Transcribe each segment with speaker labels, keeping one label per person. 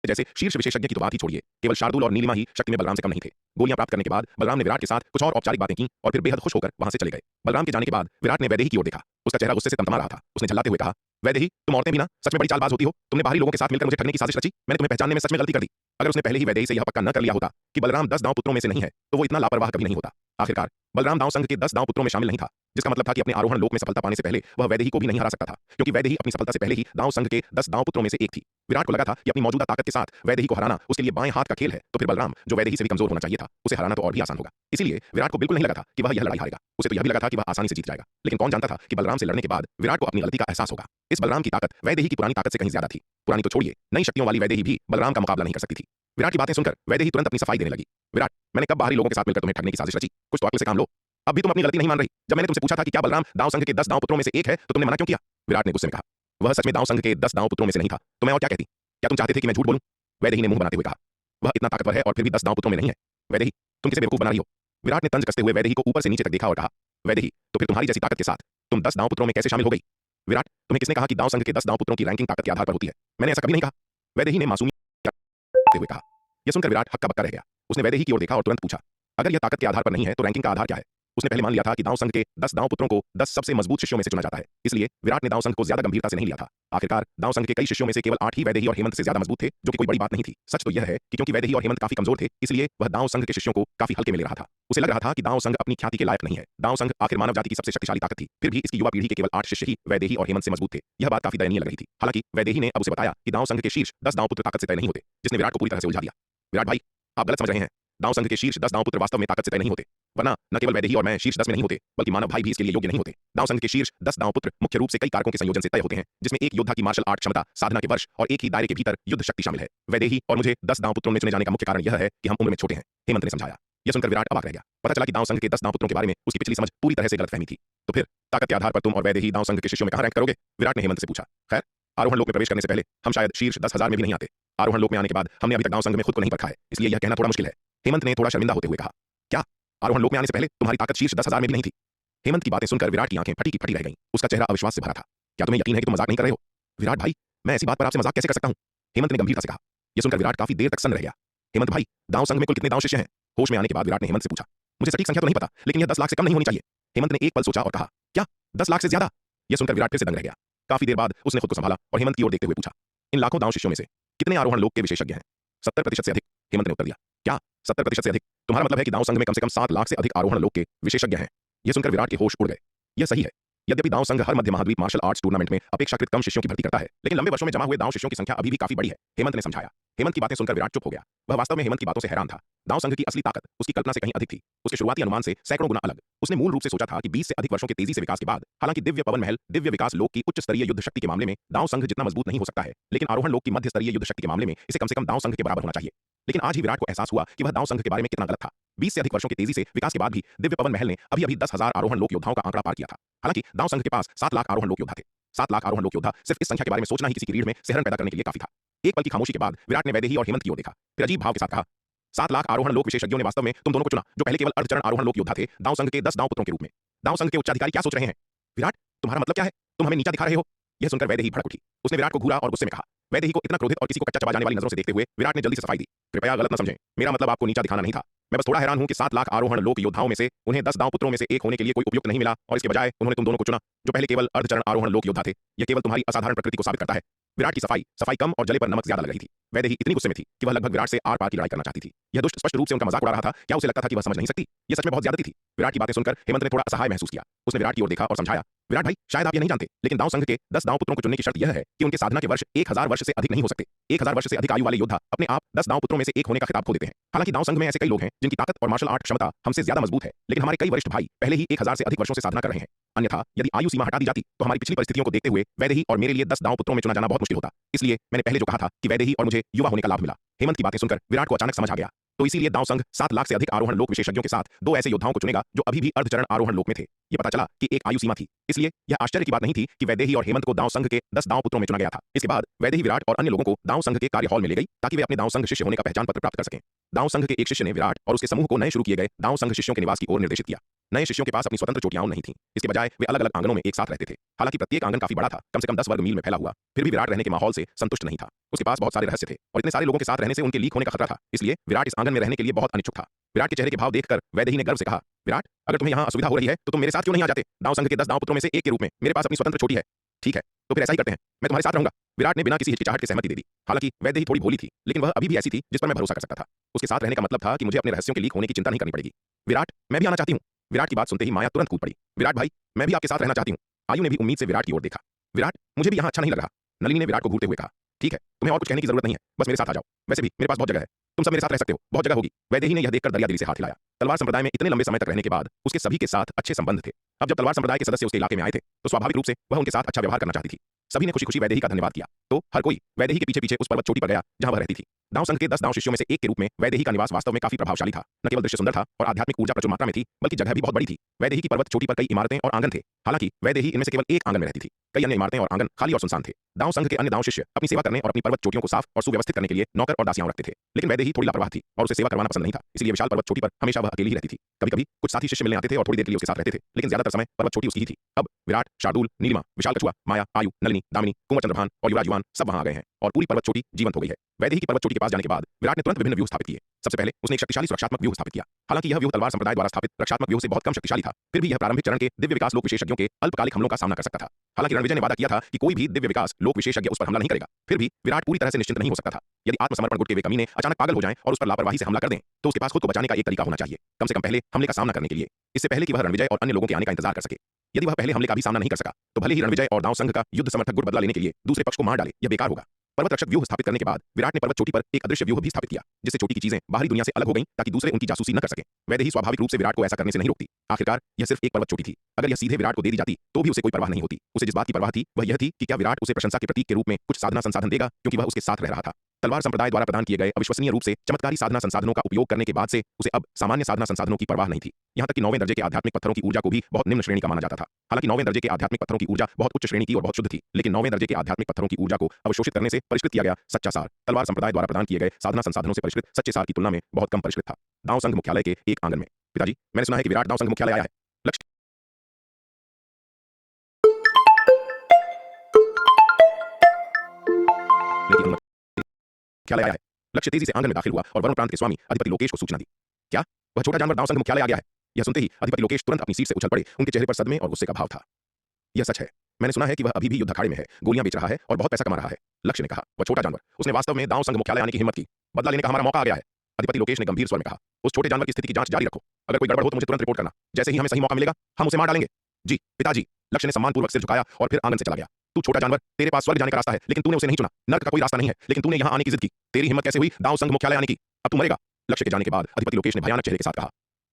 Speaker 1: जैसे शीर्ष विशेषज्ञ की तो बात ही छोड़िए, केवल शार्दुल और नीलिमा ही शक्ति में बलराम से कम नहीं थे। गोलियां प्राप्त करने के बाद बलराम ने विराट के साथ कुछ और औपचारिक बातें की और फिर बेहद खुश होकर वहां से चले गए। बलराम के जाने के बाद विराट ने वैदेही की ओर देखा। उसका चेहरा गुस्से से तमतमा रहा था। उसने झल्लाते हुए कहा, वैदेही, तुम औरतें भी ना सच में बड़ी चालबाज होती हो। तुमने बाहरी लोगों के साथ मिलकर मुझे ठगने की साजिश रची। मैंने तुम्हें पहचानने में सच में गलती कर दी। अगर उसने पहले ही वैदेही से यह पक्का न कर लिया होता कि बलराम 10 दांव पुत्रों में से नहीं है, तो वो इतना लापरवाह कभी नहीं होता। आखिरकार बलराम दांव संघ के 10 दांव पुत्रों में शामिल नहीं था, जिसका मतलब था कि अपने आरोहण लोक में सफलता पाने से पहले वह वैदेही को भी नहीं हरा सकता था, क्योंकि वैदेही अपनी सफलता से पहले ही दांव संघ के 10 दांव पुत्रों में से एक थी। विराट को लगा था कि अपनी मौजूदा ताकत के साथ वैदेही को हराना उसके लिए बाएं हाथ का खेल है, तो फिर बलराम, जो वैदेही से भी कमजोर होना चाहिए था, उसे हराना तो और भी आसान होगा। इसीलिए विराट को बिल्कुल नहीं लगा था कि वह यह लड़ाई हारेगा। उसे तो यह भी लगा था कि वह आसानी से जीत जाएगा। लेकिन कौन जानता था कि बलराम से लड़ने के बाद विराट को अपनी गलती का एहसास होगा। इस बलराम की ताकत वैदेही की पुरानी ताकत से कहीं ज्यादा थी। पुरानी तो छोड़िए, नई शक्तियों वाली वैदेही भी बलराम का मुकाबला नहीं कर सकती थी। विराट की बातें सुनकर वैदेही तुरंत अपनी सफाई देने लगी। विराट, मैंने कब बाहरी लोगों के साथ मिलकर तुम्हें ठगने की साजिश रची? कुछ तो अक्ल से काम लो। अब भी तुम अपनी गलती नहीं मान रही। जब मैंने तुमसे पूछा था कि क्या बलराम दांव संघ के 10 दांव पुत्रों में से एक है, तो तुमने मना क्यों किया? विराट ने गुस्से में कहा, वह सच में दांव संघ के 10 दांव पुत्रों में से नहीं था, तो मैं और क्या कहती? क्या तुम चाहते थे कि मैं झूठ बोलूं? वैदेही ने मुंह बनाते हुए कहा, वह इतना ताकतवर है और फिर भी 10 दांव पुत्रों में नहीं है। वैदेही, तुम किसे बेवकूफ बना रही हो? विराट ने तंज कसते हुए वैदेही को ऊपर से नीचे तक देखा और कहा, वैदेही, तो फिर तुम्हारी जैसी ताकत के साथ तुम 10 दांव पुत्रों में कैसे शामिल हो गई? विराट, तुम्हें किसने कहा कि दांव संघ के 10 दांव पुत्रों की रैंकिंग ताकत के आधार पर होती है? मैंने ऐसा कभी नहीं कहा। वैदेही ने मासूमियत करते हुए कहा। यह सुनकर विराट हक्का बक्का रह गया। उसने वैदेही की ओर देखा और तुरंत पूछा, अगर यह ताकत के आधार पर नहीं है तो रैंकिंग का आधार क्या है? उसने पहले मान लिया था कि दांव संघ के 10 दांव पुत्रों को 10 सबसे मजबूत शिष्यों में से चुना जाता है, इसलिए विराट ने दांव संघ को ज्यादा गंभीरता से नहीं लिया था। आखिरकार दांव संघ के कई शिष्यों में से केवल 8 ही वैदेही और हेमंत से ज्यादा मजबूत थे, जो कि कोई बड़ी बात नहीं थी। सच तो यह है कि क्योंकि वैदेही और हेमंत काफी कमजोर थे, इसलिए वह दांव संघ के शिष्यों को काफी हल्के में ले रहा था। उसे लग रहा था कि दांव संघ अपनी ख्याति के लायक नहीं है। दांव संघ आखिर मानव जाति की सबसे शक्तिशाली ताकत थी, फिर भी इसकी युवा पीढ़ी के केवल 8 शिष्य ही वैदेही और हेमंत से मजबूत थे। यह बात काफी दयनीय लग रही थी। हालांकि वैदेही ने अब उसे बताया कि दांव संघ के शीर्ष 10 दांव पुत्र ताकत से तय नहीं होते, जिसने विराट को पूरी तरह से उलझा दिया। विराट भाई, आप गलत समझ रहे हैं। दांव संघ के शीर्ष 10 दांव पुत्र वास्तव में ताकत से तय नहीं होते, वरना न केवल वैदेही और मैं शीर्ष 10 में नहीं होते, बल्कि मानव भाई भी इसके लिए योग्य नहीं होते। दांव संघ के शीर्ष 10 दांव पुत्र मुख्य रूप से कई कारकों के संयोजन से तय होते हैं, जिसमें एक योद्धा की मार्शल आर्ट क्षमता, साधना के वर्ष और एक ही दायरे के भीतर युद्ध शक्ति शामिल है। वैदेही और मुझे 10 दांव पुत्रों में चुने जाने का मुख्य कारण यह है कि हम उम्र में छोटे हैं, हेमंत ने समझाया। यह सुनकर विराट अवाक रह गया। पता चला कि दांव संघ के 10 दांव पुत्रों के बारे में उसकी पिछली समझ पूरी तरह से गलतफहमी थी। तो फिर ताकत के आधार पर तुम और वैदेही दांव संघ के शिष्यों में कहां रैंक करोगे? विराट ने हेमंत से पूछा। खैर, आरोहण लोक में प्रवेश करने से पहले हम शायद शीर्ष 10,000 में भी नहीं आते। आरोहण लोक में आने के बाद हमने अभी तक दांव संघ में खुद को नहीं परखा है, इसलिए यह कहना थोड़ा मुश्किल है। हेमंत ने थोड़ा शर्मिंदा होते हुए कहा, क्या आरोहण लोक में आने से पहले तुम्हारी ताकत शीर्ष 10,000 में भी नहीं थी? हेमंत की बातें सुनकर विराट की आंखें फटी की फटी रह गईं। उसका चेहरा अविश्वास से भरा था। क्या तुम्हें यकीन है कि तुम मजाक नहीं कर रहे हो? विराट भाई, मैं ऐसी बात पर आपसे मजाक कैसे कर सकता हूं? हेमंत ने गंभीरता से कहा। यह सुनकर विराट काफी देर तक सन्न रह गया। हेमंत भाई, दांव संघ में कुल कितने दांव शिष्य हैं? होश में आने के बाद विराट ने हेमंत से पूछा। मुझे सटीक संख्या तो नहीं पता, लेकिन यह 10 लाख से कम नहीं होनी चाहिए। हेमंत ने एक पल सोचा और कहा, क्या 10 लाख से ज्यादा? यह सुनकर विराट फिर से दंग रह गया। काफी देर बाद उसने खुद को संभाला और हेमंत की ओर देखते हुए पूछा, इन लाखों दांव शिष्यों में से कितने आरोहण लोक के विशेषज्ञ हैं? 70% से अधिक, हेमंत ने उत्तर दिया। क्या 70% से अधिक? तुम्हारा मतलब है कि दांव संघ में कम से कम 7 लाख से अधिक आरोहण लोक के विशेषज्ञ हैं? यह सुनकर विराट के होश उड़ गए। यह सही है। यद्यपि दांव संघ हर मध्य महाद्वीप मार्शल आर्ट्स टूर्नामेंट में अपेक्षाकृत कम शिष्यों की भर्ती करता है, लेकिन लंबे वर्षों में जमा हुए दांव शिष्यों की संख्या अभी भी काफी बड़ी है, हेमंत ने समझाया। हेमंत की बातें सुनकर विराट चुप हो गया। वह वास्तव में हेमंत की बातों से हैरान था। दांव संघ की असली ताकत उसकी कल्पना से कहीं अधिक थी। उसके शुरुआती अनुमान से सैकड़ों गुना अलग। उसने मूल रूप से सोचा था कि 20 से अधिक वर्षों के तेजी से विकास के बाद, हालांकि दिव्य पवन महल, दिव्य विकास लोक की उच्च स्तरीय युद्ध शक्ति के मामले में दांव संघ जितना मजबूत नहीं हो सकता है, लेकिन आरोहण लोक की मध्य स्तरीय युद्ध शक्ति के मामले में इसे कम से कम दांव संघ के बराबर होना चाहिए। लेकिन आज ही विराट को एहसास हुआ कि वह दांव संघ के बारे में कितना गलत था। 20 से अधिक वर्षों के तेजी से विकास के बाद भी दिव्य पवन महल ने अभी 10,000 आरोहण लोक योद्धाओं का आंकड़ा पार किया था। हालांकि दांव संघ के पास 7 लाख आरोहण लोक योद्धा थे। 7 लाख आरोहण लोक योद्धा सिर्फ इस संख्या के बारे में सोचना ही किसी की रीढ़ में सिहरन पैदा करने के लिए काफी था। एक पल की खामोशी के बाद विराट ने वैदेही और हेमंत की ओर देखा, फिर अजीब भाव के साथ कहा, 7 लाख आरोहण लोक विशेषज्ञों ने वास्तव में तुम दोनों को चुना, जो पहले केवल अर्धचरण आरोहण लोक योद्धा थे, दांव संघ के 10 दांव पुत्रों के रूप में। दांव संघ के उच्चाधिकारी क्या सोच रहे हैं? विराट, तुम्हारा मतलब क्या है? तुम हमें नीचा दिखा रहे हो? यह सुनकर वैदेही भड़क उठी। उसने विराट को घूरा और गुस्से में कहा। वैदेही को इतना क्रोधित और किसी को कच्चा चबा जाने वाली नजरों से देखते हुए विराट ने जल्दी से सफाई दी। कृपया गलत न समझें, मेरा मतलब आपको नीचा दिखाना नहीं था। मैं बस थोड़ा हैरान हूं कि 7 लाख आरोहण लोक योद्धाओं में से उन्हें 10 दांव पुत्रों में से एक होने के लिए कोई उपयुक्त नहीं मिला और इसके बजाय उन्होंने तुम दोनों को चुना, जो पहले केवल अर्धचरण आरोहण लोक योद्धा थे। यह केवल तुम्हारी असाधारण प्रकृति को साबित करता है। विराट की सफाई कम और जले पर नमक ज्यादा लग रही थी। वैदेही इतनी गुस्से में थी कि वह लगभग विराट से आर पार की लड़ाई करना चाहती थी। यह दुष्ट स्पष्ट रूप से उनका मजाक उड़ा रहा था। क्या उसे लगता था कि वह समझ नहीं सकती? यह सच में बहुत ज्यादती थी। विराट की बातें सुनकर हेमंत ने थोड़ा असहाय महसूस किया। उसने विराट की ओर देखा और समझाया, विराट भाई, शायद आप यह नहीं जानते, लेकिन दांव संघ के 10 दांव पुत्रों को चुनने की शर्त यह है कि उनके साधना के वर्ष 1000 वर्ष से अधिक नहीं हो सकते। 1000 वर्ष से अधिक आयु वाले योद्धा अपने आप 10 दांव पुत्रों में से एक होने का खिताब खो देते हैं। हालांकि दांव संघ में ऐसे कई लोग हैं जिनकी ताकत और मार्शल आर्ट क्षमता हमसे ज्यादा मजबूत है, लेकिन हमारे कई वरिष्ठ भाई पहले ही 1000 से अधिक वर्षों से साधना कर रहे हैं। अन्यथा यदि आयु सीमा हटा दी जाती तो हमारी पिछली परिस्थितियों को देखते हुए वैदेही और मेरे लिए 10 दांव पुत्रों में चुना जाना बहुत मुश्किल होता। इसलिए मैंने पहले जो कहा था कि वैदेही और मुझे युवा होने का लाभ मिला। हेमंत की बातें सुनकर विराट को अचानक समझ आ गया। तो इसीलिए दांव संघ 7 लाख से अधिक आरोहण लोक विशेषज्ञों के साथ 2 ऐसे योद्धाओं को चुनेगा जो अभी भी अर्धचरण आरोहण लोक में थे। ये पता चला कि एक आयु सीमा थी। इसलिए यह आश्चर्य की बात नहीं थी कि वैदेही और हेमंत को दांव संघ के 10 दांव पुत्रों में चुना गया था। इसके बाद वैदेही विराट और अन्य लोगों को दांव संघ के कार्य हॉल में ले गई ताकि वे अपने दांव संघ शिष्य होने का पहचान पत्र प्राप्त कर सकें। दांव संघ के एक शिष्य ने विराट और उसके समूह को नए शुरू किए गए दांव संघ शिष्यों के निवास की ओर निर्देशित किया। नए शिष्यों के पास अपनी स्वतंत्र चोटियां नहीं थीं। इसके बजाय वे अलग अलग आंगनों में एक साथ रहते थे। हालांकि प्रत्येक आंगन काफी बड़ा था, कम से कम 10 वर्ग मील में फैला हुआ, फिर भी विराट रहने के माहौल से संतुष्ट नहीं था। उसके पास बहुत सारे रहस्य थे और इतने सारे लोगों के साथ रहने से उनके लीक होने का खतरा था, इसलिए विराट इस आंगन में रहने के लिए बहुत अनिच्छुक था। विराट के चेहरे के भाव देखकर वैदेही ने गर्व से कहा, विराट, अगर तुम्हें यहाँ असुविधा हो रही है तो तुम मेरे साथ क्यों नहीं आ जाते? दाव संघ के 10 दाव पुत्रों में से एक के रूप में मेरे पास अपनी स्वतंत्र चोटी है। ठीक है, तो फिर ऐसा ही करते हैं, मैं तुम्हारे साथ रहूंगा। विराट ने बिना किसी हिचकिचाहट के सहमति दे दी। हालांकि वैदेही थोड़ी भोली थी, लेकिन वह अभी भी ऐसी थी जिस पर मैं भरोसा कर सकता था। उसके साथ रहने का मतलब था कि मुझे अपने रहस्यों के लीक होने की चिंता नहीं करनी पड़ेगी। विराट, मैं भी आना चाहती हूँ। विराट की बात सुनते ही माया तुरंत कूद पड़ी। विराट भाई, मैं भी आपके साथ रहना चाहती हूँ। आयु ने भी उम्मीद से विराट की ओर देखा। विराट, मुझे भी यहाँ अच्छा नहीं लग रहा। नलिनी ने विराट को घूरते हुए कहा, ठीक है, तुम्हें और कुछ कहने की जरूरत नहीं है, बस मेरे साथ आ जाओ। वैसे भी मेरे पास बहुत जगह है, तुम सब मेरे साथ रह सकते हो, बहुत जगह होगी। वैदेही ने यह देखकर दरिया दिली से हाथ हिलाया। तलवार संप्रदाय में इतने लंबे समय तक रहने के बाद उसके सभी के साथ अच्छे संबंध थे। अब जब तलवार संप्रदाय के सदस्य उसके इलाके में आए थे तो स्वाभाविक रूप से वह उनके साथ अच्छा व्यवहार करना चाहती थी। सभी ने खुशी खुशी वैदेही का धन्यवाद किया, तो हर कोई वैदेही के पीछे पीछे उस पर्वत चोटी पर गया जहां वह रहती थी। दाव संघ के 10 दाव शिष्यों में से एक के रूप में वैदेही का निवास वास्तव में काफी प्रभावशाली था। न केवल दृश्य सुंदर था और आध्यात्मिक ऊर्जा प्रचुर मात्रा में थी, बल्कि जगह भी बहुत बड़ी थी। वैदेही की पर्वत चोटी पर कई इमारतें और आंगन थे। हालांकि वैदेही इनमें से केवल एक आंगन में रहती थी। कई अन्य इमारतें और आंगन खाली और सुनसान थे। दाव संघ के अन्य दाव शिष्य अपनी सेवा करने और अपनी पर्वत चोटियों को साफ और सुव्यवस्थित करने के लिए नौकर और दासियां रखते थे, लेकिन वैदेही थोड़ी लापरवाह थी और उसे सेवा करवाना पसंद नहीं था, इसलिए विशाल पर्वत चोटी पर हमेशा वह अकेली ही रहती थी। कभी-कभी कुछ साथी शिष्य मिलने आते थे और थोड़ी देर के लिए उसके साथ रहते थे, लेकिन ज्यादातर समय पर्वत चोटी उसकी ही थी। अब विराट, शार्दूल, नीलिमा, विशाल कछुआ, माया, आयु, नलिनी, दामिनी, कुंवर चंद्रभान और युवराज युवान सब वहां आ गए हैं और पूरी पर्वत चोटी जीवंत हो गई है। वैदेही की पर्वत चोटी के पास जाने के बाद विराट ने तुरंत विभिन्न व्यूह स्थापित किए। सबसे पहले उसने एक शक्तिशाली सुरक्षात्मक व्यूह स्थापित किया। हालांकि यह व्यूह तलवार संप्रदाय द्वारा स्थापित रक्षात्मक व्यूह से बहुत कम शक्तिशाली था, फिर भी यह प्रारंभिक चरण के दिव्य विकास लोक विशेषज्ञों के अल्पकालिक हमलों का सामना कर सकता था। हालांकि रणविजय ने वादा किया था कि कोई भी दिव्य विकास लोक विशेषज्ञ उस पर हमला नहीं करेगा, फिर भी विराट पूरी तरह से निश्चिंत नहीं हो सकता था। यदि आत्मसमर्पण गुट के वे कमीने अचानक पागल हो जाएं और उस पर लापरवाही से हमला कर दें, तो उसके पास खुद को बचाने का एक तरीका होना चाहिए, कम से कम पहले हमले का सामना करने के लिए, इससे पहले कि वह रणविजय और अन्य लोगों के आने का इंतजार कर सके। यदि वह पहले हमले का भी सामना नहीं कर सका, तो भले ही रणविजय और दाव संघ का युद्ध समर्थक गुट बदला लेने के लिए दूसरे पक्ष को मार डाले, यह बेकार होगा। पर्वत रक्षक व्यूह स्थापित करने के बाद विराट ने पर्वत चोटी पर एक अदृश्य व्यूह भी स्थापित किया, जिससे चोटी की चीजें बाहरी दुनिया से अलग हो गईं ताकि दूसरे उनकी जासूसी न कर सकें। वैदेही स्वाभाविक रूप से विराट को ऐसा करने से नहीं रोकती। आखिरकार यह सिर्फ एक पर्वत चोटी थी। अगर यह सीधे विराट को दे दी जाती तो भी उसे कोई परवाह नहीं होती। उसे जिस बात की परवाह थी वह यह थी कि क्या विराट उसे प्रशंसा के प्रतीक के रूप में कुछ साधना संसाधन देगा, क्योंकि वह उसके साथ रह रहा था। तलवार संप्रदाय द्वारा प्रदान किए गए अविश्वसनीय रूप से चमत्कारी साधना संसाधनों का उपयोग करने के बाद से उसे अब सामान्य साधना संसाधनों की परवाह नहीं थी। यहाँ तक कि 9वें दर्जे के आध्यात्मिक पत्थरों की ऊर्जा को भी बहुत निम्न श्रेणी का माना जाता था। हालांकि 9वें दर्जे के आध्यात्मिक पत्थरों की ऊर्जा बहुत उच्च श्रेणी की और बहुत शुद्ध थी, लेकिन 9वें दर्जे के आध्यात्मिक पत्थरों की ऊर्जा को अवशोषित करने से परिष्कृत किया गया सच्चा सार तलवार संप्रदाय द्वारा प्रदान किए गए साधना संसाधनों से परिष्कृत सच्चे सार की तुलना में बहुत कम परिष्कृत था। दाव संघ मुख्यालय के एक आंगन में, पिताजी, मैंने सुना है कि विराट दाव संघ मुख्यालय आया है। लक्ष्य मुख्यालय आया है। लक्ष्य तेजी से आंगन में दाखिल हुआ और वरुण प्रांत के स्वामी अधिपति लोकेश को सूचना दी। क्या? वह छोटा जानवर दाव संघ मुख्यालय आ गया है? यह सुनते ही अधिपति लोकेश तुरंत अपनी सीट से उछल पड़े। उनके चेहरे पर सदमे और गुस्से का भाव था। यह सच है, मैंने सुना है कि वह अभी भी युद्ध अखाड़े में है, गोलियां बेच रहा है और बहुत पैसा कमा रहा है। लक्ष्य ने कहा, वह छोटा जानवर, उसने वास्तव में दाव संघ मुख्यालय आने की हिम्मत की। बदला लेने का हमारा मौका आ गया है। अधिपति लोकेश ने गंभीर स्वर में कहा, उस छोटे जानवर की स्थिति की जांच जारी रखो। अगर कोई गड़बड़ हो तो मुझे तुरंत रिपोर्ट करना। जैसे ही हमें सही मौका मिलेगा हम उसे मार डालेंगे। जी पिताजी। लक्ष्य ने सम्मानपूर्वक सिर झुकाया और फिर आंगन से चला गया। तू छोटा जानवर, तेरे पास स्वर्ग जाने का रास्ता है, लेकिन तूने उसे नहीं चुना। नर्क का कोई रास्ता नहीं है, लेकिन तूने यहाँ आने की जिद की। तेरी हिम्मत कैसे हुई दाव संघ मुख्यालय आने की? अब तू मरेगा। लक्ष्य के जाने के बाद अधिपति लोकेश ने भयानक चेहरे के साथ कहा,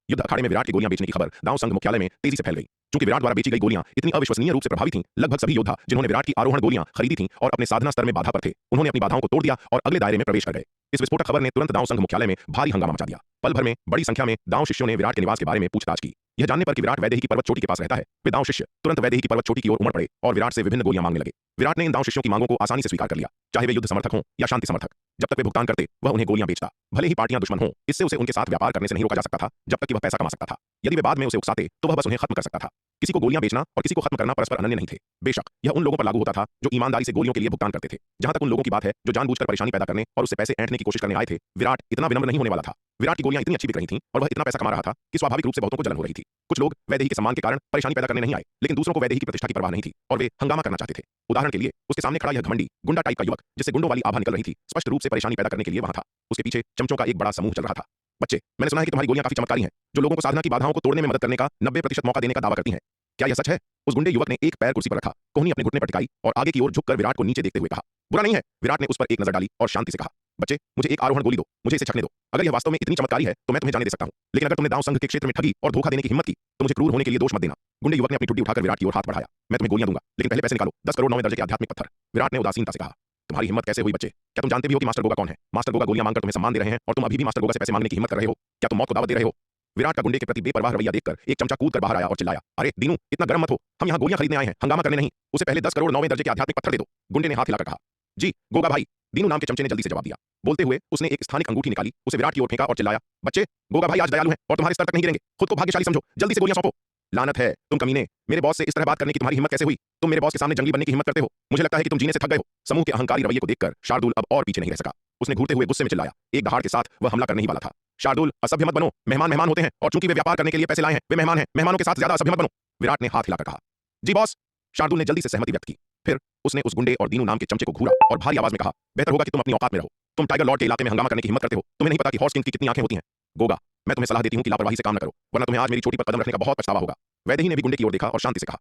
Speaker 1: युद्ध अखाड़े में विराट की गोलियां बेचने की खबर दाव संघ मुख्यालय में तेजी से फैल गई। क्योंकि विराट द्वारा बेची गई गोलियां इतनी अविश्वसनीय रूप से प्रभावी थीं, लगभग सभी योद्धा जिन्होंने विराट की आरोहण गोलियां खरीदी थीं और अपने साधना स्तर में बाधा पर थे, उन्होंने अपनी बाधाओं को तोड़ दिया और अगले दायरे में प्रवेश कर गए। इस विस्फोटक खबर ने तुरंत दाव संघ मुख्यालय में भारी हंगामा मचा दिया। पल भर में बड़ी संख्या में दाव शिष्यों ने विराट के निवास के बारे में पूछताछ की। यह जानने पर कि विराट वैदेही की पर्वत चोटी के पास रहता है, वे दाव शिष्य तुरंत वैदेही की पर्वत चोटी की ओर उमड़ पड़े और विराट से विभिन्न गोलियां मांगने लगे। विराट ने इन दाव शिष्यों की मांगों को आसानी से स्वीकार कर लिया, चाहे वे युद्ध समर्थक हों या शांति समर्थक। जब तक वे भुगतान करते वह उन्हें गोलियां बेचता, भले ही पार्टियां दुश्मन हों। इससे उसे उनके साथ व्यापार करने से नहीं रोका जा सकता था जब तक कि वह पैसा कमा सकता था। यदि वे बाद में उसे उकसाते तो वह बस उन्हें खत्म कर सकता था। किसी को गोलियां बेचना और किसी को खत्म करना परस्पर अनन्य नहीं थे। बेशक यह उन लोगों पर लागू होता था जो ईमानदारी से गोलियों के लिए भुगतान करते थे। जहां तक उन लोगों की बात है जो जानबूझकर परेशानी पैदा करने और उससे पैसे ऐंठने की कोशिश करने आए थे, विराट इतना विनम्र नहीं होने वाला था। विराट की गोलियां इतनी अच्छी बिक रही थीं और वह इतना पैसा कमा रहा था कि स्वाभाविक रूप से बहुतों को जलन हो रही थी। कुछ लोग वैदेही के सम्मान के कारण परेशानी पैदा करने नहीं आए, लेकिन दूसरों को वैदेही की प्रतिष्ठा की परवाह नहीं थी और वे हंगामा करना चाहते थे। उदाहरण के लिए उसके सामने खड़ा यह घमंडी गुंडा टाइप का युवक जिससे गुंडों वाली आभा निकल रही थी, स्पष्ट रूप से परेशानी पैदा करने के लिए वहां था। उसके पीछे चमचों का एक बड़ा समूह चल रहा था। बच्चे, मैंने सुना है कि तुम्हारी गोलियां काफी चमत्कारी हैं, जो लोगों को साधना की बाधाओं को तोड़ने में मदद करने का 90% मौका देने का दावा करती हैं। क्या यह सच है? उस गुंडे युवक ने एक पैर कुर्सी पर रखा, कोहनी अपने घुटने पर टिकाई और आगे की ओर झुककर विराट को नीचे देखते हुए कहा, बुरा नहीं है। विराट ने उस पर एक नजर डाली और शांति से कहा, बच्चे, मुझे एक आरोहण गोली दो, मुझे इसे छकने दो। अगर यह वास्तव में इतनी चमत्कारी है तो मैं तुम्हें जाने दे सकता हूं, लेकिन अगर तुमने दाव संघ के क्षेत्र में ठगी और धोखा देने की हिम्मत की तो मुझे क्रूर होने के लिए दोष मत देना। गुंडे युवक ने अपनी ठुड्डी उठाकर विराट की ओर हाथ बढ़ाया। मैं तुम्हें गोलियां दूंगा, लेकिन पहले पैसे निकालो। 10 करोड़ 9वें दर्जे के आध्यात्मिक पत्थर। विराट ने उदासीनता से कहा, तुम्हारी हिम्मत कैसे हुई बच्चे? क्या तुम जानते भी हो कि मास्टर गोगा कौन है? मास्टर गोगा गोलियां मांगकर तुम्हें सम्मान दे रहे हैं और तुम अभी भी मास्टर गोगा से पैसे मांगने की हिम्मत कर रहे हो। क्या तुम मौत को दावत दे रहे हो? विराट का गुंडे के प्रति बेपरवाह रवैया देखकर एक चमचा कूद कर बाहर आया और चिल्लाया, अरे दीनू, इतना गर्म मत हो, हम यहाँ गोलियां खरीदने आए हैं, हंगामा करने नहीं। उसे पहले 10 करोड़ 9वें दर्जे के आध्यात्मिक पत्थर दे दो। गुंडे ने हाथ हिलाकर कहा, जी गोगा भाई, दीनू नाम के चमचे ने जल्दी से जवाब दिया। बोलते हुए उसने एक स्थानिक अंगूठी निकाली, उसे विराट की ओर फेंका और चिल्लाया, बच्चे, गोगा भाई आज दयालु हैं और तुम्हारे स्तर तक नहीं गिरेंगे। खुद को भाग्यशाली समझो, जल्दी से गोलियां सौंपो। लानत है तुम कमीने, मेरे बॉस से इस तरह बात करने की तुम्हारी हिम्मत कैसे हुई? तुम मेरे बॉस के सामने जंगली बनने की हिम्मत करते हो। मुझे लगता है कि तुम जीने से थक गए हो। समूह के अहंकारी रवैये को देखकर शार्दुल अब और पीछे नहीं रह सका। उसने घूरते हुए गुस्से में चिल्लाया। एक दहाड़ के साथ वह हमला करने ही वाला था। शार्दुल, असभ्य मत बनो, मेहमान मेहमान होते हैं और चूंकि वे व्यापार करने के लिए पैसे लाए हैं, वे मेहमान हैं, मेहमानों के साथ ज्यादा असभ्य मत बनो। विराट ने हाथ हिलाकर कहा। जी बॉस। शार्दुल ने जल्दी से सहमति व्यक्त की। फिर उसने उस गुंडे और दीनू नाम के चमचे को घूरा और भारी आवाज में कहा, बेहतर होगा कि तुम अपनी औकात में रहो। तुम टाइगर लॉर्ड के इलाके में हंगामा करने की हिम्मत करते हो। तुम्हें नहीं पता कि हॉर्स किंग की कितनी आंखें होती हैं। गोगा, मैं तुम्हें सलाह देती हूं कि लापरवाही से काम न करो, वरना तुम्हें आज मेरी चोटी पर कदम रखने का बहुत पछतावा होगा। वैदेही ने भी गुंडे की ओर देखा और शांति से कहा,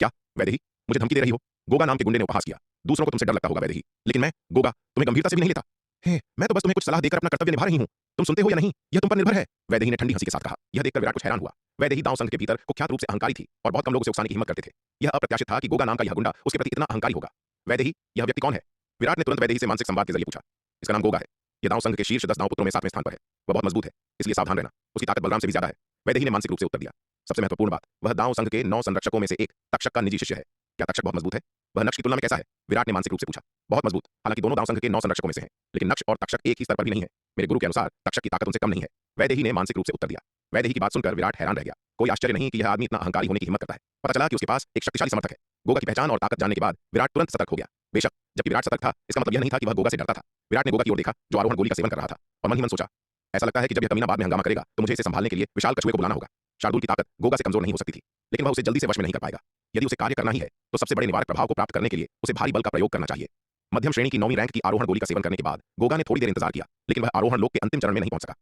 Speaker 1: क्या वैदेही, मुझे धमकी दे रही हो? गोगा नाम के गुंडे ने उपहास किया। दूसरों को तुमसे डर लगता होगा वैदेही, लेकिन मैं गोगा तुम्हें गंभीरता से भी नहीं लेता। मैं तो बस तुम्हें कुछ सलाह देकर अपना कर्तव्य निभा रही हूं। तुम सुनते हो या नहीं, यह तुम पर निर्भर है। वैदेही ने ठंडी हंसी के साथ कहा। यह देखकर विराट कुछ हैरान हुआ। वैदेही दांव संघ के भीतर कुख्यात रूप से अहंकारी थी और बहुत कम लोग उसे उकसाने की हिम्मत करते थे। यह अप्रत्याशित था कि गोगा नाम का यह गुंडा उसके प्रति इतना अहंकारी होगा। वैदेही, यह व्यक्ति कौन है? विराट ने तुरंत वैदेही से मानसिक संवाद के जरिए पूछा। इसका नाम गोगा है। यह दांव संघ के शीर्ष 10 दांव पुत्रों में 7वें स्थान पर है। वह बहुत मजबूत है, इसलिए सावधान रहना। उसकी ताकत बलराम से भी ज्यादा है। वैदेही ने मानसिक रूप से उत्तर दिया। सबसे महत्वपूर्ण बात, वह दांव संघ के 9 संरक्षकों में से एक तक्षक का निजी शिष्य है। क्या तक्षक बहुत मजबूत है? वह नक्श की तुलना में कैसा है? विराट ने मानसिक रूप से पूछा। बहुत मजबूत, हालांकि दोनों दांव संघ के 9 संरक्षकों में से हैं, लेकिन नक्श और तक्षक एक ही स्तर पर भी नहीं है। मेरे गुरु के अनुसार तक्षक की ताकत उनसे कम नहीं है। वैदेही ने मानसिक रूप से उत्तर दिया। वैदेही की बात सुनकर विराट हैरान रह गया। कोई आश्चर्य नहीं कि यह आदमी इतना अहंकारी होने की हिम्मत करता है। पता चला कि उसके पास एक शक्तिशाली समर्थक है। गोगा की पहचान और ताकत जानने के बाद विराट तुरंत सतर्क हो गया। बेशक, जबकि विराट सतर्क था, इसका मतलब यह नहीं था कि वह गोगा से डरता था। विराट ने गोगा की ओर देखा, जो आरोहण गोली का सेवन कर रहा था, और मन ही मन सोचा, ऐसा लगता है कि जब यह कमीना बाद में हंगामा करेगा तो मुझे इसे संभालने के लिए विशाल कछुए को बुलाना होगा। शार्दुल की ताकत गोगा से कमजोर नहीं हो सकती थी, लेकिन वह उसे जल्दी से वश में नहीं कर पाएगा। यदि उसे कार्य करना ही है तो सबसे बड़े निवारक प्रभाव को प्राप्त करने के लिए उसे भारी बल का प्रयोग करना चाहिए। मध्यम श्रेणी की 9वीं रैंक की आरोहण गोली का सेवन करने के बाद गोगा ने थोड़ी देर इंतजार किया, लेकिन वह आरोहण लोक के अंतिम चरण में नहीं पहुंच सका।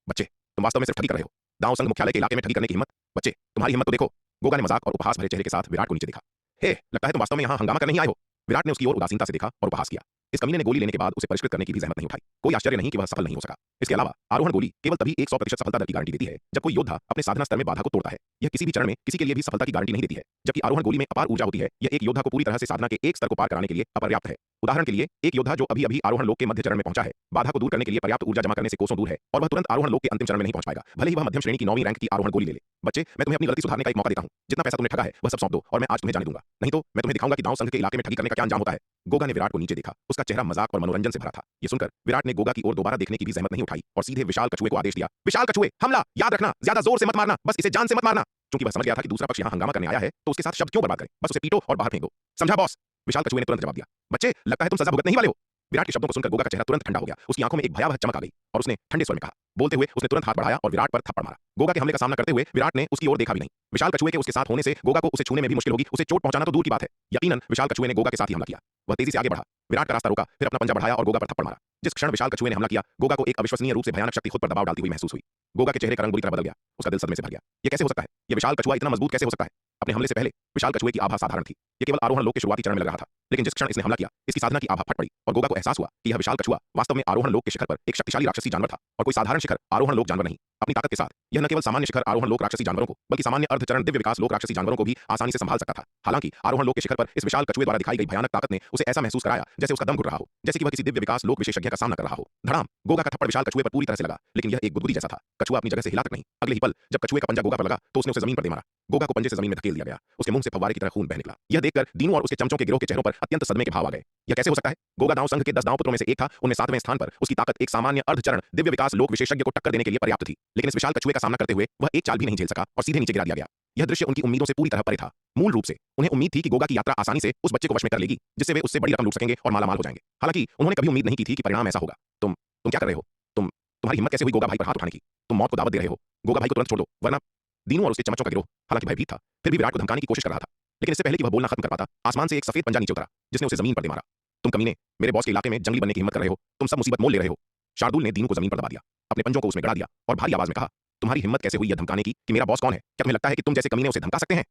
Speaker 1: बच्चे, तुम वास्तव में सिर्फ ठगी कर रहे हो। दांव संघ मुख्यालय के इलाके में ठगी करने की हिम्मत? बच्चे, तुम्हारी हिम्मत तो देखो। गोगा ने मजाक और उपहास भरे चेहरे के साथ विराट को नीचे देखा। लगता है तुम वास्तव में यहाँ हंगामा करने ही आए हो। विराट ने उसकी ओर उदासीनता से देखा और उपहास किया। इस कमीने ने गोली लेने के बाद उसे परिष्कृत करने की भी जहमत नहीं उठाई। कोई आश्चर्य नहीं कि वह सफल नहीं हो सका। इसके अलावा आरोहण गोली केवल तभी 100% सफलता दर की गारंटी देती है जब कोई योद्धा अपने साधना स्तर में बाधा को तोड़ता है। यह किसी भी चरण में किसी के लिए भी सफलता की गारंटी नहीं देती है। जबकि आरोहण गोली में अपार ऊर्जा होती है, यह एक योद्धा को पूरी तरह से साधना के एक स्तर को पार कराने के लिए अपर्याप्त है। उदाहरण के लिए, एक योद्धा जो अभी अभी आरोहण लोक के मध्य चरण में पहुंचा है, बाधा को दूर करने के लिए पर्याप्त ऊर्जा जमा करने से कोसों दूर है और वह तुरंत आरोहण लोक के अंतिम चरण में नहीं पहुंच पाएगा, भले ही वह मध्यम श्रेणी की 9वीं रैंक की आरोहण गोली ले ले। बच्चे, मैं तुम्हें अपनी गलती सुधारने का एक मौका देता हूं। जितना पैसा तुमने ठगा है वह सब सौंप दो और मैं आज तुम्हें जाने दूंगा। नहीं तो मैं तुम्हें दिखाऊंगा कि दांव संघ के इलाके में ठगी करने का क्या अंजाम होता है। गोगा ने विराट को नीचे देखा। उसका चेहरा मजाक और मनोरंजन से भरा था। यह सुनकर विराट ने गोगा की ओर दोबारा देखने की भी जहमत नहीं उठाई और सीधे विशाल कछुए को आदेश दिया। विशाल कछुए, हमला! याद रखना, ज्यादा जोर से मत मारना, बस इसे जान से मत मारना। क्योंकि वह समझ गया था कि दूसरा पक्ष यहाँ हंगामा करने आया है तो उसके साथ शब्द क्यों बर्बाद करें, बस उसे पीटो और बाहर फेंक दो। समझा बॉस? विशाल कछुए ने तुरंत जवाब दिया। बच्चे, लगता है तुम सजा भुगतने ही वाले हो। विराट के शब्दों को सुनकर गोगा का चेहरा तुरंत ठंडा हो गया। उसकी आंखों में एक भयावह चमक आ गई और उसने ठंडे स्वर में कहा। बोलते हुए उसने तुरंत हाथ बढ़ाया और विराट पर थप्पड़ मारा। गोगा के हमले का सामना करते हुए विराट ने उसकी ओर देखा भी नहीं। विशाल कछुए के उसके साथ होने से गोगा को उसे छूने में भी मुश्किल होगी, उसे चोट पहुंचाना तो दूर की बात है। यकीनन विशाल कछुए ने गोगा के साथ ही हमला किया। वह तेजी से आगे बढ़ा, विराट का रास्ता रोका, फिर अपना पंजा बढ़ाया और गोगा पर थप्पड़ मारा। जिस क्षण विशाल कछुए ने हमला किया, गोगा को एक अविश्वसनीय रूप से भयानक शक्ति खुद पर दबाव डालती हुई महसूस हुई। गोगा के चेहरे का रंग बुरी तरह बदल गया। उसका दिल सदमे से भर गया। यह कैसे हो सकता है? यह विशाल कछुआ इतना मजबूत कैसे हो सकता है? अपने हमले से पहले विशाल कछुए की आभा साधारण थी। यह केवल आरोहण लोक के शुरुआती चरण में लग रहा था, लेकिन जिस क्षण इसने हमला किया, इसकी साधना की आभा फट पड़ी और गोगा को एहसास हुआ कि यह विशाल कछुआ वास्तव में आरोहण लोक के शिखर पर एक शक्तिशाली राक्षसी जानवर था और कोई साधारण शिखर आरोहण लोक जानवर नहीं। अपनी ताकत के साथ यह न केवल सामान्य शिखर आरोहण लोक राक्षसी जानवरों को, बल्कि सामान्य अर्धचरण दिव्य विकास लोक राक्षसी जानवरों को भी आसानी से संभाल सकता था। हालांकि आरोहण लोक के शिखर पर इस विशाल कछुए द्वारा दिखाई गई भयानक ताकत ने उसे ऐसा महसूस कराया जैसे उसका दम घुट रहा हो, जैसे कि वह किसी दिव्य विकास लोक विशेषज्ञ का सामना कर रहा हो। धड़ाम! गोगा का थप्पड़ विशाल कछुए पर पूरी तरह से लगा, लेकिन यह एक गुदगुदी जैसा था। कछुआ अपनी जगह से हिला तक नहीं। अगले ही पल जब कछुए का पंजा गोगा पर लगा तो उसने उसे जमीन पर दे मारा। गोगा को पंजे से जमीन में धकेल दिया गया। उसके मुंह से फव्वारे की तरह खून बह निकला। यह देखकर दीनू और उसके चमचों के गिरोह के चेहरों पर अत्यंत सदमे के भाव आ गए। यह कैसे हो सकता है? गोगा दांव संघ के 10 दांव पुत्रों में से एक था, उनमें 7वें स्थान पर। उसकी ताकत एक सामान्य अर्धचरण दिव्य विकास लोक विशेषज्ञ को टक्कर देने के लिए पर्याप्त थी, लेकिन इस विशाल कछुए का सामना करते हुए वह एक चाल भी नहीं झेल सका और सीधे नीचे गिरा दिया गया। यह दृश्य उनकी उम्मीदों से पूरी तरह परे था। मूल रूप से उन्हें उम्मीद थी कि गोगा की यात्रा आसानी से उस बच्चे को वश में कर लेगी, जिससे वे उससे बड़ी रकम लूट सकेंगे और मालामाल हो जाएंगे। हालांकि उन्होंने कभी उम्मीद नहीं की थी कि परिणाम ऐसा होगा। तुम क्या कर रहे हो? तुम्हारी हिम्मत कैसे हुई गोगा भाई पर हाथ उठाने की? तुम मौत को दावत दे रहे हो। गोगा भाई को तुरंत छोड़ दो, वरना। दीनू और उसके चमचों का गिरोह हालांकि भयभीत था, फिर भी विराट को धमकाने की कोशिश कर रहा था। लेकिन इससे पहले कि वह बोलना खत्म कर पाता, आसमान से एक सफेद पंजा नीचे उतरा, जिसने उसे जमीन पर दे मारा। तुम कमीने, मेरे बॉस के इलाके में जंगली बनने की हिम्मत कर रहे हो। तुम सब मुसीबत मोल ले रहे हो। शार्दुल ने दीनू को जमीन पर दबा दिया, अपने पंजों को उसमें गड़ा दिया और भारी आवाज में कहा, तुम्हारी हिम्मत कैसे हुई यह धमकाने की कि मेरा बॉस कौन है? क्या तुम्हें लगता है कि तुम जैसे कमीने उसे धमका सकते हैं?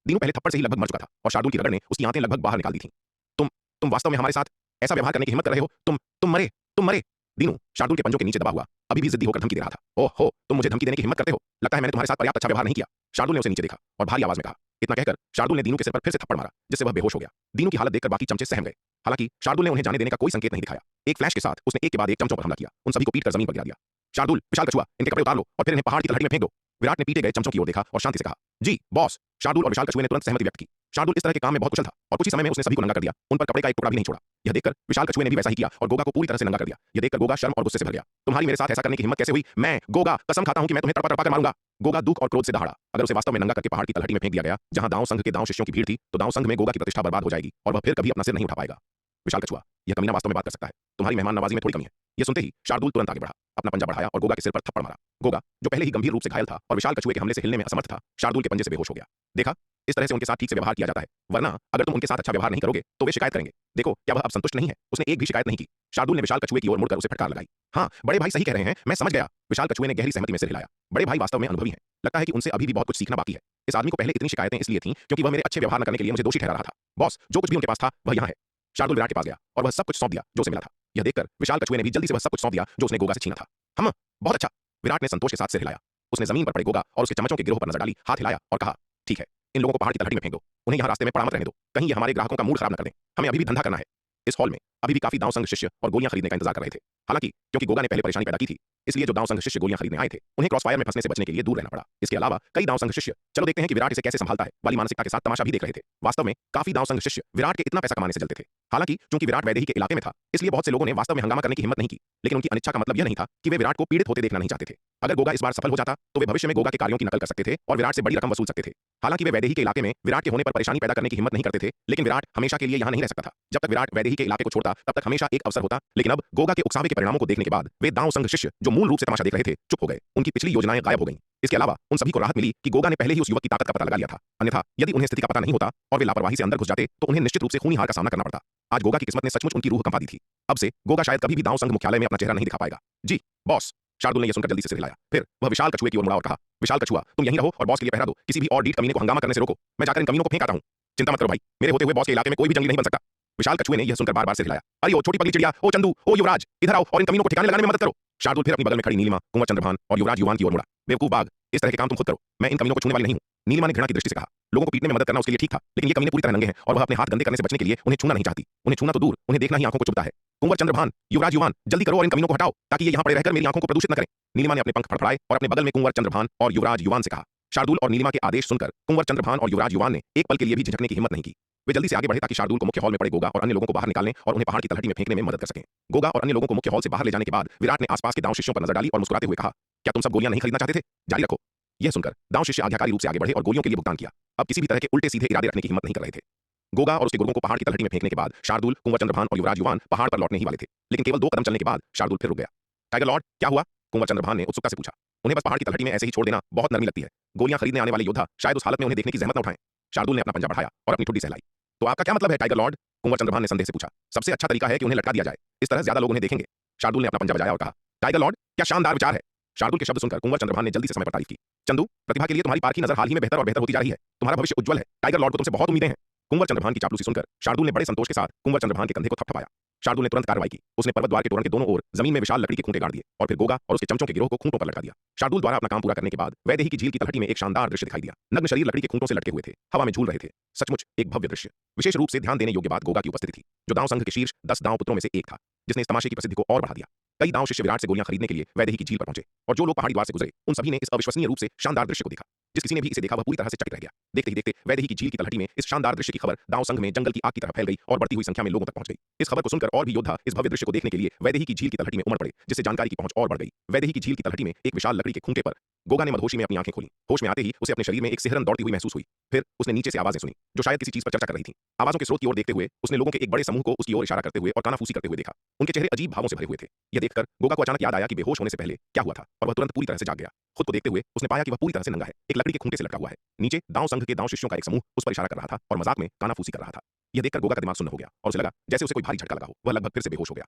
Speaker 1: दीनू पहले थप्पड़ से ही लगभग मर चुका था और शार्दुल की रगड़ ने उसकी आंतें लगभग बाहर निकाल दी थीं। तुम वास्तव में हमारे साथ ऐसा व्यवहार करने की हिम्मत कर रहे हो? तुम मरे। दीनू शार्दुल के पंजों के नीचे दबा हुआ अभी भी जिद्दी होकर धमकी दे रहा था। ओहो, तुम मुझे धमकी देने की हिम्मत करते हो? लगता है मैंने तुम्हारे साथ पर्याप्त अच्छा व्यवहार नहीं किया। शार्दुल ने उसे नीचे देखा और भारी आवाज में कहा। इतना कहकर शार्दुल ने दीनू के सिर पर फिर से थप्पड़ मारा, जिससे वह बेहोश हो गया। दीनू की हालत देखकर बाकी चमचे सहम गए। हालांकि शार्दुल ने उन्हें जाने देने का कोई संकेत नहीं दिखाया। एक फ्लैश के साथ उसने एक के बाद एक चमचों पर हमला किया, उन सभी को पीटकर जमीन पर गिरा दिया। शार्दुल, विशाल कछुआ, इनके कपड़े उतार लो और फिर इन्हें पहाड़ की तलहटी में फेंक दो। विराट ने पीटे गए चमचों की ओर देखा और शांति से कहा, जी बॉस। शार्दुल और विशाल कछुए ने तुरंत सहमति व्यक्त की। शार्दुल इस तरह के काम में बहुत कुशल था और कुछ ही समय में उसने सभी को नंगा कर दिया, उन पर कपड़े का एक टुकड़ा भी नहीं छोड़ा। यह देखकर विशाल कछुए ने भी वैसा ही किया और गोगा को पूरी तरह से नंगा कर दिया। यह देखकर गोगा शर्म और गुस्से से भर गया। तुम्हारी मेरे साथ ऐसा करने की हिम्मत कैसे हुई? मैं गोगा कसम खाता हूं कि मैं तुम्हें तड़पा कर मारूंगा। गोगा दुख और क्रोध से दहाड़ा। अगर उसे वास्तव में नंगा करके पहाड़ की तलहटी में फेंक दिया गया जहां दाव संघ के दाव शिष्यों की भीड़ थी, तो दाव संघ में गोगा की प्रतिष्ठा बर्बाद हो जाएगी और वह फिर कभी अपना सिर नहीं उठा पाएगा। विशाल कछुआ, यह कमीना वास्तव में बात कर सकता है। तुम्हारी मेहमान नवाजी में थोड़ी कमी है। यह सुनते ही शार्दुल तुरंत आगे बढ़ा, अपना पंजा बढ़ाया और गोगा के सिर पर थप्पड़ मारा। गोगा, जो पहले ही गंभीर रूप से घायल था और विशाल कछुए के हमले से हिलने में असमर्थ था, शार्दुल के पंजे से बेहोश हो गया। देखा, इस तरह से उनके साथ ठीक से व्यवहार किया जाता है, वरना अगर तुम उनके साथ अच्छा व्यवहार नहीं करोगे तो वे शिकायत करेंगे। देखो, क्या वह अब संतुष्ट नहीं है? उसने एक भी शिकायत नहीं की। शार्दुल ने विशाल कछुए की ओर मुड़कर उसे फटकार लगाई। हाँ, बड़े भाई सही कह रहे हैं, मैं समझ गया। विशाल कछुए ने गहरी सहमति में सिर हिलाया। बड़े भाई वास्तव में अनुभवी हैं। लगता है कि उनसे अभी भी बहुत कुछ सीखना बाकी है। इस आदमी को पहले इतनी शिकायतें इसलिए थीं क्योंकि वह मेरे अच्छे व्यवहार न करने के लिए मुझे दोषी ठहरा रहा था। बॉस, जो कुछ भी उनके पास था वह यहाँ है। शार्दुल विराट के पास गया और वह सब कुछ सौंप दिया जो उसे मिला था। यह देखकर विशाल कछुए ने भी जल्दी से वह सब कुछ सौंप दिया जो उसने गोगा से छीना था। हम, बहुत अच्छा। विराट ने संतोष के साथ सिर हिलाया। उसने जमीन पर पड़े गोगा और उसके चमचों के गिरोह पर नजर डाली, हाथ हिलाया और कहा, ठीक है, इन लोगों को पहाड़ की तलहटी में फेंक दो। उन्हें यहाँ रास्ते में पड़ा मत रहने दो, कहीं ये हमारे ग्राहकों का मूड खराब न कर दें। हमें अभी भी धंधा करना है। इस हॉल में अभी भी काफी दाव संघ शिष्य और गोलियां खरीदने का इंतजार कर रहे थे। हालांकि क्योंकि गोगा ने पहले परेशानी पैदा की थी, इसलिए जो दाव संघ शिष्य गोलियां खरीदने आए थे उन्हें क्रॉसफायर में फंसने से बचने के लिए दूर रहना पड़ा। इसके अलावा कई दाव संघ शिष्य चलो देखते हैं कि विराट इसे कैसे संभालता है वाली मानसिकता के साथ तमाशा भी देख रहे थे। वास्तव में काफी दाव संघ शिष्य विराट के इतना पैसा कमाने से जलते थे। हालांकि चूंकि विराट वैदेही के इलाके में था, इसलिए बहुत से लोगों ने वास्तव में हंगामा करने की हिम्मत नहीं की। लेकिन उनकी अनिच्छा का मतलब यह नहीं था कि वे विराट को पीड़ित होते देखना नहीं चाहते थे। अगर गोगा इस बार सफल हो जाता तो वे भविष्य में गोगा के कार्यों की नकल कर सकते थे और विराट से बड़ी रकम वसूल सकते थे। हालांकि वे वैदेही के इलाके में विराट के होने पर परेशानी पैदा करने की हिम्मत नहीं करते थे, लेकिन विराट हमेशा के लिए यहाँ नहीं रह सकता था। जब तक विराट वैदेही के इलाके को छोड़ता तब तक हमेशा एक अवसर होता। लेकिन अब गोगा के उकसावे के परिणामों को देखने के बाद वे दाव संघ शिष्य जो मूल रूप से तमाशा देख रहे थे चुप हो गए। उनकी पिछली योजनाएं गायब हो गईं। इसके अलावा उन सभी को राहत मिली कि गोगा ने पहले ही उस युवक की ताकत का पता लगा लिया था। अन्यथा यदि उन्हें स्थिति का पता नहीं होता और वे लापरवाही से अंदर घुस जाते तो उन्हें निश्चित रूप से खूनी हार का सामना करना पड़ता। आज गोगा की किस्मत ने सचमुच उनकी रूह कंपा दी थी। अब से गोगा शायद कभी भी दाव संघ मुख्यालय में अपना चेहरा नहीं दिखा पाएगा। जी बॉस, शार्दुल ने यह सुनकर जल्दी से सिर हिलाया। फिर वह विशाल कछुए की ओर मुड़ा और कहा, विशाल कछुआ, तुम यहीं रहो और बॉस के लिए पहरा दो। किसी भी और डीट कमीने को हंगामा करने से रोको। मैं जाकर इन कमीनों को फेंक आता हूं। चिंता मत करो भाई, मेरे होते हुए बॉस के इलाके में कोई भी जंगली नहीं बन सकता। विशाल कछुए ने यह सुनकर बार-बार सिर हिलाया। अरे ओ छोटी पगली चिड़िया, ओ चंदू, ओ युवराज, इधर आओ और इन कमीनों को ठिकाने लगाने में मदद करो। शार्दुल फिर अपनी बगल में खड़ी नीलिमा, कुंवर चंद्रभान और युवराज युवान की ओर मुड़ा। बेवकूफ बाघ, इस तरह के काम तुम खुद करो, मैं इन कमीनों को छूने वाली नहीं हूं। नीलिमा ने घृणा की दृष्टि से कहा। लोगों को पीटने में मदद करना उसके लिए ठीक था, लेकिन ये कमीने पूरी तरह नंगे हैं और वह अपने हाथ गंदे करने से बचने के लिए उन्हें छूना नहीं चाहती। उन्हें छूना तो दूर, उन्हें देखना ही आंखों को चुभता है। कुंवर चंद्रभान, युवराज युवान, जल्दी करो और इन कमीनों को हटाओ ताकि ये यहाँ पड़े रहकर मेरी आंखों को प्रदूषित न करें। नीलिमा ने अपने पंख फड़फड़ाए और अपने बगल में कुंवर चंद्रभान और युवराज युवान से कहा। शार्दुल और नीलिमा के आदेश सुनकर कुंवर चंद्रभान और युवराज युवान ने एक पल के लिए भी झिझकने की हिम्मत नहीं की। वे जल्दी से आगे बढ़े ताकि शार्दुल को मुख्य हॉल में पड़े गोगा और अन्य लोगों को बाहर निकालने और उन्हें पहाड़ की तलहटी में फेंकने में मदद कर सकें। गोगा और अन्य लोगों को मुख्य हॉल से बाहर ले जाने के बाद विराट ने आसपास के दाव शिष्यों पर नजर डाली और मुस्कुराते हुए कहा, क्या तुम सब गोलियां नहीं खरीदना चाहते थे? जारी रखो। यह सुनकर दाव शिष्य आज्ञाकारी रूप से आगे बढ़े और गोलियों के लिए भुगतान किया। अब किसी भी तरह के उल्टे सीधे इरादे रखने की हिम्मत नहीं कर रहे थे। गोगा और उसके गुर्गों को पहाड़ की तलहटी में फेंकने के बाद शार्दुल, कुंवर चंद्रभान और युवराज युवान पहाड़ पर लौटने ही वाले थे, लेकिन केवल 2 कदम चलने के बाद शार्दुल फिर रुक गया। टाइगर लॉर्ड, क्या हुआ? कुंवर चंद्रभान ने उत्सुकता से पूछा। उन्हें बस पहाड़ की तलहटी में ऐसे ही छोड़ देना बहुत नरमी लगती है। गोलियां खरीदने आने वाले योद्धा शायद उस हालत में उन्हें देखने की जहमत न उठाएं। शार्दुल ने अपना पंजा बढ़ाया और अपनी ठुड्डी सहलाई। तो आपका क्या मतलब है टाइगर लॉर्ड? कुंवर चंद्रभान ने संदेह से पूछा। सबसे अच्छा तरीका है कि उन्हें लटका दिया जाए, इस तरह ज्यादा लोग उन्हें देखेंगे। शार्दुल ने अपना पंजा बजाया और कहा, टाइगर लॉर्ड, क्या शानदार विचार है। शार्दुल के शब्द सुनकर कुंवर चंद्रभान ने जल्दी से समय पर तारीफ की। चंदू, प्रतिभा के लिए तुम्हारी पारखी नजर हाल ही में बेहतर और बेहतर होती जा रही है। तुम्हारा भविष्य उज्जवल है। टाइगर लॉर्ड को तुमसे बहुत उम्मीदें हैं। कुंवर चंद्रभान की चापलूसी सुनकर शार्दुल ने बड़े संतोष के साथ कुंवर चंद्रभान के कंधे को थपथपाया। शार्दुल ने तुरंत कार्रवाई की। उसने पर्वत द्वार के तोरण के दोनों ओर जमीन में विशाल लकड़ी के खूंटे गाड़ दिए और फिर गोगा और उसके चमचों के गिरोह को खूंटों पर लटका दिया। शार्दुल द्वारा अपना काम पूरा करने के बाद वैदेही की झील की तलहटी में एक शानदार दृश्य दिखाई दिया। नग्न शरीर लकड़ी के खूंटों से लटके हुए थे, हवा में झूल रहे थे। सचमुच एक भव्य दृश्य। विशेष रूप से ध्यान देने योग्य बात गोगा की उपस्थिति थी, जो दाव संघ के शीर्ष 10 दाव पुत्रों में से एक था, जिसने इस तमाशे की प्रसिद्धि को और बढ़ा दिया। कई दाव शिष्य विराट से गोलियां खरीदने के लिए वैदेही की झील पर पहुंचे और जो लोग पहाड़ी द्वार से गुजरे उन सभी ने इस अविश्वसनीय रूप से शानदार दृश्य को देखा। जिस किसी ने भी इसे देखा वह पूरी तरह से चकित रह गया। देखते ही देखते वैदेही की झील की तलहटी में इस शानदार दृश्य की खबर दाव संघ में जंगल की आग की तरह फैल गई और बढ़ती हुई संख्या में लोगों तक पहुंच गई। इस खबर को सुनकर और भी योद्धा इस भव्य दृश्य को देखने के लिए वैदेही की झील की तलहटी में उमड़ पड़े, जिससे जानकारी की पहुंच और बढ़ गई। वैदेही की झील की तलहटी में एक विशाल लकड़ी के खूंटे पर गोगा ने मदहोशी में अपनी आंखें खोली। होश में आते ही उसे अपने शरीर में एक सिहरन दौड़ती हुई महसूस हुई। फिर उसने नीचे से आवाजें सुनी जो शायद किसी चीज पर चर्चा कर रही थी। आवाजों के स्रोत की ओर देखते हुए उसने लोगों के एक बड़े समूह को उसकी ओर इशारा करते हुए और कानाफूसी करते हुए देखा। उनके चेहरे अजीब भावों से भरे हुए थे। यह देखकर गोगा को अचानक याद आया कि बेहोश होने से पहले क्या हुआ था और वह तुरंत पूरी तरह से जाग गया। खुद को देखते हुए उसने पाया कि वह पूरी तरह से नंगा है, एक लकड़ी के खूंटे से लटका हुआ है। नीचे दाव संघ के दाव शिष्यों का एक समूह उस पर इशारा कर रहा था और मजाक में कानाफूसी कर रहा था। यह देखकर गोगा का दिमाग सुन्न हो गया और उसे लगा जैसे उसे कोई भारी झटका लगा हो। वह लगभग फिर से बेहोश हो गया।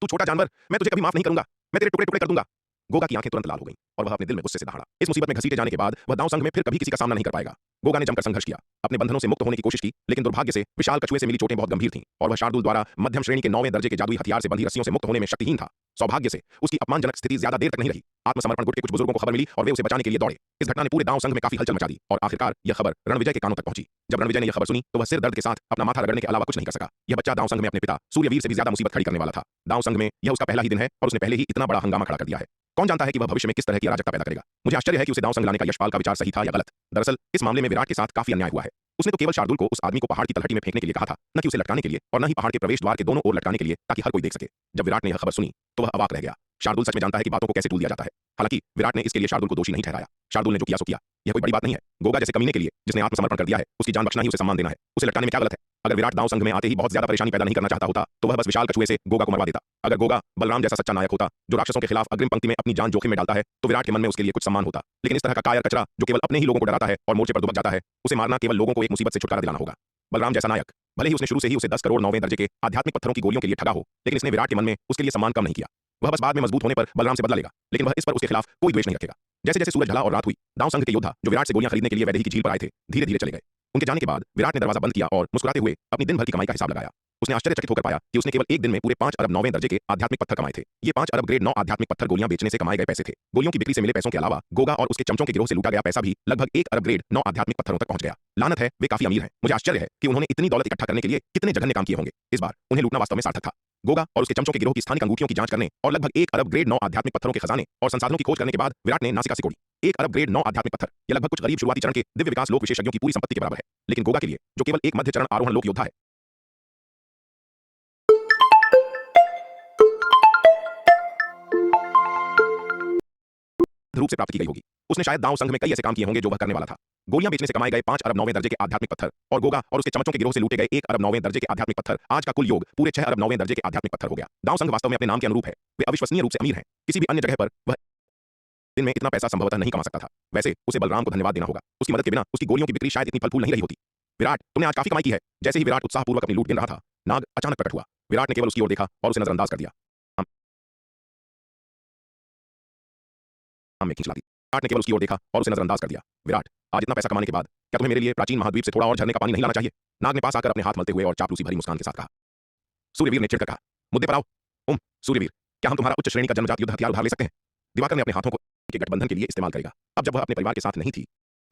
Speaker 1: तू छोटा जानवर, मैं तुझे कभी माफ नहीं करूंगा, मैं तेरे टुकड़े टुकड़े कर दूंगा। गोगा की आंखें तुरंत लाल हो गईं और वह अपने दिल में गुस्से से दहाड़ा। इस मुसीबत में घसीटे जाने के बाद वह दाव संघ में फिर कभी किसी का सामना नहीं कर पाएगा। गोगा ने जमकर संघर्ष किया, अपने बंधनों से मुक्त होने की कोशिश की, लेकिन दुर्भाग्य से विशाल कछुए से मिली चोटें बहुत गंभीर थीं और वह शार्दुल द्वारा मध्यम श्रेणी के 9वें दर्जे के जादुई हथियार से बंधी रस्सियों से मुक्त होने में शक्तिहीन था। सौभाग्य से उसकी अपमानजनक स्थिति ज्यादा देर तक नहीं रही। आत्मसमर्पण गुट के कुछ बुजुर्गों को खबर मिली और वे उसे बचाने के लिए दौड़े। इस घटना ने पूरे दाव संघ में काफी हलचल मचा दी और आखिरकार यह खबर रणविजय के कानों तक पहुंची। जब रणविजय ने यह खबर सुनी तो वह सिर दर्द के साथ अपना माथा रगड़ने के अलावा कुछ नहीं कर सका। यह बच्चा दाव संघ में अपने पिता सूर्यवीर से भी ज्यादा मुसीबत खड़ी करने वाला था। दाव संघ में यह उसका पहला ही दिन है और उसने पहले ही इतना बड़ा हंगामा खड़ा कर दिया है। कौन जानता है कि वह भविष्य में किस तरह की अराजकता पैदा करेगा। मुझे आश्चर्य है कि उसे दाव संघ लाने का यशपाल का विचार सही था या गलत। दरअसल इस मामले में विराट के साथ काफी अन्याय हुआ है। उसने तो केवल शार्दुल को उस आदमी को पहाड़ की तलहटी में फेंकने के लिए कहा था, न कि उसे लटकाने के लिए और न ही पहाड़ के प्रवेश द्वार के दोनों ओर लटकाने के लिए ताकि हर कोई देख सके। जब विराट ने यह खबर सुनी तो वह अवाक रह गया। शार्दुल सच में जानता है कि बातों को कैसे तूल दिया जाता है। हालांकि विराट ने इसके लिए शार्दुल को दोषी नहीं ठहराया। शार्दुल ने जो किया सो किया, यह कोई बड़ी बात नहीं है। गोगा जैसे कमीने के लिए जिसने आत्मसमर्पण कर दिया है, उसकी जान बख्शना ही उसे सम्मान देना है। उसे लटकाने में क्या गलत है? अगर विराट दांव संघ में आते ही बहुत ज्यादा परेशानी पैदा नहीं करना चाहता होता तो वह बस विशाल कछुए से गोगा को मरवा देता। अगर गोगा बलराम जैसा सच्चा नायक होता जो राक्षसों के खिलाफ अग्रिम पंक्ति में अपनी जान जोखिम में डालता है तो विराट के मन में उसके लिए कुछ सम्मान होता। लेकिन इस तरह का कायर कचरा जो केवल अपने ही लोगों को डराता है और मोर्चे पर दुबक जाता है, उसे मारना केवल लोगों को एक मुसीबत से छुटकारा दिलाना होगा। बलराम जैसा नायक भले ही उसने शुरू से ही उसे 10 करोड़ 9वें दर्जे के आध्यात्मिक पत्थरों की गोलियों के लिए ठगा हो, लेकिन इसने विराट के मन में उसके लिए सम्मान कम नहीं किया। वह बस बाद में मजबूत होने पर बलराम से बदला लेगा, लेकिन वह इस पर उसके खिलाफ कोई द्वेष नहीं रखेगा। जैसे जैसे सूरज ढला और रात हुई, दांव संघ के योद्धा जो विराट से गोलियां खरीदने के लिए वैदेही की झील पर आए थे धीरे धीरे चले गए। उनके जाने के बाद विराट ने दरवाजा बंद किया और मुस्कुराते हुए अपनी दिन भर की कमाई का हिसाब लगाया। उसने आश्चर्यचकित होकर पाया कि उसने केवल एक दिन में पूरे 5 अरब 9वें दर्जे के आध्यात्मिक पत्थर कमाए थे। ये 5 अरब ग्रेड 9 आध्यात्मिक पत्थर गोलियां बेचने से कमाए गए पैसे थे। गोलियों की बिक्री से मिले पैसों के अलावा गोगा और उसके चमचों के गिरोह से लूटा गया पैसा भी लगभग 1 अरब ग्रेड 9 आध्यात्मिक पत्थरों तक पहुंच गया। लानत है, वे काफी अमीर हैं। मुझे आश्चर्य है कि उन्होंने इतनी दौलत इकट्ठा करने के लिए कितने जघन्य काम किए होंगे। इस बार उन्हें लूटना वास्तव में सार्थक था। गोगा और उसके चमचों के गिरोह की स्थानिक अंगूठियों की जांच करने और लगभग 1 अरब ग्रेड 9 आध्यात्मिक पत्थरों के खजाने और संसाधनों की खोज करने के बाद विराट ने नासिका सिकोड़ी। 1 अरब ग्रेड 9 आध्यात्मिक पत्थर यह लगभग कुछ गरीब शुरुआती चरण के दिव्य विकास लोक विशेषज्ञों की पूरी संपत्ति के बराबर है। लेकिन गोगा के लिए जो केवल एक मध्य चरण आरोहण लोक योद्धा है, रूप से प्राप्त की गई होगी। उसने शायद दांव संघ में कई ऐसे काम किए होंगे जो वह करने वाला था। गोलियां बेचने से कमाए गए 5 अरब 9वें दर्जे के आध्यात्मिक पत्थर और गोगा और उसके चमचों के गिरोह से लूटे गए 1 अरब 9वें दर्जे के आध्यात्मिक पत्थर, आज का कुल योग पूरे 6 अरब 9वें दर्जे के आध्यात्मिक पत्थर हो गया। दांव संघ वास्तव में अपने नाम के अनुरूप है। वे अविश्वसनीय रूप से अमीर हैं। किसी भी अन्य जगह पर वह दिन में इतना पैसा संभवतः नहीं कमा सकता था। वैसे उसे बलराम को धन्यवाद देना होगा। उसकी मदद के बिना उसकी गोलियों की बिक्री शायद इतनी फल फूल नहीं रही होती। विराट, तुमने आज काफी कमाई की है। जैसे ही विराट उत्साहपूर्वक अपनी लूट गिन रहा था, नाग अचानक प्रकट हुआ। विराट ने केवल उसकी ओर देखा और उसे नजरअंदाज कर दिया। विराट ने केवल उसकी ओर देखा और उसे नजरअंदाज कर दिया। विराट, आज इतना पैसा कमाने के बाद क्या तुम्हें मेरे लिए प्राचीन महाद्वीप से थोड़ा और झरने का पानी नहीं लाना चाहिए? नाग ने पास आकर अपने हाथ मलते हुए और चापलूसी भरी मुस्कान के साथ कहा। सूर्यवीर ने चिढ़कर कहा, मुद्दे पर आओ। सूर्यवीर, क्या हम तुम्हारा उच्च श्रेणी का जन्मजात युद्ध हथियार उधार ले सकते हैं? दिवाकर ने अपने हाथों को के गठबंधन के लिए इस्तेमाल करेगा। अब जब वह अपने परिवार के साथ नहीं थी,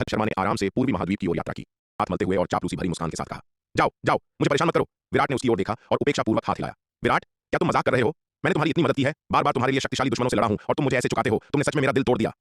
Speaker 1: हर्ष शर्मा ने आराम से पूर्वी महाद्वीप की ओर यात्रा की। हाथ मलते हुए और चापलूसी भरी मुस्कान के साथ कहा, जाओ जाओ, मुझे परेशान मत करो। विराट ने उसकी ओर देखा और उपेक्षापूर्वक हाथ हिलाया। विराट, क्या तुम मजाक कर रहे हो? मैंने तुम्हारी इतनी मदद की है, बार बार तुम्हारे लिए शक्तिशाली दुश्मनों से लड़ा हूं और तुम मुझे ऐसे चुकाते हो। तुमने सच में मेरा दिल तोड़ दिया।